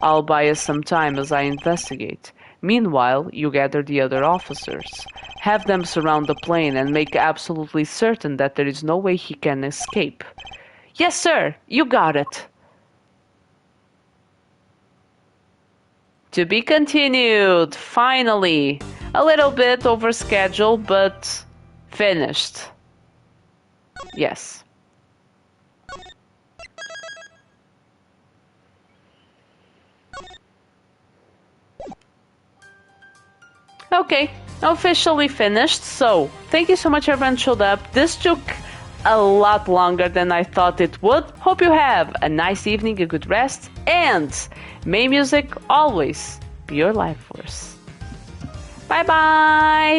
[SPEAKER 2] I'll buy us some time as I investigate. Meanwhile, you gather the other officers. Have them surround the plane and make absolutely certain that there is no way he can escape. Yes, sir, you got it. To be continued, finally. A little bit over schedule, but finished. Yes. Okay, officially finished. So, thank you so much everyone showed up. This took a lot longer than I thought it would. Hope you have a nice evening, a good rest, and may music always be your life force. Bye bye!